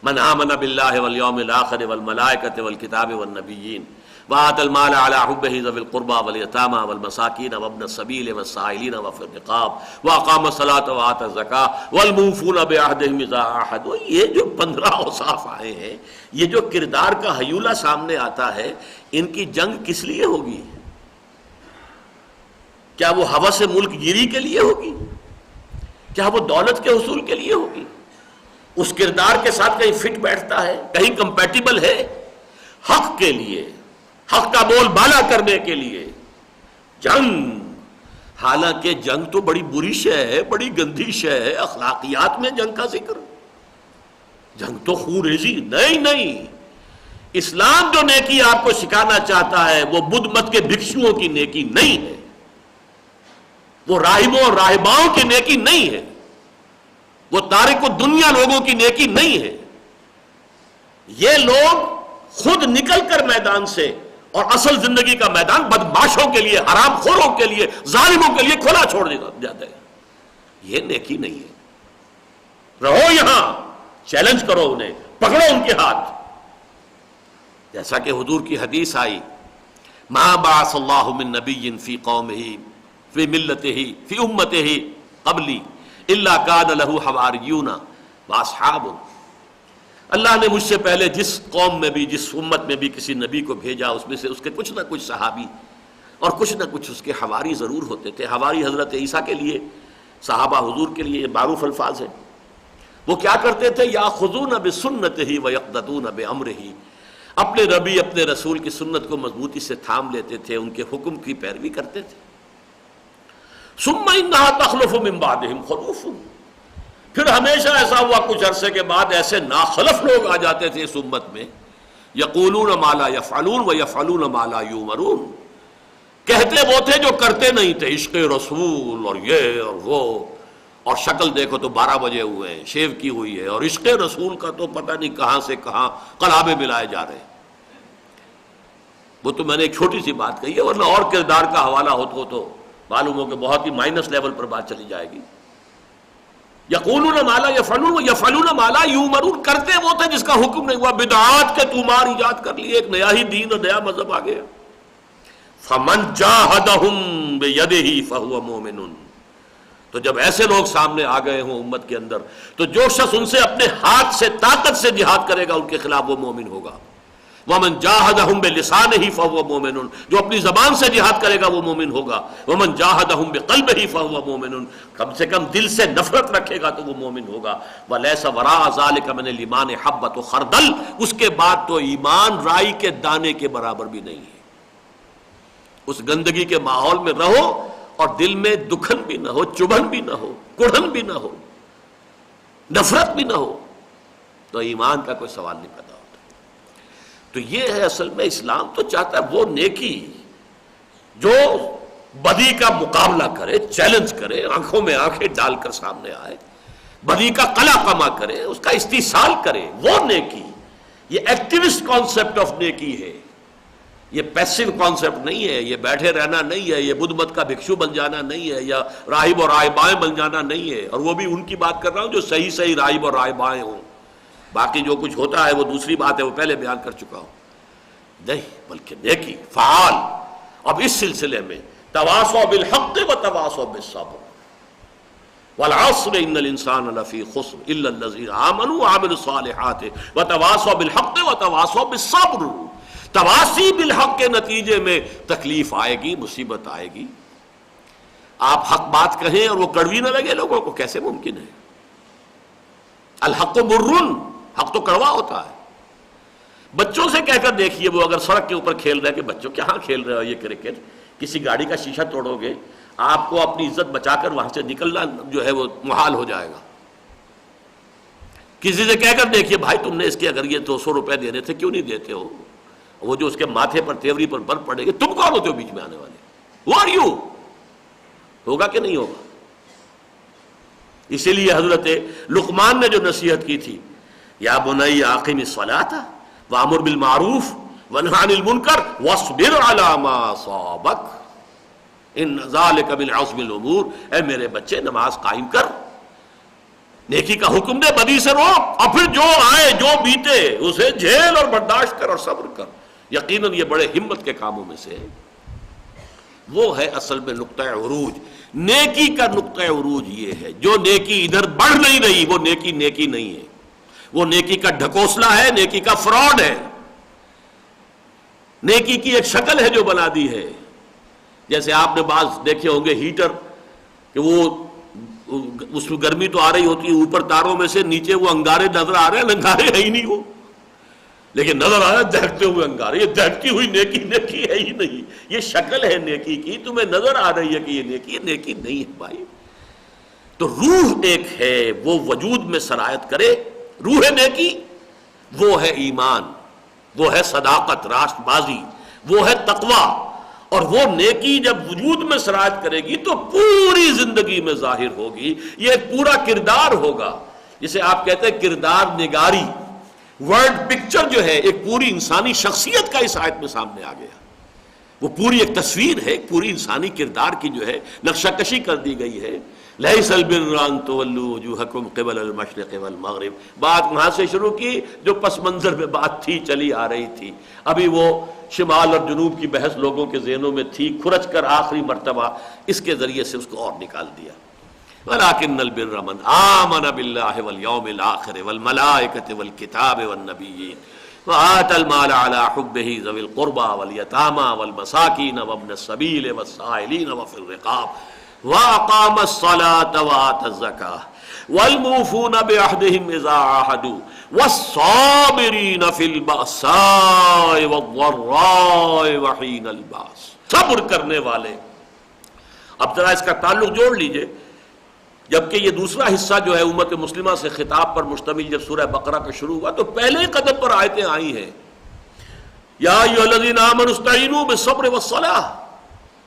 من آمن باللہ والیوم الآخر والملائکۃ والکتاب والنبیین وآتى المال على حبه ذوي القربى واليتامى والمساکین وابن السبیل والسائلین وفی الرقاب وأقام الصلاة وآتى الزکاة والموفون بعہدہم اذا عاہدوا. یہ جو 15 اوصاف آئے ہیں، یہ جو کردار کا ہیولہ سامنے آتا ہے، ان کی جنگ کس لیے ہوگی؟ کیا وہ ہوس ملک گیری کے لیے ہوگی؟ کیا وہ دولت کے حصول کے لیے ہوگی؟ اس کردار کے ساتھ کہیں فٹ بیٹھتا ہے، کہیں کمپیٹیبل ہے؟ حق کے لیے، حق کا بول بالا کرنے کے لیے جنگ. حالانکہ جنگ تو بڑی بری شے ہے، بڑی گندی شے ہے. اخلاقیات میں جنگ کا ذکر، جنگ تو خون ریزی نہیں. اسلام جو نیکی آپ کو سکھانا چاہتا ہے وہ بدھ مت کے بھکشوؤں کی نیکی نہیں ہے، وہ راہبوں اور راہباؤں کی نیکی نہیں ہے، وہ تارک الدنیا لوگوں کی نیکی نہیں ہے. یہ لوگ خود نکل کر میدان سے، اور اصل زندگی کا میدان بدماشوں کے لیے، حرام خوروں کے لیے، ظالموں کے لیے کھلا چھوڑ جاتا ہے. یہ نیکی نہیں ہے. رہو یہاں، چیلنج کرو انہیں، پکڑو ان کے ہاتھ. جیسا کہ حضور کی حدیث آئی، ما بعث اللہ من نبی فی قومہ فی ملتہ فی امتہ قبلی الا کان لہ حواریون واصحاب. اللہ نے مجھ سے پہلے جس قوم میں بھی، جس امت میں بھی کسی نبی کو بھیجا، اس میں سے اس کے کچھ نہ کچھ صحابی اور کچھ نہ کچھ اس کے حواری ضرور ہوتے تھے. حواری حضرت عیسیٰ کے لیے، صحابہ حضور کے لیے یہ معروف الفاظ ہیں. وہ کیا کرتے تھے؟ یاخذون بسنتہ ویقتدون بامرہ. اپنے نبی، اپنے رسول کی سنت کو مضبوطی سے تھام لیتے تھے، ان کے حکم کی پیروی کرتے تھے. ثم انھا تخلف من بعدہم خلوف. پھر ہمیشہ ایسا ہوا کچھ عرصے کے بعد ایسے ناخلف لوگ آ جاتے تھے اس امت میں، یقولون ما لا یفعلون ویفعلون ما لا یؤمرون. کہتے وہ تھے جو کرتے نہیں تھے، عشق رسول اور یہ اور وہ، اور شکل دیکھو تو 12 بجے ہوئے ہیں، شیو کی ہوئی ہے، اور عشق رسول کا تو پتہ نہیں کہاں سے کہاں قلابے ملائے جا رہے ہیں. وہ تو میں نے ایک چھوٹی سی بات کہی ہے، ورنہ اور کردار کا حوالہ ہو تو معلوم ہو کہ بہت ہی مائنس لیول پر بات چلی جائے گی۔ یقولون ما لا یفعلون یفعلون ما لا یؤمرون، کرتے وہ تھے جس کا حکم نہیں ہوا، بدعات کے طومار ایجاد کر لیے، ایک نیا ہی دین اور نیا مذہب آ گیا۔ فمن جاہدہم بیدہ فہو مومن، تو جب ایسے لوگ سامنے آ گئے ہوں امت کے اندر، تو جو شخص ان سے اپنے ہاتھ سے طاقت سے جہاد کرے گا ان کے خلاف وہ مومن ہوگا۔ ومن جاہدہم بلسانہ فہو مومن، جو اپنی زبان سے جہاد کرے گا وہ مومن ہوگا۔ ومن جاہدہم بقلبہ فہو مومن، کم سے کم دل سے نفرت رکھے گا تو وہ مومن ہوگا۔ ولیس وراء ذلک من الایمان حبۃ خردل، اس کے بعد تو ایمان رائی کے دانے کے برابر بھی نہیں ہے۔ اس گندگی کے ماحول میں رہو اور دل میں دکھن بھی نہ ہو، چبھن بھی نہ ہو، کڑھن بھی نہ ہو، نفرت بھی نہ ہو، تو ایمان کا کوئی سوال نہیں پیدا ہوتا۔ تو یہ ہے اصل میں اسلام تو چاہتا ہے وہ نیکی جو بدی کا مقابلہ کرے، چیلنج کرے، آنکھوں میں آنکھیں ڈال کر سامنے آئے، بدی کا قلع کما کرے، اس کا استحصال کرے، وہ نیکی۔ یہ ایکٹیوسٹ کانسیپٹ آف نیکی ہے، یہ پیسو کانسیپٹ نہیں ہے، یہ بیٹھے رہنا نہیں ہے، یہ بدھ مت کا بھکشو بن جانا نہیں ہے، یا راہب اور راہبائیں بن جانا نہیں ہے۔ اور وہ بھی ان کی بات کر رہا ہوں جو صحیح صحیح راہب اور راہبائیں ہوں، باقی جو کچھ ہوتا ہے وہ دوسری بات ہے، وہ پہلے بیان کر چکا ہوں۔ نہیں، بلکہ نیکی فعال۔ اب اس سلسلے میں تواصوا بالحق وتواصوا بالصبر والعصر ان الانسان لفی خسر الا الذین آمنوا وعملوا الصالحات وتواصوا بالحق وتواصوا بالصبر۔ تواصی بالحق کے نتیجے میں تکلیف آئے گی، مصیبت آئے گی۔ آپ حق بات کہیں اور وہ کڑوی نہ لگے لوگوں کو، کیسے ممکن ہے؟ الحق مرن، حق تو کڑوا ہوتا ہے۔ بچوں سے کہہ کر دیکھیے، وہ اگر سڑک کے اوپر کھیل رہے کہ بچوں کہاں کھیل رہے ہو یہ کرکٹ، کسی گاڑی کا شیشہ توڑو گے، آپ کو اپنی عزت بچا کر وہاں سے نکلنا جو ہے وہ محال ہو جائے گا۔ کسی سے کہہ کر دیکھیے بھائی تم نے اس کے اگر یہ 200 روپے دینے تھے کیوں نہیں دیتے ہو، وہ جو اس کے ماتھے پر تیوری پر بر پڑے گے، تم کون ہوتے ہو بیچ میں آنے والے، Who are you؟ ہوگا کہ نہیں ہوگا؟ اسی لیے حضرت لقمان نے جو نصیحت کی تھی، یا بنی اقم الصلاۃ وامر بالمعروف وانہ عن المنکر واصبر علی ما اصابک ان ذلک من عزم الامور، اے میرے بچے نماز قائم کر، نیکی کا حکم دے، بدی سے روک، اور پھر جو آئے جو بیتے اسے جھیل اور برداشت کر اور صبر کر۔ یقیناً یہ بڑے ہمت کے کاموں میں سے ہے۔ وہ ہے اصل میں نقطہ عروج۔ نیکی کا نقطہ عروج یہ ہے، جو نیکی ادھر بڑھ نہیں رہی وہ نیکی نیکی نہیں ہے، وہ نیکی کا ڈھکوسلا ہے، نیکی کا فراڈ ہے، نیکی کی ایک شکل ہے جو بنا دی ہے۔ جیسے آپ نے بعض دیکھے ہوں گے ہیٹر کہ وہ اس میں گرمی تو آ رہی ہوتی ہے، اوپر تاروں میں سے نیچے وہ انگارے نظر آ رہے ہیں، انگارے ہے ہی نہیں وہ، لیکن نظر آ رہا ہے دہکتے ہوئے انگارے۔ یہ دہکتی ہوئی نیکی نیکی ہے ہی نہیں، یہ شکل ہے نیکی کی، تمہیں نظر آ رہی ہے کہ یہ نیکی نہیں ہے بھائی۔ تو روح ایک ہے، وہ وجود میں سرایت کرے، روح نیکی وہ ہے ایمان، وہ ہے صداقت، راست بازی، وہ ہے تقوی۔ اور وہ نیکی جب وجود میں سرایت کرے گی تو پوری زندگی میں ظاہر ہوگی، یہ ایک پورا کردار ہوگا، جسے آپ کہتے ہیں کردار نگاری، ورڈ پکچر جو ہے، ایک پوری انسانی شخصیت کا اس آیت میں سامنے آ گیا۔ وہ پوری ایک تصویر ہے، ایک پوری انسانی کردار کی جو ہے نقشہ کشی کر دی گئی ہے۔ لیس البر ان تولوا وجوہکم قبل المشرق والمغرب، بات وہاں سے شروع کی جو پس منظر میں بات تھی، چلی آ رہی تھی، ابھی وہ شمال اور جنوب کی بحث لوگوں کے ذہنوں میں تھی، کھرچ کر آخری مرتبہ اس کے ذریعے سے اس کو اور نکال دیا۔ ولکن البر من آمن باللہ والیوم الآخر والملائکۃ والکتاب والنبیین وآتى المال على حبه ذوي القربى واليتامى والمساكين وابن السبيل والسائلين وفي الرقاب وأقام الصلاة وآتى الزكاة والموفون بعهدهم إذا عاهدوا والصابرين في البأساء والضراء وحين البأس، صبر کرنے والے۔ اب ذرا اس کا تعلق جوڑ لیجئے، جبکہ یہ دوسرا حصہ جو ہے امت مسلمہ سے خطاب پر مشتمل جب سورہ بقرہ کا شروع ہوا تو پہلے ہی قدم پر آیتیں آئی ہیں، یا ایھا الذین آمنوا استعینوا بالصبر والصلاۃ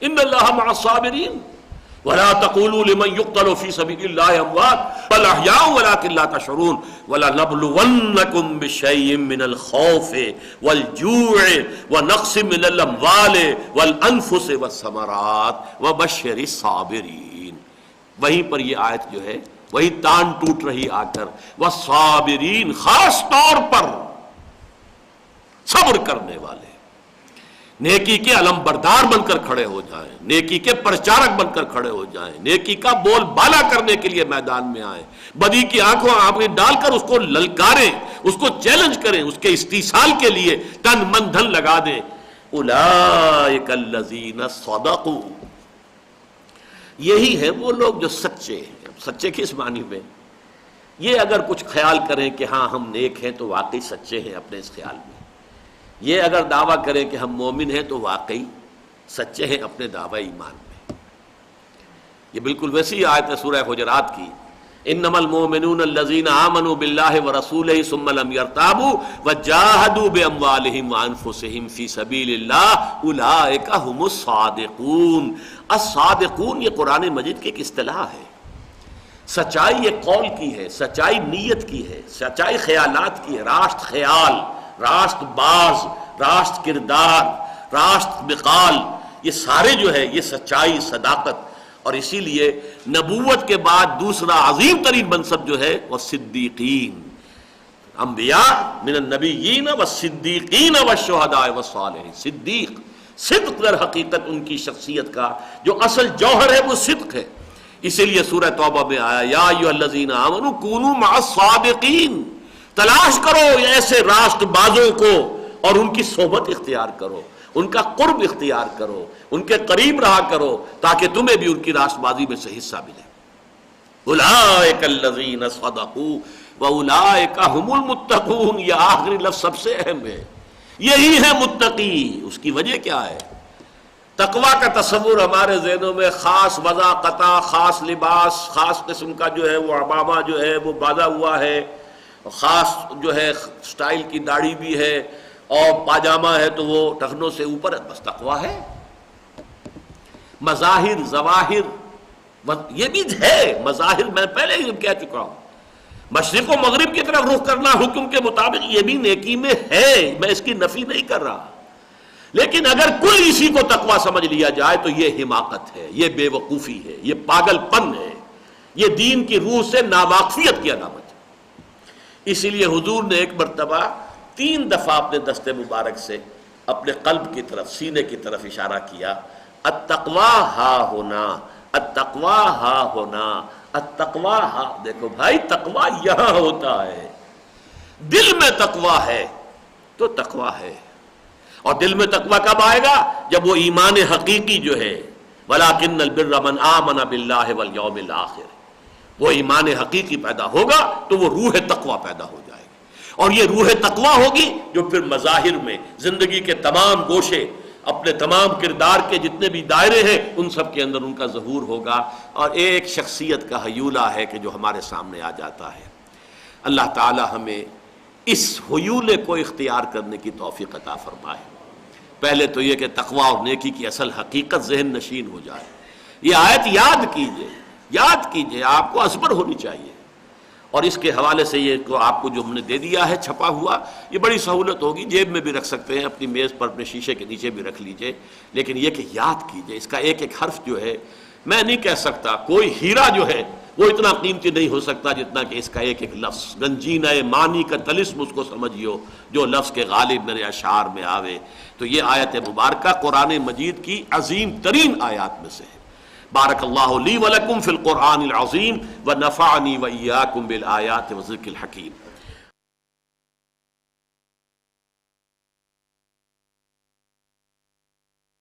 ان اللہ مع الصابرین، ولا تقولوا لمن يقتل في سبيل الله اموات بل احياء ولكن لا تشعرون ولنبلونكم بشيء من الخوف والجوع ونقص من الاموال والانفس والثمرات وبشر الصابرين. وہیں پر یہ آیت جو ہے وہی تان ٹوٹ رہی آ کر والصابرین، خاص طور پر صبر کرنے والے، نیکی کے علم بردار بن کر کھڑے ہو جائیں، نیکی کے پرچارک بن کر کھڑے ہو جائیں، نیکی کا بول بالا کرنے کے لیے میدان میں آئیں، بدی کی آنکھوں آنکھیں ڈال کر اس کو للکاریں، اس کو چیلنج کریں، اس کے استیصال کے لیے تن من دھن لگا دیں. اولئک الذین صدقوا، یہی ہے وہ لوگ جو سچے ہیں. سچے کس معنی میں؟ یہ اگر کچھ خیال کریں کہ ہاں ہم نیک ہیں تو واقعی سچے ہیں اپنے اس خیال میں، یہ اگر دعویٰ کریں کہ ہم مومن ہیں تو واقعی سچے ہیں اپنے دعوی ایمان میں. یہ بالکل ویسی آیت ہے سورہ حجرات کی، انما المؤمنون الذین آمنوا باللہ ورسولہ ثم لم یرتابوا وجاہدوا باموالہم وانفسہم فی سبیل اللہ اولئک ھم الصادقون. الصادقون یہ قرآن مجید کی ایک اصطلاح ہے. سچائی یہ قول کی ہے، سچائی نیت کی ہے، سچائی خیالات کی ہے. راست خیال، راست باز، راست کردار، راست بقال، یہ سارے جو ہے یہ سچائی، صداقت. اور اسی لیے نبوت کے بعد دوسرا عظیم ترین منصب جو ہے وہ صدیقین، انبیاء من النبیین والصدیقین والشہداء والصالحین. صدیق، صدق در حقیقت ان کی شخصیت کا جو اصل جوہر ہے وہ صدق ہے. اسی لیے سورہ توبہ میں آیا یا ایھا الذین آمنوا کونوا مع الصادقین، تلاش کرو ایسے راست بازوں کو اور ان کی صحبت اختیار کرو، ان کا قرب اختیار کرو، ان کے قریب رہا کرو تاکہ تمہیں بھی ان کی راست بازی میں سے حصہ ملے. اولئک الذین صدقوا واولئک ھم المتقون. یہ آخری لفظ سب سے اہم ہے، یہی ہے متقی. اس کی وجہ کیا ہے؟ تقویٰ کا تصور ہمارے ذہنوں میں خاص وضع قطع، خاص لباس، خاص قسم کا جو ہے وہ عمامہ جو ہے وہ باندھا ہوا ہے، خاص جو ہے سٹائل کی داڑھی بھی ہے اور پاجامہ ہے تو وہ ٹخنوں سے اوپر ہے، بس تقویٰ ہے. مظاہر، ظواہر یہ بھی ہے. مظاہر میں پہلے ہی کہہ چکا ہوں، مشرق و مغرب کی طرف رخ کرنا حکم کے مطابق یہ بھی نیکی میں ہے، میں اس کی نفی نہیں کر رہا. لیکن اگر کل اسی کو تقویٰ سمجھ لیا جائے تو یہ حماقت ہے، یہ بے وقوفی ہے، یہ پاگل پن ہے، یہ دین کی روح سے ناواقفیت کی علامت ہے. اسی لیے حضور نے ایک مرتبہ 3 دفعہ اپنے دست مبارک سے اپنے قلب کی طرف، سینے کی طرف اشارہ کیا، التقویٰ ہا ہونا، التقویٰ ہا ہونا، التقویٰ ہا. دیکھو بھائی تقویٰ یہاں ہوتا ہے، دل میں تقویٰ ہے تو تقویٰ ہے. اور دل میں تقویٰ کب آئے گا؟ جب وہ ایمان حقیقی جو ہے وَلَٰكِنَّ الْبِرَّ مَنْ آمَنَ بِاللَّهِ وَالْيَوْمِ الْآخِرِ، وہ ایمان حقیقی پیدا ہوگا تو وہ روح تقویٰ پیدا ہو جائے گی. اور یہ روح تقویٰ ہوگی جو پھر مظاہر میں زندگی کے تمام گوشے، اپنے تمام کردار کے جتنے بھی دائرے ہیں ان سب کے اندر ان کا ظہور ہوگا. اور ایک شخصیت کا حیولہ ہے کہ جو ہمارے سامنے آ جاتا ہے. اللہ تعالی ہمیں اس حیولے کو اختیار کرنے کی توفیق عطا فرمائے. پہلے تو یہ کہ تقویٰ اور نیکی کی اصل حقیقت ذہن نشین ہو جائے. یہ آیت یاد کیجئے، یاد کیجئے، آپ کو ازبر ہونی چاہیے. اور اس کے حوالے سے یہ کو آپ کو جو ہم نے دے دیا ہے چھپا ہوا، یہ بڑی سہولت ہوگی، جیب میں بھی رکھ سکتے ہیں، اپنی میز پر اپنے شیشے کے نیچے بھی رکھ لیجئے. لیکن یہ کہ یاد کیجئے، اس کا ایک ایک حرف جو ہے میں نہیں کہہ سکتا، کوئی ہیرا جو ہے وہ اتنا قیمتی نہیں ہو سکتا جتنا کہ اس کا ایک ایک لفظ، گنجینہ معنی کا طلسم اس کو سمجھیو جو لفظ کے غالب میرے اشعار میں آوے. تو یہ آیت مبارکہ قرآن مجید کی عظیم ترین آیات میں سے ہے. بارک اللہ لی ولکم فی القرآن العظیم ونفعنی وإیاکم بالآیات والذکر الحکیم.